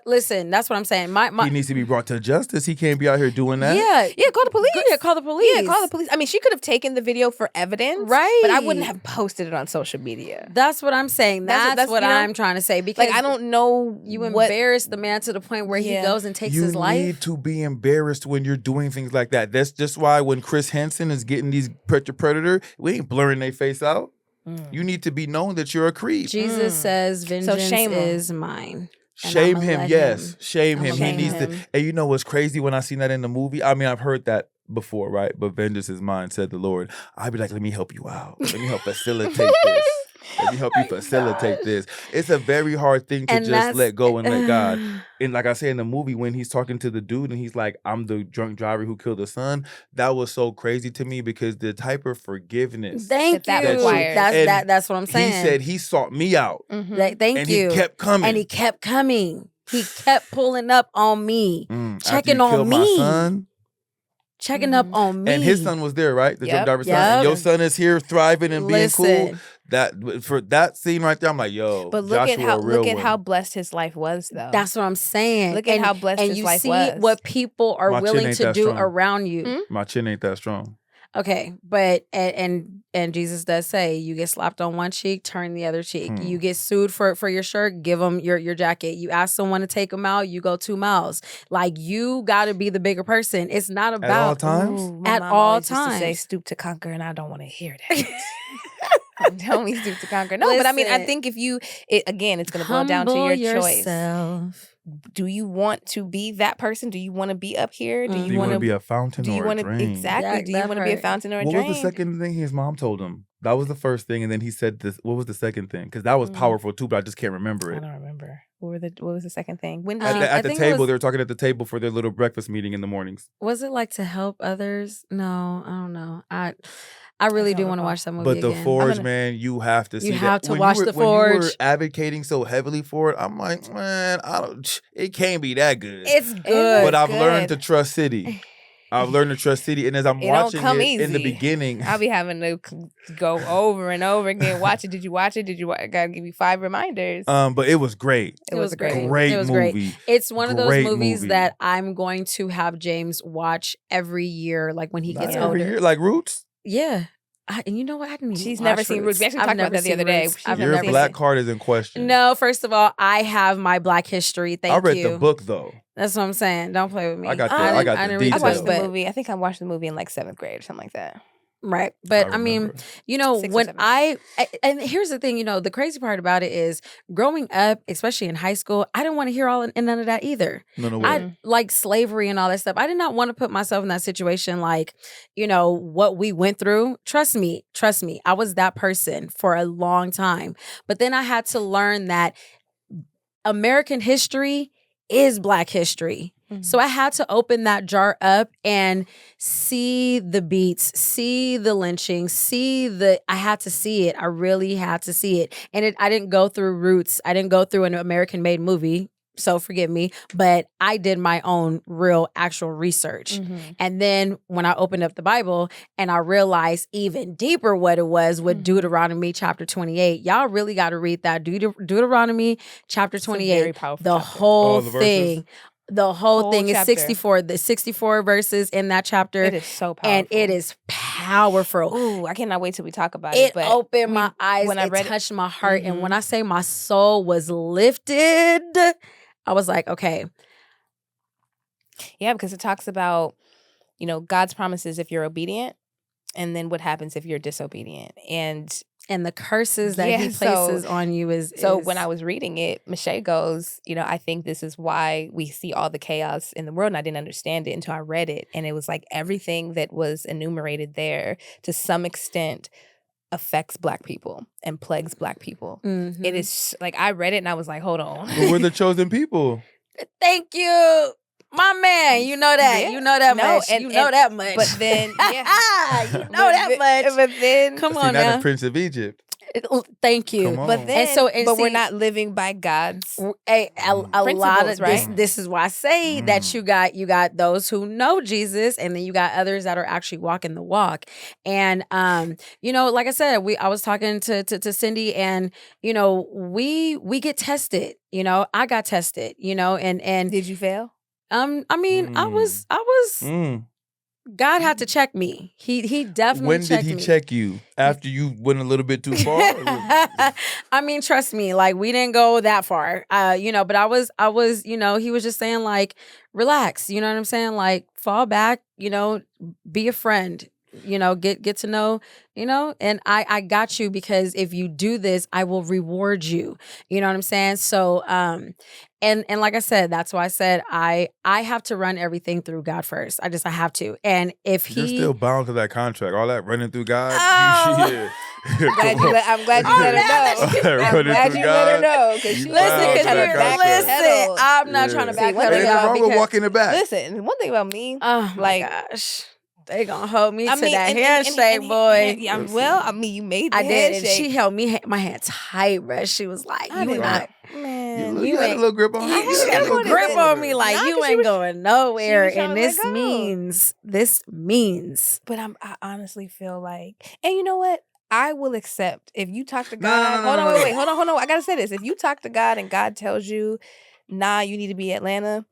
C: Listen, that's what I'm saying.
B: He needs to be brought to justice. He can't be out here doing that.
A: Yeah, call the police.
C: Call the police.
A: Yeah, call the police. I mean, she could have taken the video for evidence,
C: right?
A: But I wouldn't have posted it on social media.
C: That's what I'm saying. That's what I'm trying to say. Because
A: I don't know,
C: you embarrass the man to the point where he goes and takes his life.
B: You need to be embarrassed when you're doing things like that. That's just why when Chris Hansen is getting these predator, we ain't blurring their face out. You need to be known that you're a creep.
C: Jesus says, "Vengeance is mine."
B: Shame him, yes. Shame him. He needs to. And you know what's crazy when I seen that in the movie? I mean, I've heard that before, right? But vengeance is mine, said the Lord. I'd be like, let me help you out. Let me help facilitate this. Let me help you facilitate this. It's a very hard thing to just let go and let God. And like I say in the movie, when he's talking to the dude and he's like, I'm the drunk driver who killed the son, that was so crazy to me because the type of forgiveness
C: that's what I'm saying.
B: He said he sought me out.
C: Thank
B: and
C: you.
B: He kept coming.
C: And he kept coming. He kept pulling up on me. Checking on me.
B: My son.
C: Checking up on me.
B: And his son was there, right? The drunk driver's son. And your son is here thriving and being cool. That for that scene right there, I'm like, yo.
A: But look at how blessed his life was, though.
C: That's what I'm saying.
A: Look at how blessed his life was.
C: And you see what people are willing to do around you.
B: My chin ain't that strong.
C: Okay, but and Jesus does say you get slapped on one cheek, turn the other cheek. You get sued for your shirt, give them your jacket. You ask someone to take them out, you go 2 miles. Like you got to be the bigger person. It's not about
B: at all times.
C: At all times.
A: Used to say stoop to conquer, and I don't want to hear that. Don't we stoop to conquer? No, but I mean, I think if it's going to boil down to your choice. Do you want to be that person? Do you want to be up here? Do you want to
B: be a fountain or a drain?
A: Exactly. Do you want to be a fountain or a drain?
B: What was the second thing his mom told him? That was the first thing, and then he said this. What was the second thing? Because that was powerful too, but I just can't remember it.
A: I don't remember. What was the second thing? When
B: at the table, they were talking at the table for their little breakfast meeting in the mornings.
C: Was it like to help others? No, I don't know. I really do want to watch that movie
B: again. But The Forge, man, you have to see that.
C: You have to watch The Forge.
B: When you were advocating so heavily for it, I'm like, man, it can't be that good.
C: It's good.
B: But I've learned to trust City. I've learned to trust City, and as I'm
A: It don't
B: watching
A: come
B: it in the
A: easy.
B: beginning,
A: I'll be having to go over and over again. Watch it. Did you watch it? I gotta give you 5 reminders.
B: but it was great.
A: It was a great movie.
B: Great
C: It was
B: movie.
C: great. It's one of those
B: Great
C: movies
B: movie.
C: that I'm going to have James watch every year, like when he
B: Not
C: gets
B: every
C: older.
B: year, like Roots.
C: Yeah. And you know what? I didn't even
A: She's
C: watch
A: never seen Roots. We actually
C: I've
A: talked about
C: never
A: that the other
C: seen
A: day.
C: Roots.
A: She's
C: I've
A: never
B: Your
C: never
B: black
C: seen-
B: card is in question.
C: No, first of all, I have my Black history. Thank you.
B: I read the book though.
C: That's what I'm saying. Don't play with me.
B: I got the
C: didn't
B: details.
C: read
A: I
C: the
A: watched
C: book,
A: the movie. I think I watched the movie in like 7th grade or something like that.
C: Right. But I mean,
B: remember.
C: you know,
A: 6 or
C: when
A: 7.
C: and here's the thing, you know, the crazy part about it is growing up, especially in high school, I didn't want to hear all and none of that either.
B: No way.
C: I like slavery and all that stuff. I did not want to put myself in that situation, like, you know, what we went through. Trust me, I was that person for a long time. But then I had to learn that American history is Black history. So I had to open that jar up and see the beats, see the lynching, I had to see it. I really had to see it. And I didn't go through Roots. I didn't go through an American-made movie. So forgive me, but I did my own real actual research. And then when I opened up the Bible and I realized even deeper what it was with Deuteronomy chapter 28, y'all really got to read that. Deuteronomy chapter 28,
A: very powerful
C: the
A: chapter.
C: whole
B: the verses?
C: thing. The whole thing is
A: chapter.
C: 64. The 64 verses in that chapter.
A: It is so powerful.
C: And it is powerful.
A: Ooh, I cannot wait till we talk about
C: It
A: it. But
C: opened my eyes.
A: when I
C: It
A: read
C: touched my heart. And when I say my soul was lifted, I was like, okay.
A: Yeah, because it talks about, you know, God's promises if you're obedient, and then what happens if you're disobedient.
C: And the curses that he places on you is.
A: So when I was reading it, Michelle goes, you know, I think this is why we see all the chaos in the world. And I didn't understand it until I read it. And it was like everything that was enumerated there to some extent affects Black people and plagues Black people. It is like, I read it and I was like, hold on.
B: But we're the chosen people.
C: Thank you. My man, you know that.
A: Yeah.
C: You know that
A: No,
C: much.
A: and-
C: You know
A: and-
C: that much.
A: But then, yeah.
C: you know that much.
A: But then,
C: Come
B: See,
C: on
B: not
C: now.
B: the Prince of Egypt.
C: Thank you.
B: Come on.
A: but then,
C: And
A: but we're
C: see-
A: not living by God's.
C: A lot of
A: Principles, right?
C: this is why I say that you got those who know Jesus, and then you got others that are actually walking the walk. And you know, like I said, I was talking to Cindy, and you know, we get tested. You know, I got tested. You know, and
A: Did you fail?
C: I mean, I was God had to check me. He definitely
B: When did
C: checked
B: he
C: me.
B: check you? After you went a little bit too far?
C: I mean, trust me, like we didn't go that far. You know, but I was, you know, he was just saying like, relax, you know what I'm saying? Like fall back, you know, be a friend, you know, get to know, you know, and I got you because if you do this, I will reward you. You know what I'm saying? So, and like I said, that's why I said I have to run everything through God first. I have to. And if
B: You're
C: he
B: still bound to that contract. All that running through God.
C: Oh.
B: Yeah.
A: I'm glad you
C: Oh,
A: let her
C: man,
A: know.
C: that
A: I'm
B: running
A: glad
B: through
A: you let her
B: God.
A: know. 'Cause
B: You
A: she
B: bound
C: listen,
B: to that contract.
C: listen, I'm not trying to
B: Yeah.
C: back
A: one
C: that
A: thing
B: Ain't
C: up
B: nothing wrong with
C: because
B: walking it back.
A: Listen, one thing about me,
C: oh my
A: like,
C: gosh, they gonna hold me
A: I
C: to
A: mean,
C: that
A: and-
C: handshake,
A: and-
C: boy.
A: yeah, well, I mean, you made the
C: I did, and
A: handshake.
C: she held me my hand tight, bruh. She was like,
A: I
C: "You
A: did
C: not."
A: not. Man,
B: You had a little grip on
C: You
B: her.
C: got a little grip on me, like
A: Nah,
C: you
A: 'cause she
C: ain't
A: was-
C: going nowhere.
A: trying
C: And
A: to
C: this
A: let go.
C: means.
A: But I honestly feel like, and you know what? I will accept if you talk to
B: No,
A: God.
B: no,
A: Hold
B: no,
A: on,
B: no.
A: wait, hold on. I gotta say this. If you talk to God and God tells you, nah, you need to be Atlanta,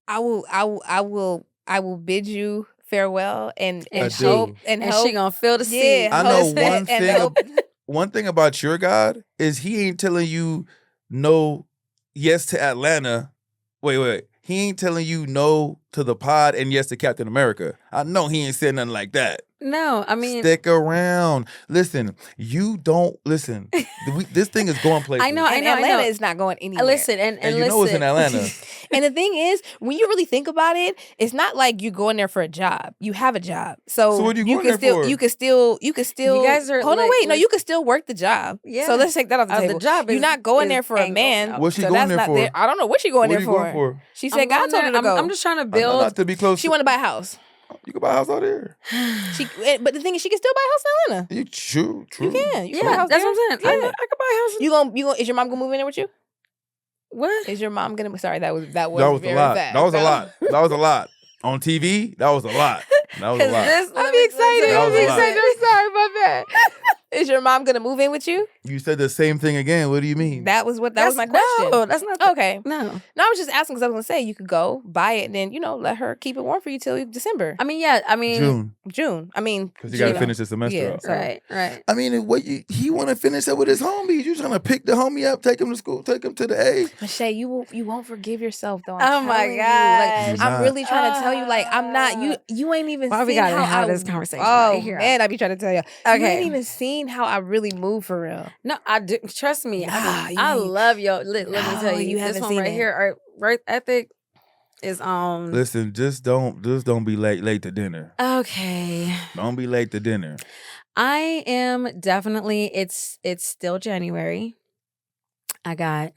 A: I will bid you farewell and
C: I
A: hope
B: do.
A: and
C: And
A: hope.
C: she gonna feel the seed.
B: I know
A: hope
B: one
A: and
B: thing
A: hope.
B: One thing about your God is he ain't telling you no yes to Atlanta. Wait. He ain't telling you no to the pod and yes to Captain America. I know he ain't saying nothing like that.
C: No, I mean,
B: Stick around. Listen, you don't listen. This thing is going places.
C: I know.
A: And Atlanta is not going anywhere.
C: Listen, and
B: And you
C: listen.
B: know it's in Atlanta.
A: And the thing is, when you really think about it, it's not like you go in there for a job. You have a job, so
B: what are you going
A: can
B: there
A: still,
B: for?
A: you can still.
C: You guys are
A: hold on,
C: like-
A: wait, no, you can still work the job.
C: Yeah.
A: So let's take that off the
C: The
A: table.
C: job
A: You're
C: is-
A: not going
C: is
A: there for a
C: ain't going
A: man.
C: out.
B: What's she
A: so
B: going
A: that's
B: there
A: not
B: for?
A: I don't know what she going
B: What
A: there
B: are you
A: for.
B: going for?
A: She
C: I'm
A: said God
C: going
A: told her
C: there-
A: to go.
C: I'm just trying to
B: I know
C: build.
B: not to be close.
A: She want to buy a house.
B: You can buy a house out there.
A: But the thing is, she can still buy a house in Atlanta.
B: You true.
A: You can. You can buy a
C: Yeah,
A: house
C: that's
A: there.
C: what I'm saying.
A: Yeah.
C: I could buy a house.
A: You gonna? Is your mom gonna move in there with you?
C: What?
A: Is your mom gonna? Sorry, that was
B: That was a
A: very
B: lot.
A: fast.
B: That was a lot. That was a lot. On TV, that was a lot. That was a lot.
A: I'm excited.
B: That was a lot.
A: I'm sorry, my bad. Is your mom gonna move in with you?
B: You said the same thing again. What do you mean?
A: That was my question.
C: No, that's not
A: okay.
C: No,
A: I was just asking because I was gonna say you could go buy it and then let her keep it warm for you till December.
C: I mean,
A: June. I mean,
B: because you got to finish the semester.
A: Yeah,
B: up.
A: so.
C: Right.
B: I mean, he want to finish it with his homies. You trying to pick the homie up, take him to school, take him to the A.
A: But Shay, you won't forgive yourself though.
C: Oh my God!
A: I'm really trying to tell you, I'm not. You ain't even.
C: Why we gotta have this conversation?
A: Oh
C: right here?
A: Man, I be trying to tell you.
C: Okay.
A: You ain't even seen how I really move for real.
C: No, I do. Trust me.
A: Nah,
C: I love your. Let me tell you,
A: haven't
C: this one
A: seen
C: right
A: it.
C: here, our work ethic is on.
B: Listen, just don't be late to dinner.
C: Okay.
B: Don't be late to dinner.
C: I am definitely. It's still January. I got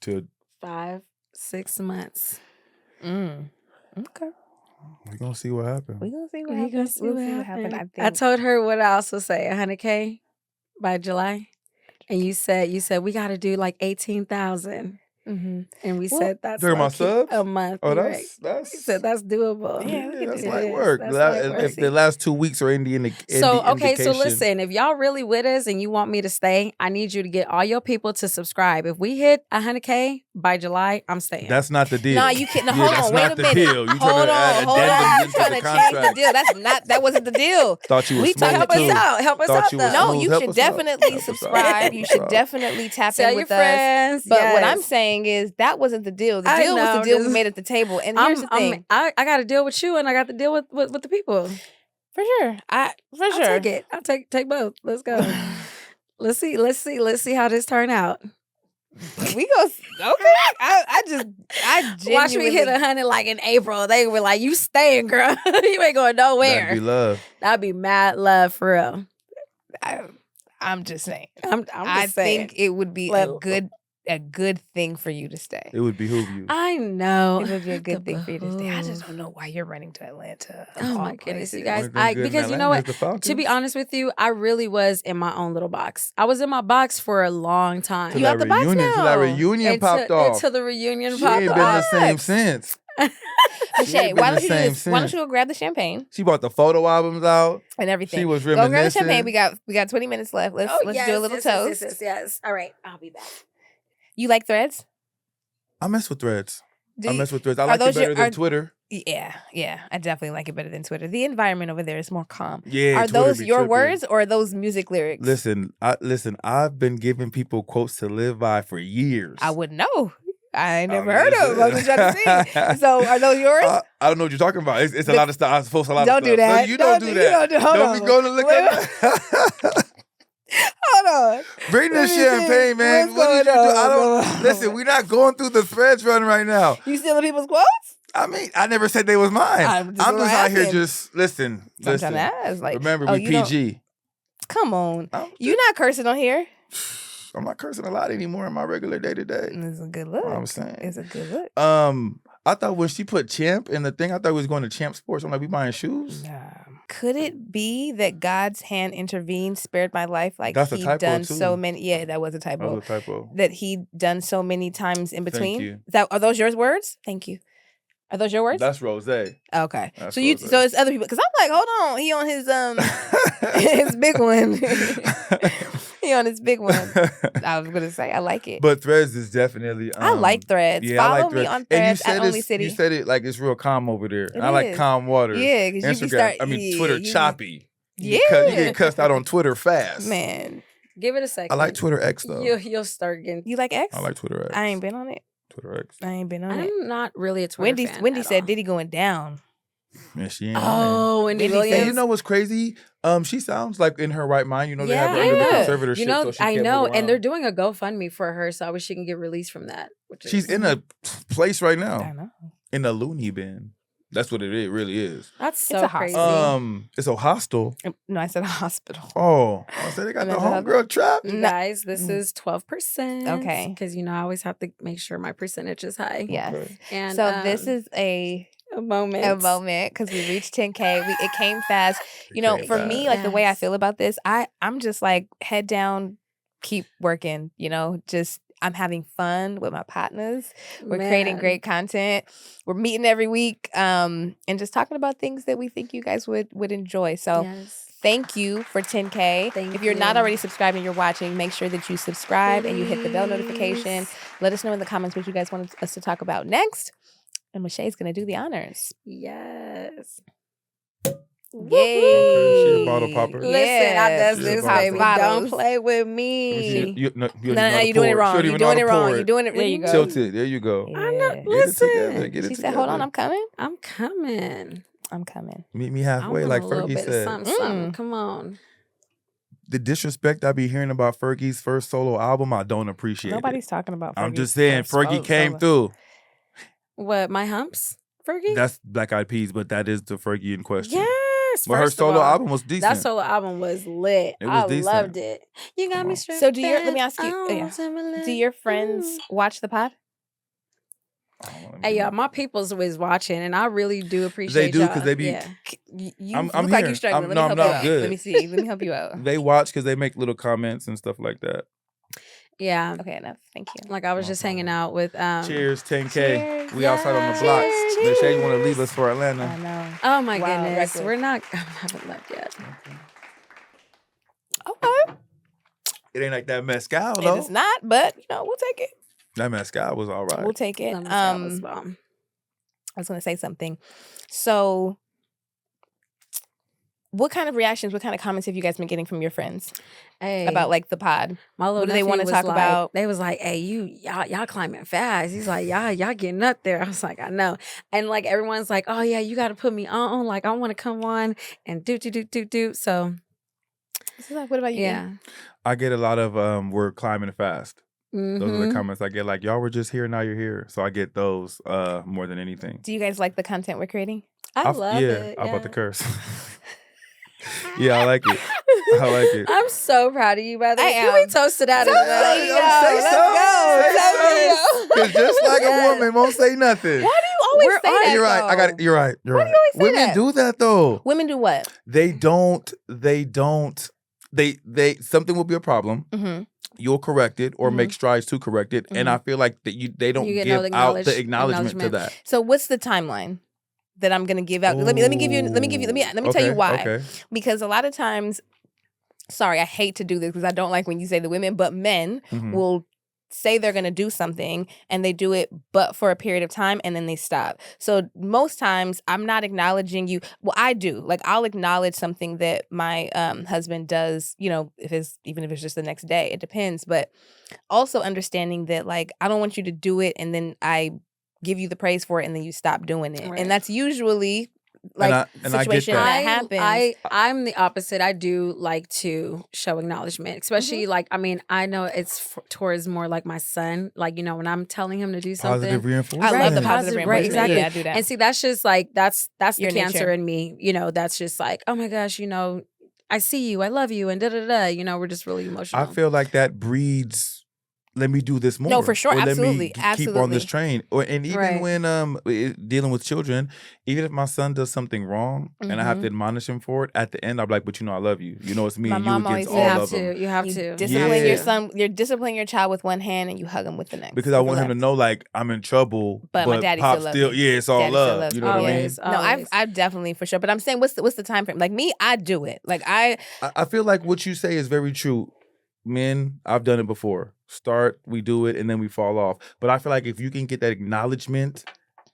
B: To
C: 5-6 months.
A: Okay.
B: We're gonna see what happens.
A: We're gonna see what
C: We
A: happens.
C: gonna see
A: We'll
C: what
A: see what
C: happens.
A: happens.
C: I told her what I also say, 100K by July, and you said we got to do like 18,000, and we said that's
B: talking about subs?
C: a month.
B: Oh,
C: right?
B: that's.
C: You said that's doable.
A: Yeah, we can
B: that's
A: do
B: light
A: that.
B: work.
C: That's light work.
B: If the last 2 weeks are in the
C: So
B: indication.
C: listen, if y'all really with us and you want me to stay, I need you to get all your people to subscribe. If we hit 100K by July, I'm staying.
B: That's not the deal.
A: No, you can't. No,
B: Yeah,
A: hold
B: that's
A: on. Wait
B: not
A: a
B: the
A: minute.
B: deal. You trying to add
A: Hold on.
B: addendums
A: You
B: into
A: trying
B: the
A: to change the
B: contract.
A: deal? That wasn't the deal.
B: Thought you were
A: We
B: smooth
A: talking
C: help
B: too.
C: us out. Help us
B: Thought
C: out
B: you
C: though.
B: was
A: No,
B: smooth.
A: you
B: Help
A: should
B: us out.
A: definitely
B: Help us out.
A: subscribe.
B: Help
A: You
B: us
A: should
B: out.
A: definitely tap
C: Tell
A: in
C: your
A: with us.
C: friends.
A: But what I'm
C: yes.
A: saying is that wasn't the deal. The
C: I
A: deal was
C: know,
A: the deal we
C: just-
A: made at the table. And here's the thing.
C: I got to deal with you, and I got to deal with the people.
A: For sure.
C: I'll take it. I'll take both. Let's go. Let's see how this turn out.
A: We go. Okay. I genuinely
C: Watch me hit 100 like in April. They were like, "You staying, girl? You ain't going nowhere."
B: That'd be love.
C: That'd be mad love for real.
A: I'm just saying.
C: I
A: I think it would be a good thing for you to stay.
B: It would behoove you.
C: I know.
A: It would be a good thing for you to stay. I just don't know why you're running to Atlanta. of
C: Oh
A: all
C: my goodness, you
A: places.
C: guys! Because you know what? To be honest with you, I really was in my own little box. I was in my box for a long time.
B: Till
A: You out
B: that
A: the box
B: reunion, till
A: now.
B: that reunion popped off.
C: Until the reunion
B: She
C: popped
B: ain't
C: off.
B: been the same since.
A: Shay,
B: ain't
A: why
B: been
A: don't
B: the
A: you
B: same
A: why don't
B: since.
A: you go grab the champagne
B: She brought the photo albums out.
A: and everything?
B: She was
A: Go grab the
B: reminiscing.
A: champagne. We got 20 minutes left. Let's do a little toast.
C: Yes. All right, I'll be back.
A: You like threads?
B: I mess with threads.
A: Do
B: I
A: you-
B: mess with threads. I
A: are
B: like it
A: those
B: better
A: your-
B: than
A: are-
B: Twitter.
A: Yeah. I definitely like it better than Twitter. The environment over there is more calm.
B: Yeah,
A: Are
B: Twitter
A: those
B: be
A: your
B: tripping.
A: words or are those music lyrics?
B: Listen, I've been giving people quotes to live by for years.
A: I wouldn't know. I ain't never
B: mean,
A: heard of them. I'm just trying to see. So are those yours?
B: I don't know what you're talking about. It's a lot of stuff. I post a lot
A: Don't
B: of stuff.
A: do that.
B: No, you don't do that.
A: Hold
B: Don't
A: on.
B: be going to look at
A: Hold on.
B: Bring the
A: Let me
B: champagne,
A: see.
B: man.
A: What's
B: What did you do?
A: going
B: I
A: on?
B: don't listen. We're not going through the threads run right now.
A: You stealing people's quotes?
B: I mean, I never said they was mine.
A: I'm just
B: out here
A: asking.
B: just listen.
A: So I'm
B: Listen.
A: trying to ask. Like,
B: Remember,
A: oh,
B: we
A: you don't-
B: PG.
A: Come on.
B: I'm
A: You're not cursing on here.
B: I'm not cursing a lot anymore in my regular day to day.
A: It's a good look.
B: I'm saying.
A: It's a good look.
B: I thought when she put Champ in the thing, I thought we was going to Champ Sports. I'm like, we buying shoes?
A: Could it be that God's hand intervened, spared my life? Like
B: That's a
A: he
B: typo,
A: done
B: too.
A: so many. Yeah, that was a typo.
B: That was a typo.
A: That he done so many times in between.
B: you.
A: Are those yours words? Thank you. Are those your words?
B: That's Rose.
A: Okay.
B: That's
A: So
B: Rose.
A: so it's other people. Because I'm like, hold on, he on his his big one. He on his big one. I was gonna say I like it.
B: But Threads is definitely.
A: I like Threads.
B: Yeah, I
A: Follow
B: like
A: me
B: Threads.
A: on
B: And
A: Threads at Only City.
B: You said it like it's real calm over there.
A: It
B: And I like
A: is.
B: calm water.
A: Yeah, because you
B: Instagram.
A: be start.
B: Twitter
A: you-
B: choppy.
A: Yeah.
B: You get cussed out on Twitter fast.
A: Man,
C: Give it a second.
B: I like Twitter X though.
C: You'll start getting.
A: you like X?
B: I like Twitter X.
A: I ain't been on it.
B: Twitter X.
A: I ain't been on it.
C: I'm not really a Twitter fan.
A: Wendy
C: at
A: said
C: all.
A: Diddy going down.
B: Yeah, she ain't.
C: Oh, Wendy
A: Wendy said-
C: Williams.
B: And you know what's crazy? She sounds like in her right mind. You know, they
C: Yeah,
B: have her
C: I
B: under the
C: know.
B: conservatorship.
C: You know,
B: so she
C: I
B: can't
C: know,
B: move
C: and they're
B: around.
C: doing a GoFundMe for her, so I wish she can get released from that.
B: She's in a place right
A: I
B: now.
A: know.
B: In a loony bin. That's what it really is.
C: That's
A: It's
C: so
A: a
C: crazy.
A: hospital.
B: It's a hostel.
A: No, I said a hospital.
B: Oh, I said they got the
A: Another
B: homegirl trap.
C: You
A: No.
C: guys, this
A: Mm.
C: is 12%.
A: Okay.
C: Because, I always have to make sure my percentage is high.
A: Yes.
B: Okay.
C: And
A: So this is a
C: moment.
A: because we reached 10K. It came fast. You know,
B: came
A: for me,
B: fast.
A: like the way I
C: Yes.
A: feel about this, I'm just like head down, keep working. You know, just I'm having fun with my partners. We're creating great content. We're meeting every week and just talking about things that we think you guys would enjoy. So thank you for 10K. If you're not already subscribed and you're watching, make sure that you subscribe and you hit the bell notification. Let us know in the comments what you guys want us to talk about next. And Michelle's going to do the honors.
C: Yes.
A: Yay.
B: She a bottle popper.
C: Listen, I does this, baby.
A: Bottles.
C: Don't play with me.
A: You're doing it wrong. You're doing it wrong. You're doing it. There you go.
B: Tilt it. There you go.
A: Yeah.
C: I'm not,
B: Get
C: listen.
B: it together. Get it
A: She said,
B: together.
A: hold on, I'm coming.
C: I'm coming.
A: I'm coming.
B: Meet me halfway, like Fergie said.
C: Something. Come on.
B: The disrespect I be hearing about Fergie's first solo album, I don't appreciate.
A: Nobody's talking about Fergie's
B: I'm just saying, Fergie came through.
C: What, My Humps? Fergie?
B: That's Black Eyed Peas, but that is the Fergie in question.
C: Yes.
B: But her solo album was decent.
C: That solo album was lit.
B: It was
C: decent. Loved it. You got me straight.
A: So let me ask you, do your friends watch the pod?
C: Hey, y'all, my people's was watching, and I really do appreciate
B: They do, because they be...
C: Yeah.
A: You look like you're struggling. Let me help you out. Let me see. Let me help you out.
B: They watch because they make little comments and stuff like that.
C: Yeah.
A: Okay, enough. Thank you.
C: Like, I was just hanging out with...
B: Cheers, 10K.
A: Cheers.
B: We outside on the block. Michelle, you want to leave us for Atlanta?
A: I know.
C: Oh, my goodness.
A: Reckless.
C: We're not... I haven't left yet.
A: Okay.
B: It ain't like that mezcal, though.
A: It is not, but, we'll take it.
B: That mezcal was all right.
A: We'll take it.
C: That was bomb.
A: I was going to say something. So, what kind of reactions, what kind of comments have you guys been getting from your friends about like the pod?
C: My little
A: what do they want to talk about?
C: They was like, "Hey, y'all climbing fast." He's like, "Y'all getting up there." I was like, "I know," and like everyone's like, "Oh yeah, you got to put me on." Like I want to come on and do. So,
A: what about you?
C: Yeah,
B: I get a lot of we're climbing fast.
C: mm-hmm.
B: Those are the comments I get. Like, y'all were just here, now you're here. So I get those more than anything.
A: Do you guys like the content we're creating?
C: I love it.
B: I'm about to curse. Yeah, I like it. I like it.
C: I'm so proud of you, brother. Can we toast to that?
B: Because just like a woman won't say nothing.
A: Why do you always say that?
B: You're right. I got it. You're right.
A: Why do you always say
B: Women
A: that?
B: do that though.
A: Women do what?
B: They something will be a problem.
A: Mm-hmm.
B: You'll correct it or make strides to correct it. And I feel like that they don't give out the acknowledgement to that.
A: So what's the timeline that I'm gonna give out? Let me tell you why. Okay. Because a lot of times, sorry, I hate to do this because I don't like when you say the women, but men will say they're gonna do something and they do it but for a period of time and then they stop. So most times I'm not acknowledging you. Well, I do. Like I'll acknowledge something that my husband does, even if it's just the next day. It depends. But also understanding that like I don't want you to do it and then I give you the praise for it and then you stop doing it. Right. And that's usually like situation that happens.
C: I'm the opposite. I do like to show acknowledgement, especially like, I know it's towards more like my son, like, when I'm telling him to do something.
B: Positive reinforcement.
A: I love the positive reinforcement.
C: Right, exactly.
A: Yeah, I do that.
C: And see, that's just like, that's
A: Your
C: the cancer
A: nature.
C: in me, that's just like, oh my gosh, I see you, I love you, and we're just really emotional.
B: I feel like that breeds, let me do this more.
A: No, for sure.
B: Or
A: Absolutely.
B: Let me keep on this train. And even when dealing with children, even if my son does something wrong and I have to admonish him for it, at the end I'm like, but I love you. It's me
A: My
B: and you
A: mom
B: against
A: always
B: all of them.
C: You have to.
A: Discipline your son. You're disciplining your child with one hand and you hug him with the next.
B: Because I want him to know like I'm in trouble,
A: but my daddy
B: Pop
A: still loves me.
B: Yeah, it's all
A: Daddy
B: love. You know what I mean?
A: No, I've definitely for sure. But I'm saying what's the time frame? Like me, I do it. Like I
B: feel like what you say is very true. Men, I've done it before. We do it, and then we fall off. But I feel like if you can get that acknowledgement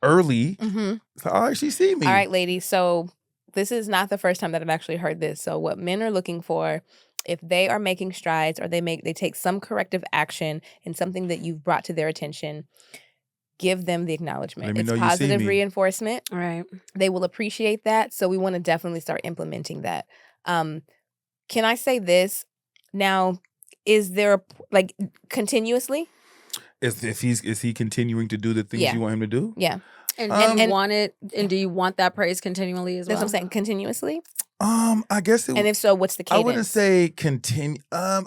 B: early, it's like, all right, she see me.
A: All right, ladies. So this is not the first time that I've actually heard this. So what men are looking for, if they are making strides or they take some corrective action in something that you've brought to their attention, give them the acknowledgement. It's positive reinforcement.
C: Right.
A: They will appreciate that. So we want to definitely start implementing that. Can I say this now? Is there like continuously?
B: Is he continuing to do the things you want him to do?
A: Yeah.
C: And do you want that praise continually as well?
A: That's what I'm saying. Continuously?
B: I guess
A: and if so, what's the cadence?
B: I wouldn't say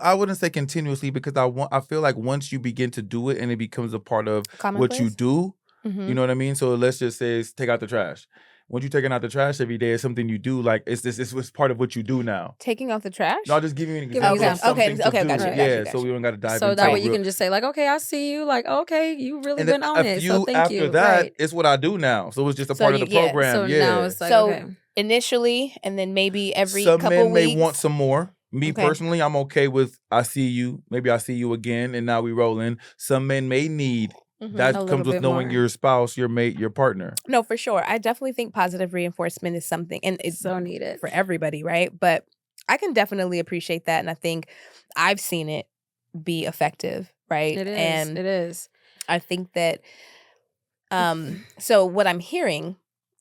B: I wouldn't say continuously because I feel like once you begin to do it and it becomes a part of what you do, you know what I mean? So let's just say take out the trash. once you taking out the trash every day, it's something you do. Like it's part of what you do now.
A: Taking off the trash?
B: No, I'll just give you an
C: Give an
B: example of
C: example.
B: something to
A: Okay,
B: do.
A: gotcha,
B: Yeah,
A: gotcha.
B: so we don't got to dive
C: So
B: into
C: that
B: it
C: way you
B: real-
C: can just say like, okay, I see you. Like, okay, you really
B: and
C: been
B: then
C: on it. So thank
B: after
C: you.
B: that,
C: Right.
B: it's what I do now. So it's just a
A: So
B: part of
A: you-
B: the
A: yeah.
B: program.
C: So
B: yeah.
C: now it's like,
A: So
C: okay.
A: initially, and then maybe every
B: Some
A: couple
B: men
A: weeks.
B: may want some more. Me
A: Okay.
B: personally, I'm okay with I see you. Maybe I see you again, and now we roll in. Some men may need
A: Mhm.
B: that
C: A little
B: comes with
C: bit
B: knowing
C: more.
B: your spouse, your mate, your partner.
A: No, for sure. I definitely think positive reinforcement is something, and it's
C: So needed.
A: for everybody, right? But I can definitely appreciate that, and I think I've seen it be effective, right?
C: It is.
A: And
C: It is.
A: I think that so what I'm hearing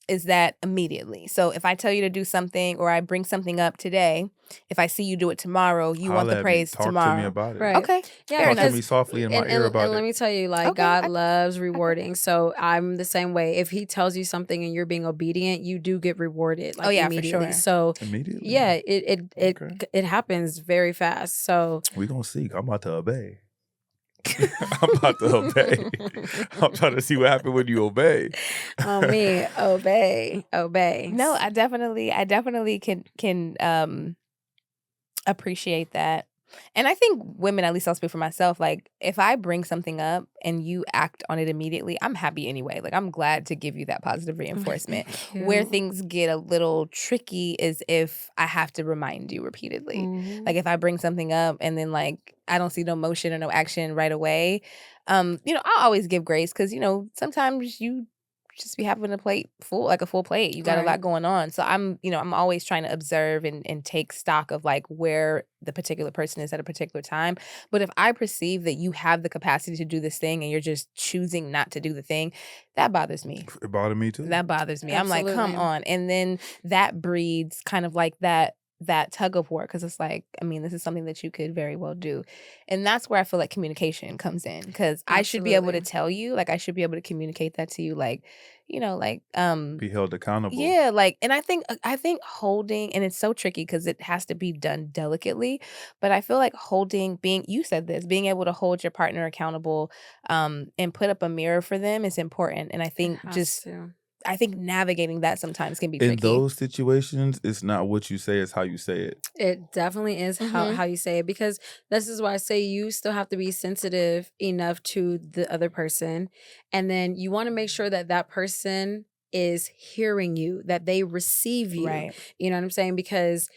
A: is that immediately. So if I tell you to do something or I bring something up today, if I see you do it tomorrow, you want
B: Holla
A: the
B: at me.
A: praise
B: Talk
A: tomorrow.
B: to me about it.
C: Right.
A: Okay.
C: Yeah,
A: fair
B: Talk to
A: enough.
B: me softly in my ear about
C: and
B: it.
C: let me tell you, like,
A: Okay,
C: God
A: I-
C: loves rewarding. So I'm the same way. If He tells you something and you're being obedient, you do get rewarded. Like,
A: Oh, yeah, for
C: immediately.
A: sure.
C: So
B: Immediately.
C: yeah, it
B: Okay.
C: happens very fast. So
B: We gonna see. I'm about to obey. I'm about to obey. I'm trying to see what happened when you obey.
C: on me, obey.
A: No, I definitely can appreciate that. And I think women, at least I'll speak for myself, like if I bring something up and you act on it immediately, I'm happy anyway. Like I'm glad to give you that positive reinforcement. Where things get a little tricky is if I have to remind you repeatedly.
C: Mhm.
A: Like if I bring something up and then like I don't see no motion or no action right away, I'll always give grace because sometimes you just be having a plate full, like a full plate. You got a
C: Right.
A: lot going on. So I'm always trying to observe and take stock of like where the particular person is at a particular time. But if I perceive that you have the capacity to do this thing and you're just choosing not to do the thing, that bothers me.
B: It bothered me too.
A: That bothers me. I'm like, come
C: Absolutely.
A: on. And then that breeds kind of like that tug of war because it's like, I mean, this is something that you could very well do. And that's where I feel like communication comes in because I should be able to
C: Absolutely.
A: tell you, like I should be able to communicate that to you, like,
B: Be held accountable.
A: yeah, like, and I think holding, and it's so tricky because it has to be done delicately, but I feel like you said this, being able to hold your partner accountable, and put up a mirror for them is important. And I think I think navigating that sometimes can be
B: In
A: tricky.
B: those situations, it's not what you say, it's how you say it.
C: It definitely is
A: Mhm.
C: how you say it, because this is why I say you still have to be sensitive enough to the other person, and then you want to make sure that that person is hearing you, that they receive you.
A: Right.
C: You know what I'm saying? Because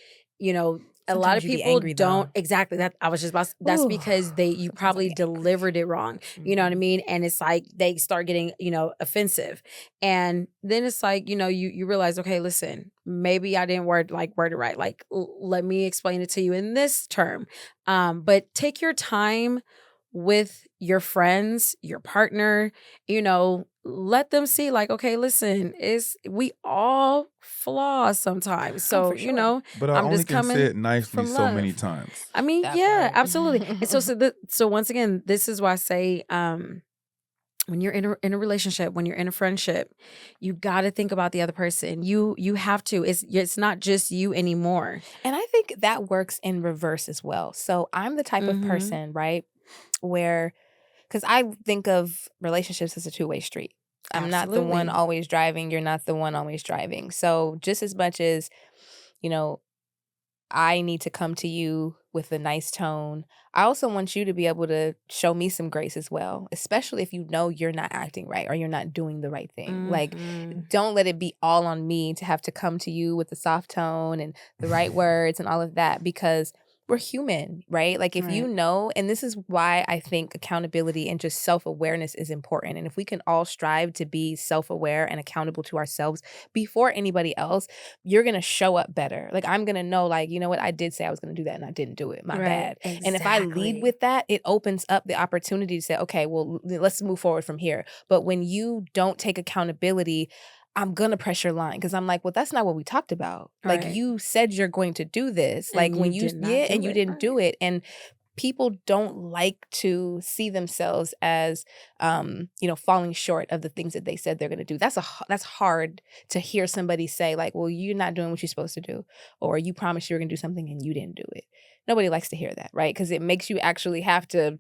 C: a lot
A: Sometimes
C: of
A: you be
C: people
A: angry,
C: don't
A: though.
C: exactly that. I was just about. That's
A: Ooh,
C: because you
A: sometimes I
C: probably
A: get angry.
C: delivered it wrong. You know what I
A: Mhm.
C: mean? And it's like they start getting offensive, and then it's like you realize, okay, listen, maybe I didn't word it right. Like let me explain it to you in this term. But take your time with your friends, your partner, let them see like, okay, listen, we all flaw sometimes.
A: Oh,
C: So,
A: for sure.
B: But I
C: I'm
B: only
C: just
B: can say
C: coming
B: it nicely
C: from
B: so many
C: love.
B: times.
C: I mean,
A: That
C: yeah,
A: part.
C: absolutely. And so once again, this is why I say, when you're in a relationship, when you're in a friendship, you got to think about the other person. You have to. It's not just you anymore.
A: And I think that works in reverse as well. So I'm the type of
C: Mhm.
A: person, right, where, because I think of relationships as a two-way street. I'm not the one
C: Absolutely.
A: always driving. You're not the one always driving. So just as much as, I need to come to you with a nice tone, I also want you to be able to show me some grace as well, especially if you know you're not acting right or you're not doing the right thing. Like,
C: Mhm.
A: don't let it be all on me to have to come to you with a soft tone and the right words and all of that, because we're human, right? Like if you
C: Right.
A: know, and this is why I think accountability and just self-awareness is important. And if we can all strive to be self-aware and accountable to ourselves before anybody else, you're going to show up better. Like I'm going to know, like, you know what? I did say I was going to do that and I didn't do it. My
C: Right.
A: bad. And if I lead
C: Exactly.
A: with that, it opens up the opportunity to say, okay, well, let's move forward from here. But when you don't take accountability, I'm going to press your line because I'm like, well, that's not what we talked about. Like
C: Right.
A: you said you're going to do this. Like
C: And
A: when
C: you
A: you,
C: did not
A: yeah,
C: do
A: and you
C: it.
A: didn't do
C: Right.
A: it. And people don't like to see themselves as, falling short of the things that they said they're going to do. That's hard to hear somebody say like, well, you're not doing what you're supposed to do, or you promised you were going to do something and you didn't do it. Nobody likes to hear that, right? Because it makes you actually have to,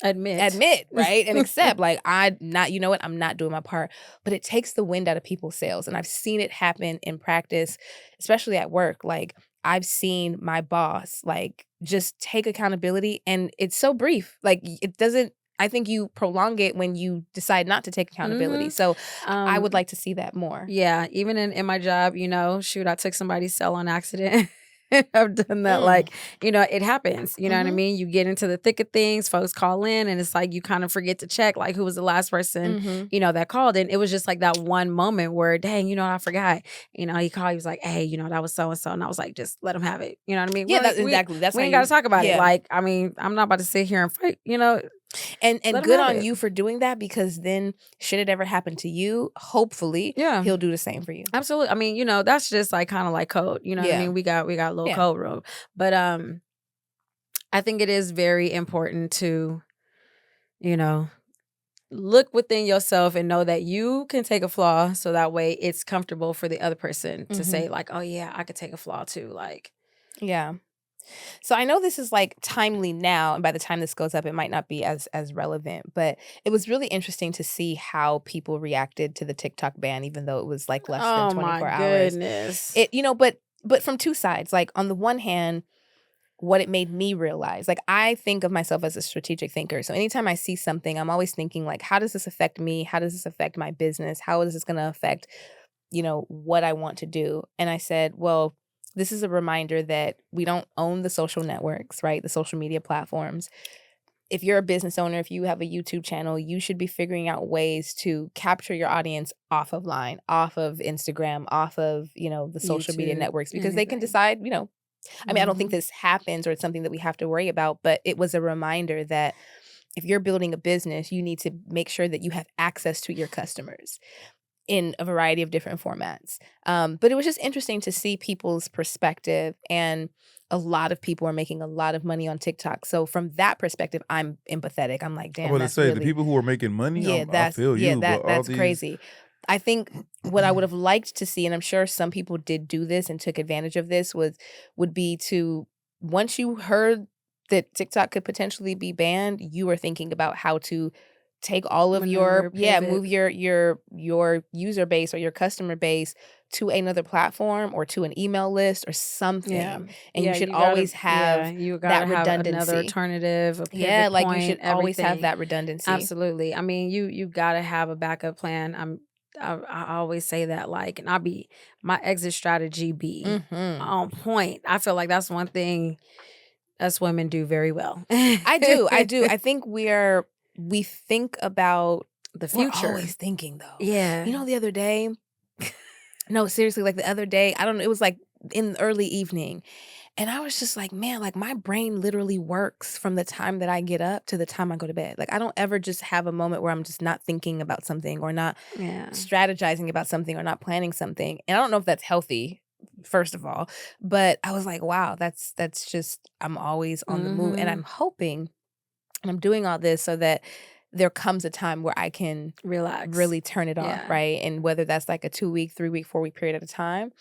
C: admit,
A: right? And accept, like, you know what, I'm not doing my part. But it takes the wind out of people's sails. And I've seen it happen in practice, especially at work. Like, I've seen my boss, like, just take accountability, and it's so brief. Like, it doesn't, I think you prolong it when you decide not to take accountability. So I would like to see that more.
C: Yeah, even in my job, shoot, I took somebody's cell on accident. I've done that. Like, it happens. You know what I mean? You get into the thick of things, folks call in, and it's like you kind of forget to check, like, who was the last person, that called. And it was just like that one moment where, dang, I forgot. He called, he was like, hey, that was so-and-so. And I was like, just let him have it. You know what I mean?
A: Yeah, exactly. That's
C: we ain't got to talk about it. Like, I mean, I'm not about to sit here and fight,
A: And good on you for doing that, because then should it ever happen to you, hopefully he'll do the same for you.
C: Absolutely. I mean, that's just like kind of like code. You know what I mean? We got a little code room. But I think it is very important to, look within yourself and know that you can take a flaw, so that way it's comfortable for the other person to say, like, oh yeah, I could take a flaw too. Like,
A: yeah. So I know this is like timely now, and by the time this goes up, it might not be as relevant, but it was really interesting to see how people reacted to the TikTok ban, even though it was like less than 24 hours.
C: Goodness.
A: But from two sides. Like, on the one hand, what it made me realize, like, I think of myself as a strategic thinker. So anytime I see something, I'm always thinking, like, how does this affect me? How does this affect my business? How is this going to affect, what I want to do? And I said, well, this is a reminder that we don't own the social networks, right? The social media platforms. If you're a business owner, if you have a YouTube channel, you should be figuring out ways to capture your audience off of line, off of Instagram, off of, the social media networks, because they can decide, I mean, I don't think this happens or it's something that we have to worry about, but it was a reminder that if you're building a business, you need to make sure that you have access to your customers in a variety of different formats. But it was just interesting to see people's perspective, and a lot of people are making a lot of money on TikTok. So from that perspective, I'm empathetic. I'm like, damn,
B: I was to say, the people who are making money, I feel you. But
A: that's crazy. I think what I would have liked to see, and I'm sure some people did do this and took advantage of this, would be to, once you heard that TikTok could potentially be banned, you were thinking about how to take all of move your user base or your customer base to another platform or to an email list or something. And you should always have that redundancy.
C: Another alternative, a pivot
A: like
C: point,
A: you should always have that redundancy.
C: Absolutely. I mean, you got to have a backup plan. I always say that, like, and my exit strategy be on point. I feel like that's one thing us women do very well.
A: I do. I think we think about
C: the future.
A: We're always thinking, though.
C: Yeah.
A: The other day, no, seriously, like the other day, I don't know, it was like in the early evening. And I was just like, man, like my brain literally works from the time that I get up to the time I go to bed. Like I don't ever just have a moment where I'm just not thinking about something or not strategizing about something or not planning something. And I don't know if that's healthy, first of all, but I was like, wow, that's just, I'm always on the move. And I'm hoping, and I'm doing all this so that there comes a time where I can
C: relax,
A: really turn it off, right? And whether that's like a 2-week, 3-week, 4-week period at a time,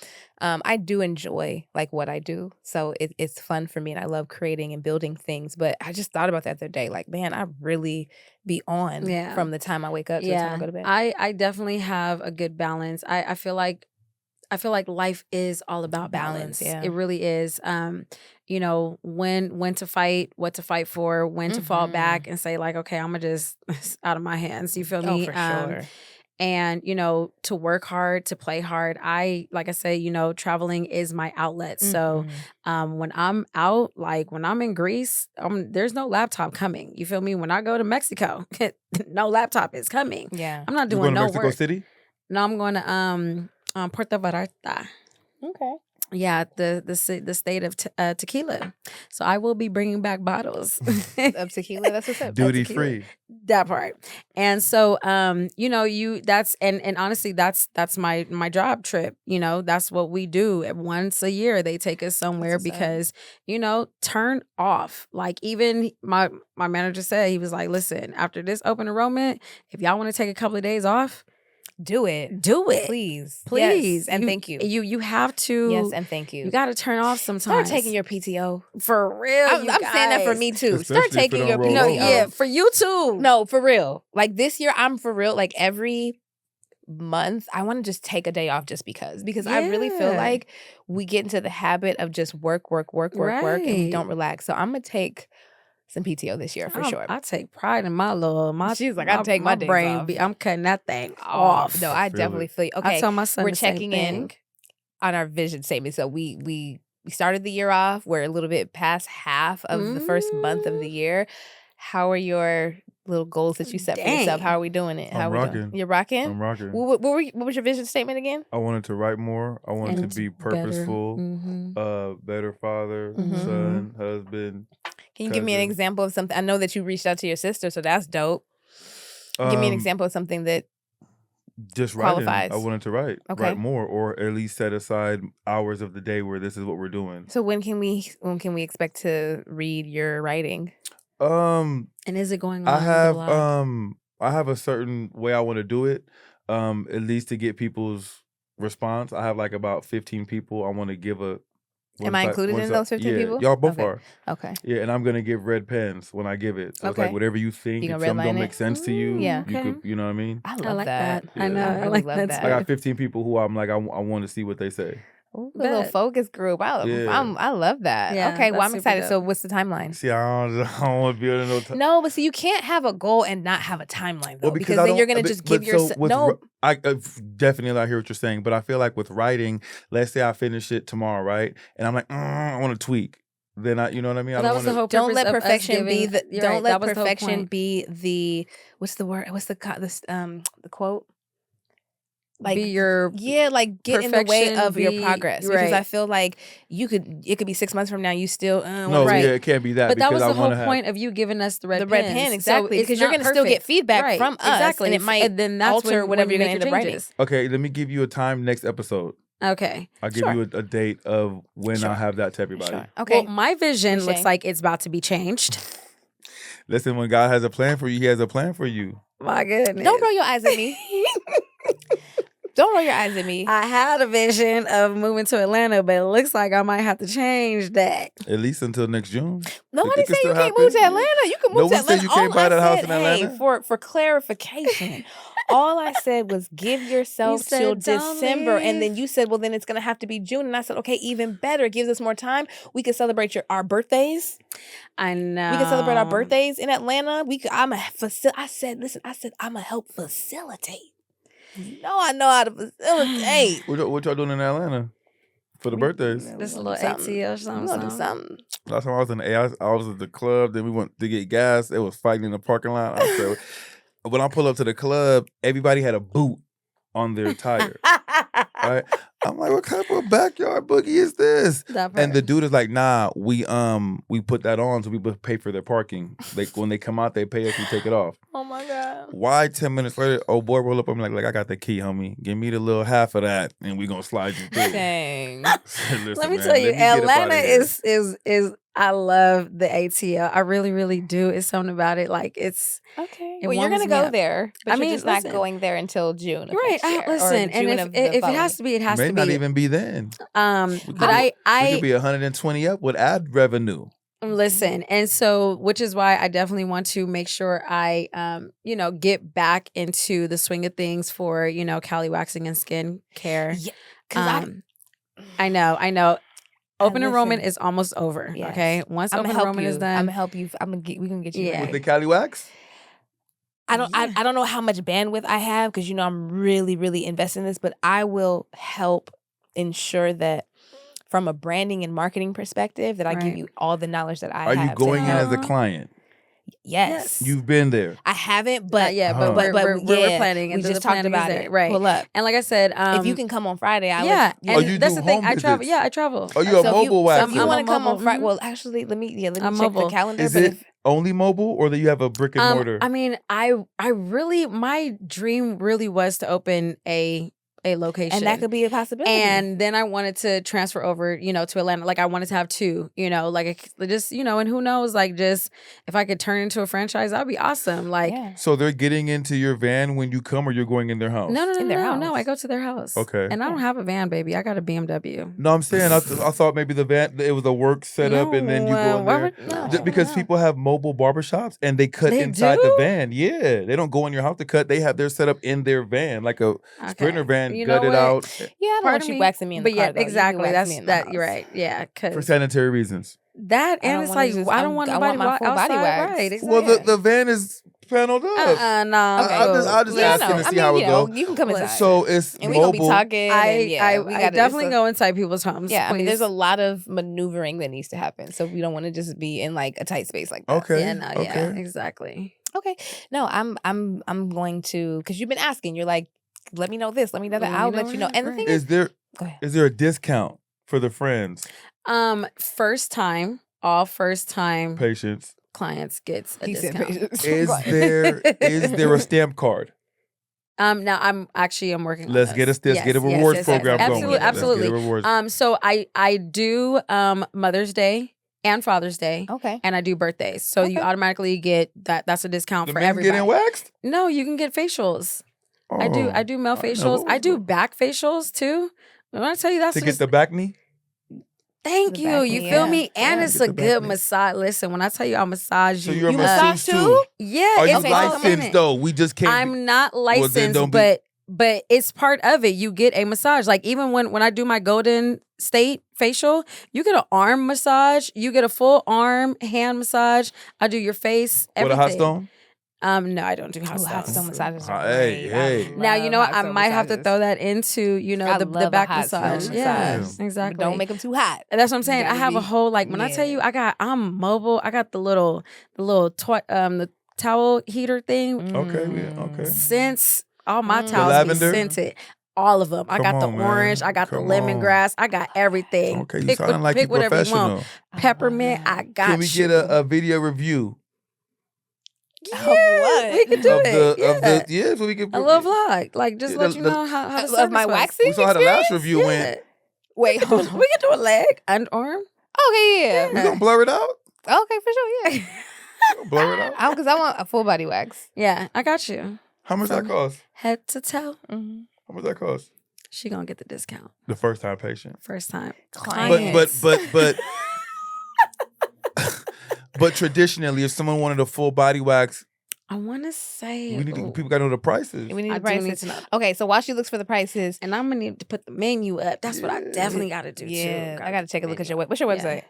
A: I do enjoy like what I do. So it's fun for me, and I love creating and building things. But I just thought about that the other day, like, man, I really be on from the time I wake up to the time I go to bed.
C: I definitely have a good balance. I feel like life is all about balance.
A: Yeah.
C: It really is. When to fight, what to fight for, when to fall back and say like, okay, I'm gonna just it's out of my hands. You feel me?
A: Oh, for sure.
C: And, to work hard, to play hard. Like I say, traveling is my outlet. So when I'm out, like when I'm in Greece, there's no laptop coming. You feel me? When I go to Mexico, no laptop is coming.
A: Yeah.
C: I'm not
B: You
C: doing
B: going to
C: no
B: Mexico
C: work.
B: City?
C: No, I'm going to Puerto Vallarta.
A: Okay.
C: Yeah, the state of tequila. So I will be bringing back bottles
A: of tequila. That's what's up.
B: Duty free.
C: That part. And so, that's and honestly, that's my job trip. That's what we do. Once a year, they take us somewhere because, turn off. Like even my manager said, he was like, listen, after this open enrollment, if y'all want to take a couple of days off,
A: Do it.
C: Do it.
A: Please.
C: Please.
A: Yes, and thank you.
C: You have to.
A: Yes, and thank you.
C: You got to turn off sometimes.
A: Start taking your PTO.
C: For real,
A: I'm saying that for me too. Start
B: Especially if it
A: taking
B: don't
A: your
B: roll
A: PTO.
C: No,
B: over.
C: yeah, for you too.
A: No, for real. Like this year, I'm for real. Like every month, I want to just take a day off just because I really feel
C: Yeah.
A: like we get into the habit of just work, and we don't
C: Right.
A: relax. So I'm gonna take some PTO this year for sure.
C: I take pride in my little.
A: She's like, I take my days
C: brain.
A: off.
C: I'm cutting that thing off.
A: No, I
B: Feel
A: definitely
B: it.
A: feel you. Okay,
C: I tell my son
A: we're
C: the same
A: checking
C: thing.
A: in on our vision statement. So we started the year off. We're a little bit past half of the first month of the year. How are your little goals that you set for yourself? How are we doing it? How
B: I'm
A: are we
B: rocking.
A: doing? You're rocking?
B: I'm rocking.
A: What was your vision statement again?
B: I wanted to write more. I wanted
C: And
B: to be
C: better.
B: purposeful,
C: Mhm.
B: better father,
A: Mhm.
B: son, husband.
A: Can you give me an
B: cousin.
A: example of something? I know that you reached out to your sister, so that's dope. Give me an example of something that
B: Just writing.
A: qualifies.
B: I wanted to write
A: Okay.
B: more, or at least set aside hours of the day where this is what we're doing.
A: So when can we expect to read your writing?
B: Um,
C: And is it going on
B: I have
C: the blog?
B: I have a certain way I want to do it. At least to get people's response. I have like about 15 people I want to give a.
A: Am I included in those 15 people?
B: Y'all both
A: Okay.
B: are.
A: Okay.
B: Yeah, and I'm gonna give red pens when I give it. So it's
A: Okay.
B: like whatever you think,
A: You
B: if
A: gonna
B: something
A: redline
B: don't
A: it?
B: make sense to you,
A: Yeah.
B: you
C: Okay.
B: could, you know what I mean?
A: I love
C: I like that.
B: Yeah.
C: I know.
A: I
C: I
A: really
C: like
A: love
C: that.
A: that.
C: too.
B: I got 15 people who I'm like, I want to see what they say.
A: Ooh, the little
C: Bet.
A: focus group.
B: Yeah.
A: I love that.
C: Yeah,
A: Okay, well,
C: that's
A: I'm
C: super
A: excited.
C: dope.
A: So what's the timeline?
B: See, I don't want to be under no time.
A: No, but see, you can't have a goal and not have a timeline, though,
B: Well,
A: because
B: I
A: then
B: don't-
A: you're going to
B: but-
A: just
B: but
A: give yourself...
B: with
A: No,
B: I definitely I hear what you're saying, but I feel like with writing, let's say I finish it tomorrow, right? And I'm like, I want to tweak. Then you know what I mean?
C: Well,
B: I
C: that
B: don't
C: was the
B: wanna-
C: whole
A: don't
C: purpose
A: let
C: of us
A: perfection be
C: giving-
A: the...
C: you're
A: Don't
C: right,
A: let
C: that was the whole
A: perfection
C: point.
A: be the... What's the word? What's the quote? Like,
C: Be your
A: yeah, like get in the way
C: perfection,
A: of your
C: be-
A: progress, because
C: right.
A: I feel like it could be 6 months from now, you still
B: No,
C: Right.
B: yeah, it can't be that.
C: But that
B: because
C: was
B: I
C: the whole
B: wanna have-
C: point of you giving us the red
A: pen,
C: So
A: exactly,
C: it's
A: because you're
C: not
A: going to still get
C: perfect.
A: feedback
C: Right,
A: from us,
C: exactly.
A: and it might
C: and then that's
A: alter
C: when
A: whatever
C: you
A: you're going to
C: make
A: end
C: your
A: up writing.
C: changes.
B: Okay, let me give you a time next episode.
C: Okay.
B: I'll give
A: Sure.
B: you a date of when
A: Sure.
B: I'll have that to everybody.
A: Sure. Okay.
C: Well, my vision
A: Appreciate.
C: looks like it's about to be changed.
B: Listen, when God has a plan for you, He has a plan for you.
C: My goodness.
A: Don't roll your eyes at me. Don't roll your eyes at me.
C: I had a vision of moving to Atlanta, but it looks like I might have to change that.
B: At least until next June.
A: Nobody
B: It could
A: said you
B: still
A: can't move to
B: happen.
A: Atlanta. You can
B: No
A: move to
B: one said
A: Atlanta.
B: you can't
A: All
B: buy
A: I
B: that house
A: said,
B: in Atlanta.
A: Hey, for clarification, all I said was give yourself
C: You said,
A: till
C: "Don't
A: December, and then
C: leave."
A: you said, well, then it's gonna have to be June, and I said, okay, even better. It gives us more time. We could celebrate our birthdays.
C: I know.
A: We can celebrate our birthdays in Atlanta. I said, I'm a help facilitate. I know how to facilitate.
B: What y'all doing in Atlanta for the birthdays?
C: Just a little
A: Something.
C: ATL or
A: We
C: something.
A: gonna do something.
B: Last time I was in the I was at the club. Then we went to get gas. It was fighting in the parking lot. I said, when I pull up to the club, everybody had a boot on their tire. Right? I'm like, what kind of a backyard boogie is this?
C: That
B: And the
C: part.
B: dude is like, nah, we put that on so we pay for their parking. Like when they come out, they pay us, we take it off.
A: Oh my God.
B: Why 10 minutes later, oh boy, roll up. I'm like, I got the key, homie. Give me the little half of that, and we gonna slide you through.
A: Dang.
B: Listen,
C: Let me
B: man,
C: tell you,
B: let me get up
C: Atlanta
B: outta here.
C: is I love the ATL. I really, really do. It's something about it. Like it's
A: Okay.
C: It
A: Well, you're
C: warms
A: gonna
C: me
A: go
C: up.
A: there, but
C: I
A: you're
C: mean,
A: just not
C: listen.
A: going there until June. Of
C: right.
A: next year, or
C: Listen, and
A: June
C: if
A: of the
C: it
A: following.
C: has to be, it has
B: May
C: to
B: not
C: be.
B: even be then.
C: But
B: We
C: I
B: could be 120 up with ad revenue.
C: listen, and so which is why I definitely want to make sure I get back into the swing of things for Cali waxing and skin care.
A: Yeah, because
C: I know. Open
A: listen.
C: enrollment is almost over.
A: Yes.
C: Okay, once
A: I'm
C: open
A: gonna help
C: enrollment
A: you.
C: is done,
A: I'm gonna help you. We gonna get you.
C: Yeah.
A: ready.
B: With the Cali wax?
A: I don't know how much bandwidth I have because I'm really, really invested in this, but I will help ensure that from a branding and marketing perspective that I give
C: Right.
A: you all the knowledge that I
B: Are
A: have.
B: you going
A: to
B: in
A: help.
B: as a client?
A: Yes.
B: You've been there.
A: I haven't, but
C: yeah, but
B: Huh.
C: we're
A: yeah,
C: planning. And
A: we
C: the
A: just talked
C: planning is
A: about
C: there.
A: it.
C: Right.
A: Pull up.
C: And like I said,
A: If you can come on Friday, I'll
C: yeah,
A: let
C: and
B: you
C: that's
B: do
C: the thing.
B: home
C: I travel.
B: visits?
C: Yeah, I travel.
B: Are you a
A: So
B: mobile
A: so
B: waxer?
A: if you
C: I'm
A: want
C: a
A: to come on
C: mobile,
A: Friday,
C: mhm.
A: well, actually, let me
C: I'm
A: check the
C: mobile.
A: calendar.
B: Is
A: but
B: it only mobile, or do you have a brick and mortar?
C: I mean, I really, my dream really was to open a a location.
A: And that could be a possibility.
C: And then I wanted to transfer over, to Atlanta. Like I wanted to have 2, like just, and who knows, like just if I could turn into a franchise, that'd be awesome. Like,
B: so they're getting into your van when you come, or you're going in their house?
C: No,
A: In their house.
C: I go to their house.
B: Okay.
C: And I don't have a van, baby. I got a BMW.
B: No, I'm saying I thought maybe the van, it was a work setup, and then you go in there. Just because people have mobile barbershops and they cut inside the van. Yeah, they don't go in your house to cut. They have their setup in their van, like a Sprinter van, gutted out.
A: Yeah, I don't want you waxing me in the car, though.
C: Exactly. That's that. You're right. Yeah,
B: for sanitary reasons.
C: That and it's like I don't want nobody
A: my full body wax.
C: Right, exactly.
B: Well, the van is paneled up.
C: No.
B: I'll just ask him to see how it goes.
A: You can come inside.
B: So it's
A: and
B: mobile.
A: We gonna be talking.
C: I definitely go inside people's homes.
A: Yeah,
C: please.
A: I mean, there's a lot of maneuvering that needs to happen, so we don't want to just be in like a tight space like that.
B: Okay.
C: Yeah, exactly.
A: Okay. No, I'm going to, because you've been asking. You're like, let me know this, let me know that. I'll let you know. And the thing
B: is there a discount for the friends?
C: First time, all first time
B: patients.
C: Clients gets a discount.
B: Is there a stamp card?
C: Now I'm working on
B: Let's get a rewards program going.
C: Absolutely. So I do Mother's Day and Father's Day.
A: Okay.
C: And I do birthdays. So you automatically get that. That's a discount for everybody.
B: Getting waxed?
C: No, you can get facials.
B: Oh,
C: I do male facials. I do back facials too. When I tell you that's
B: to get the back knee?
C: Thank you. You feel me? And it's a good massage. Listen, when I tell you I massage you.
B: So you're a
A: massage
B: too?
C: Yeah.
B: Are you licensed though? We just can't.
C: I'm not licensed, but it's part of it. You get a massage. Like even when I do my Golden State facial, you get an arm massage. You get a full arm hand massage. I do your face, everything.
B: With a hot stone?
C: No, I don't do hot stones.
A: Hot stone massages are
B: great. Hey.
C: Now, I might have to throw that into, the back massage. Yeah, exactly.
A: But don't make them too hot.
C: And that's what I'm saying. I have a whole, like, when I tell you I'm mobile, I got the towel heater thing.
B: Okay.
C: Scents, all my towels be scented. All of them. I got the orange. I got the lemongrass. I got everything.
B: Okay, you sound like you're professional.
C: Peppermint, I got
B: Can we get a video review?
C: Yeah, what? We could do it.
B: So we could
C: a little vlog, like just let you know how to
A: of my waxing.
B: We saw how the last review went.
C: Wait, hold on. We can do a leg and arm.
A: Okay, yeah.
B: We gonna blur it out.
A: Okay, for sure, yeah.
B: Blur it out.
A: Because I want a full body wax.
C: Yeah, I got you.
B: How much that cost?
C: Head to toe.
A: Mm-hmm.
B: How much that cost?
C: She gonna get the discount.
B: The first time patient.
C: First time
A: client.
B: But but traditionally, if someone wanted a full body wax,
C: I want to say
B: people got to know the prices.
A: We need the prices. Okay, so while she looks for the prices,
C: and I'm gonna need to put the menu up. That's what I definitely got to do too.
A: I got to take a look at your what's your website?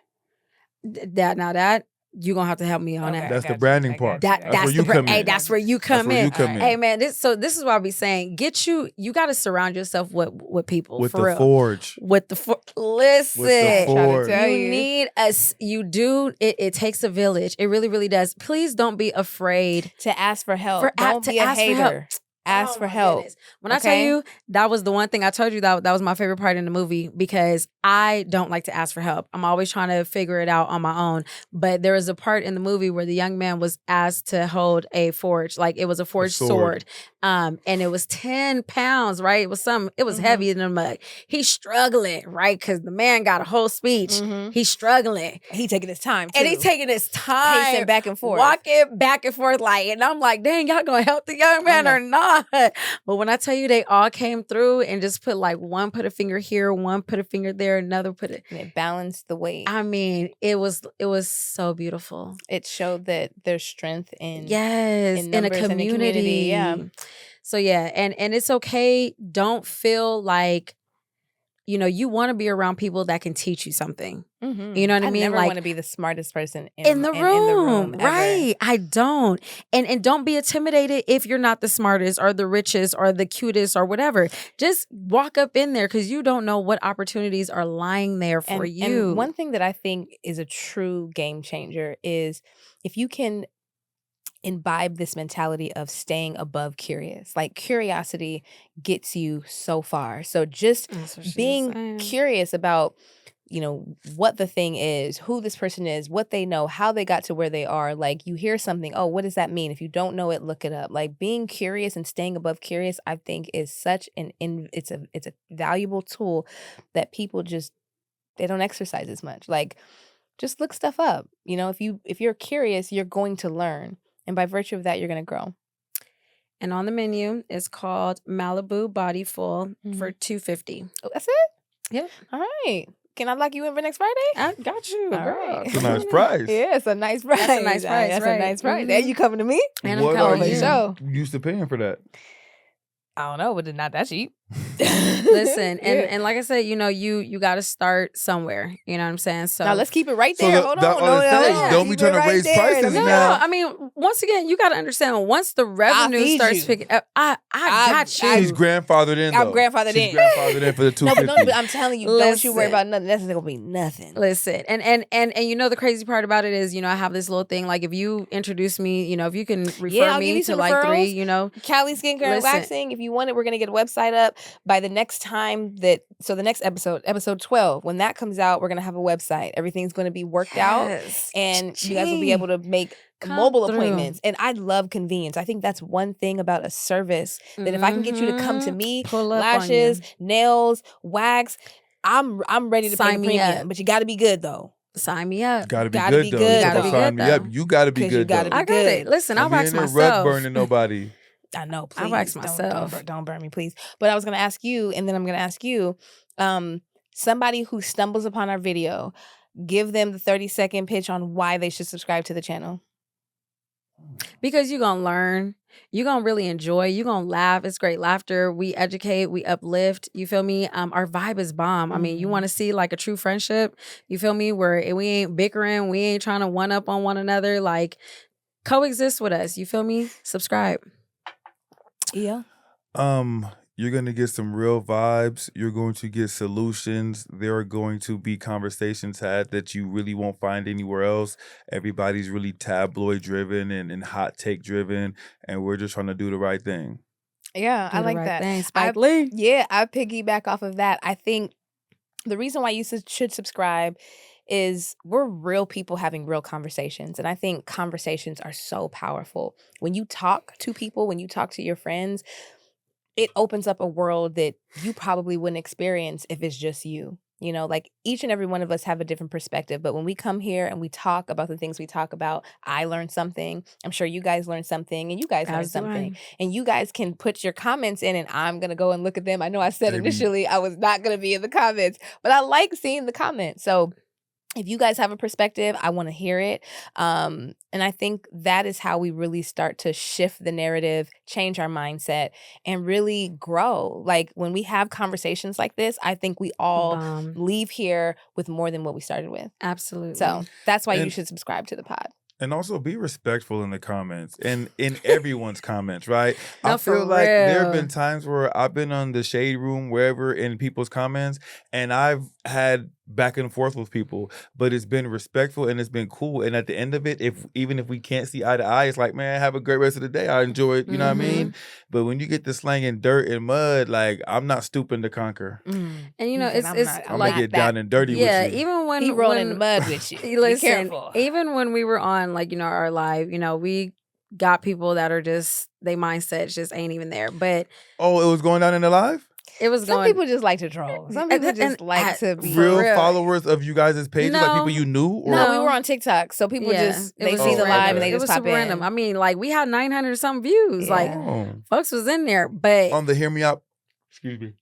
C: That you're gonna have to help me on that.
B: That's the branding part.
C: That's where you come in. Hey, that's where you come in. Hey man, this is what I be saying. You gotta surround yourself with people.
B: With
C: for
B: the
C: real.
B: forge.
C: With the listen.
B: With the forge.
C: You need us. You do. It takes a village. It really, really does. Please don't be afraid
A: to ask for help. Don't be a hater. Ask for help.
C: Goodness. When I tell you, that was the one thing I told you that was my favorite part in the movie, because I don't like to ask for help. I'm always trying to figure it out on my own. But there was a part in the movie where the young man was asked to hold a forge, like it was a forged sword. And it was 10 pounds, right? It was heavy in the mug. He's struggling, right? Because the man got a whole speech. He's struggling.
A: He taking his time too.
C: And he's taking his time.
A: Pacing back and forth.
C: Walking back and forth and I'm like, dang, y'all gonna help the young man or not? But when I tell you they all came through and just put one put a finger here, one put a finger there, another put it.
A: And it balanced the weight.
C: I mean, it was so beautiful.
A: It showed that there's strength in
C: in a community.
A: Yeah.
C: So yeah, and it's okay. Don't feel like you want to be around people that can teach you something. You know what I mean?
A: I never want to be the smartest person in the room,
C: right? I don't. And don't be intimidated if you're not the smartest or the richest or the cutest or whatever. Just walk up in there, because you don't know what opportunities are lying there for you.
A: And one thing that I think is a true game changer is if you can imbibe this mentality of staying above curious. Like curiosity gets you so far. So just being curious about what the thing is, who this person is, what they know, how they got to where they are. Like, you hear something, oh, what does that mean? If you don't know it, look it up. Like, being curious and staying above curious, I think is such it's a valuable tool that people just, they don't exercise as much. Like, just look stuff up. If you're curious, you're going to learn. And by virtue of that, you're going to grow.
C: And on the menu is called Malibu Body Full for $250.
A: Oh, that's it?
C: Yeah.
A: All right. Can I lock you in for next Friday?
C: I got you.
A: All
C: girl.
A: right.
B: It's a nice price.
A: Yeah, it's a nice price.
C: That's a nice price.
A: That's
C: right.
A: a nice price. And you coming to me?
C: And
B: What
C: I'm
B: are
C: coming to
B: you
C: you.
A: Show.
B: used to paying for that?
A: I don't know, but it's not that cheap.
C: Listen,
A: Yeah.
C: and like I said, you got to start somewhere. You know what I'm saying? So
A: Now let's keep it right
B: So
A: there.
B: the-
A: Hold
B: that-
A: on.
B: all I'm saying is don't be
A: keep
B: trying
A: it
B: to
A: right
B: raise
A: there.
B: prices
C: no,
B: now.
C: I mean, once again, you got to understand. Once the revenue
A: feed
C: starts
A: you.
C: picking up, I got you.
B: She's grandfathered in.
A: I'm
B: though.
A: grandfathered
B: She's
A: in.
B: grandfathered in for the
A: No,
B: $250.
A: but I'm telling you, don't you worry
C: Listen.
A: about nothing. That's not gonna be nothing.
C: Listen, and the crazy part about it is, I have this little thing. Like, if you introduce me, if you can refer
A: I'll give
C: me
A: you
C: to
A: some
C: like
A: referrals.
C: 3,
A: Cali Skincare and
C: Listen.
A: Waxing. If you want it, we're gonna get a website up by the next time the next episode 12, when that comes out, we're gonna have a website. Everything's gonna be worked out,
C: Yes.
A: and you guys will be able to make
C: Come
A: mobile
C: through.
A: appointments. And I love convenience. I think that's one thing about a service that if I can get you to come to me,
C: Pull up
A: lashes, nails, wax, I'm ready to pay
C: Sign
A: the
C: me
A: premium.
C: up.
A: But you got to be good though.
C: Sign me up.
B: Gotta be
A: Gotta
B: good
A: be
B: though.
A: good,
B: You
A: though.
B: gotta sign me up.
C: Though.
B: You gotta be
A: 'Cause you
B: good
A: gotta
B: though.
A: be
C: I got
A: good.
C: it. Listen, I'll
B: Don't be
C: wax
B: in there
C: myself.
B: rug burning nobody.
A: I know, please.
C: I wax
A: Don't-
C: myself.
A: Don't burn me, please. But I was going to ask you, and then I'm going to ask you, somebody who stumbles upon our video, give them the 30-second pitch on why they should subscribe to the channel.
C: Because you're going to learn. You're going to really enjoy. You're going to laugh. It's great laughter. We educate. We uplift. You feel me? Our vibe is bomb. I mean, you want to see like a true friendship. You feel me? Where we ain't bickering. We ain't trying to one up on one another. Like, coexist with us. You feel me? Subscribe.
A: Yeah.
B: You're gonna get some real vibes. You're going to get solutions. There are going to be conversations had that you really won't find anywhere else. Everybody's really tabloid driven and hot take driven, and we're just trying to do the right thing.
A: Yeah,
C: Do
A: I
C: the
A: like
C: right
A: that.
C: thing. Spike Lee.
A: Yeah, I piggyback off of that. I think the reason why you should subscribe is we're real people having real conversations. And I think conversations are so powerful. When you talk to people, when you talk to your friends, it opens up a world that you probably wouldn't experience if it's just you. Like each and every one of us have a different perspective. But when we come here and we talk about the things we talk about, I learned something. I'm sure you guys learned something, and you guys learned something. And you guys can put your comments in, and I'm going to go and look at them. I know I said
B: Baby.
A: initially I was not going to be in the comments, but I like seeing the comments. So if you guys have a perspective, I want to hear it. And I think that is how we really start to shift the narrative, change our mindset, and really grow. Like when we have conversations like this, I think we all leave here with more than what we started with.
C: Absolutely.
A: So that's why you
B: And-
A: should subscribe to the pod.
B: And also be respectful in the comments and in everyone's comments, right?
C: No,
B: I feel
C: for
B: like there have
C: real.
B: been times where I've been on the shade room, wherever, in people's comments, and I've had back and forth with people, but it's been respectful and it's been cool. And at the end of it, even if we can't see eye to eye, it's like, man, have a great rest of the day. I enjoy it. You know what I mean? But when you get to slanging dirt and mud, like I'm not stooping to conquer.
C: And
A: It's
B: I'm
C: like
B: gonna get down and dirty
C: yeah,
B: with you.
C: even when
A: He rolling in the mud with you. Be
C: Listen,
A: careful.
C: even when we were on our live, we got people that are just they mindset just ain't even there. But
B: Oh, it was going down in the live?
C: it was
A: Some
C: going.
A: people just like to troll. Some people just like to be
B: Real
C: real.
B: followers of you guys' pages, like
C: No.
B: people you knew? Or
A: No, we were on TikTok, so people
C: it
A: they
C: was
A: see the
C: random.
A: live and they
C: It
A: just
C: was
A: pop
C: super
A: in.
C: random. I mean, like we had 900 something views.
A: Yeah.
C: Like
B: Oh.
C: folks was in there, but
B: On the Hear Me Out. Excuse me.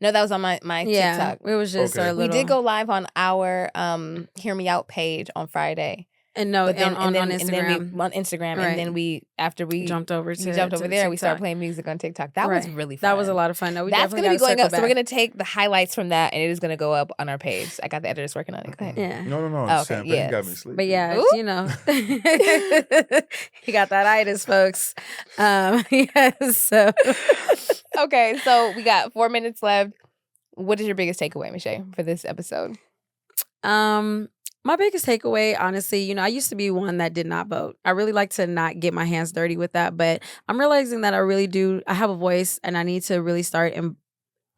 A: No, that was on my
C: yeah,
A: TikTok.
C: it was just
B: Okay.
C: our
A: We
C: little.
A: did go live on our Hear Me Out page on Friday.
C: and no,
A: But then,
C: on
A: and then
C: Instagram.
A: we on Instagram,
C: Right.
A: and then we after we
C: jumped over to
A: jumped over
C: to
A: there, and we started
C: TikTok.
A: playing music on TikTok. That was
C: Right.
A: really fun.
C: That was a lot of fun. No, we
A: That's
C: definitely
A: gonna be
C: gotta
A: going up.
C: circle
A: So we're
C: back.
A: gonna take the highlights from that, and it is gonna go up on our page. I got the editors working on it. Go ahead.
C: Yeah.
B: No.
A: Okay,
B: Champagne
A: yes.
B: got me sleeping.
C: But yeah,
A: Ooh.
C: he got that itis, folks. Yes. So
A: Okay, so we got 4 minutes left. What is your biggest takeaway, Michelle, for this episode?
C: my biggest takeaway, honestly, I used to be one that did not vote. I really like to not get my hands dirty with that, but I'm realizing that I really do. I have a voice, and I need to really start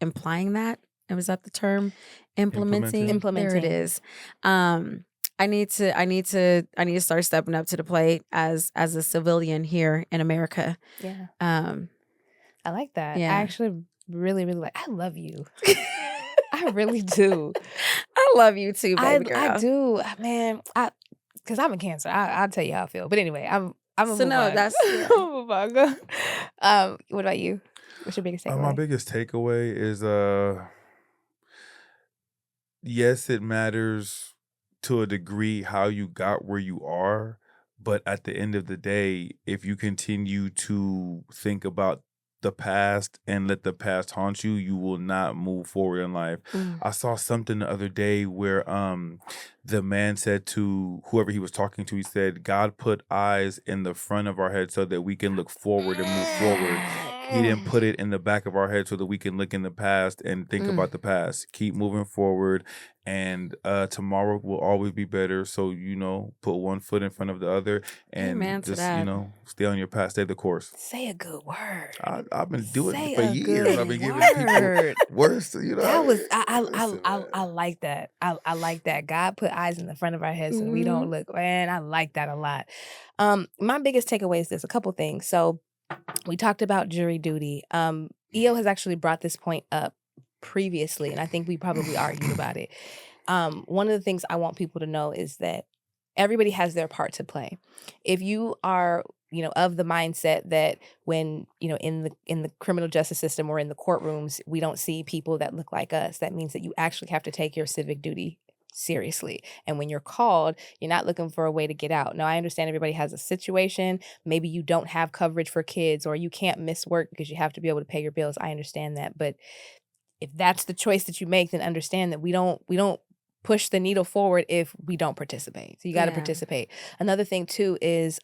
C: implying that. Was that the term? Implementing. There it is. I need to start stepping up to the plate as a civilian here in America.
A: Yeah.
C: I
A: like that.
C: Yeah.
A: I actually really, really like. I love you. I really do.
C: I love you too, baby girl.
A: I do, man. Because I'm a Cancer. I'll tell you how I feel. But anyway, I'm gonna move on.
C: That's
A: I'm gonna move on. What about you? What's your biggest takeaway?
B: My biggest takeaway is yes, it matters to a degree how you got where you are, but at the end of the day, if you continue to think about the past and let the past haunt you, you will not move forward in life. I saw something the other day where the man said to whoever he was talking to, he said, God put eyes in the front of our head so that we can look forward and move forward. He didn't put it in the back of our head so that we can look in the past and think about the past. Keep moving forward, and tomorrow will always be better. So, put one foot in front of the other and just, stay on your path, stay the course.
A: Say a good word.
B: I've been doing it for years. I've been giving people words.
A: That was I like that. I like that. God put eyes in the front of our heads so we don't look. Man, I like that a lot. My biggest takeaway is this: a couple things. So we talked about jury duty. EO has actually brought this point up previously, and I think we probably argued about it. One of the things I want people to know is that everybody has their part to play. If you are, of the mindset that when, in the criminal justice system or in the courtrooms, we don't see people that look like us, that means that you actually have to take your civic duty seriously. And when you're called, you're not looking for a way to get out. Now, I understand everybody has a situation. Maybe you don't have coverage for kids, or you can't miss work because you have to be able to pay your bills. I understand that. But if that's the choice that you make, then understand that we don't push the needle forward if we don't participate. So you got to participate. Another thing too is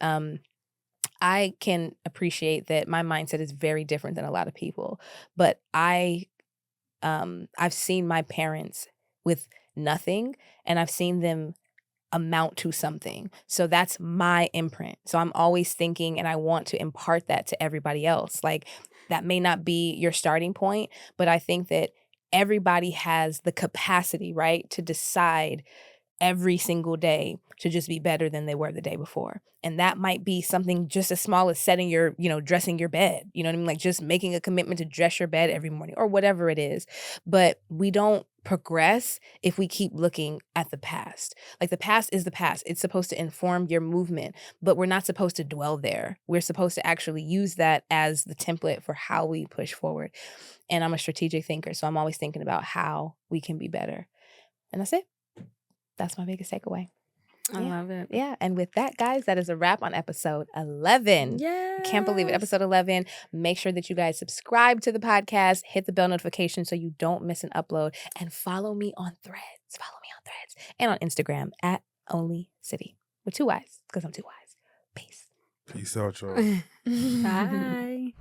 A: I can appreciate that my mindset is very different than a lot of people, but I've seen my parents with nothing, and I've seen them amount to something. So that's my imprint. So I'm always thinking, and I want to impart that to everybody else. Like, that may not be your starting point, but I think that everybody has the capacity, right, to decide every single day to just be better than they were the day before. And that might be something just as small as setting your, dressing your bed, you know what I mean? Like just making a commitment to dress your bed every morning or whatever it is. But we don't progress if we keep looking at the past. Like, the past is the past. It's supposed to inform your movement, but we're not supposed to dwell there. We're supposed to actually use that as the template for how we push forward. And I'm a strategic thinker, so I'm always thinking about how we can be better. And that's it. That's my biggest takeaway.
C: I love it.
A: Yeah. And with that, guys, that is a wrap on episode 11.
C: Yeah.
A: I can't believe it. Episode 11. Make sure that you guys subscribe to the podcast, hit the bell notification so you don't miss an upload, and follow me on Threads. And on Instagram at OnlyCity with 2 Y's, because I'm 2 Y's. Peace.
B: Peace out, y'all.
C: Bye.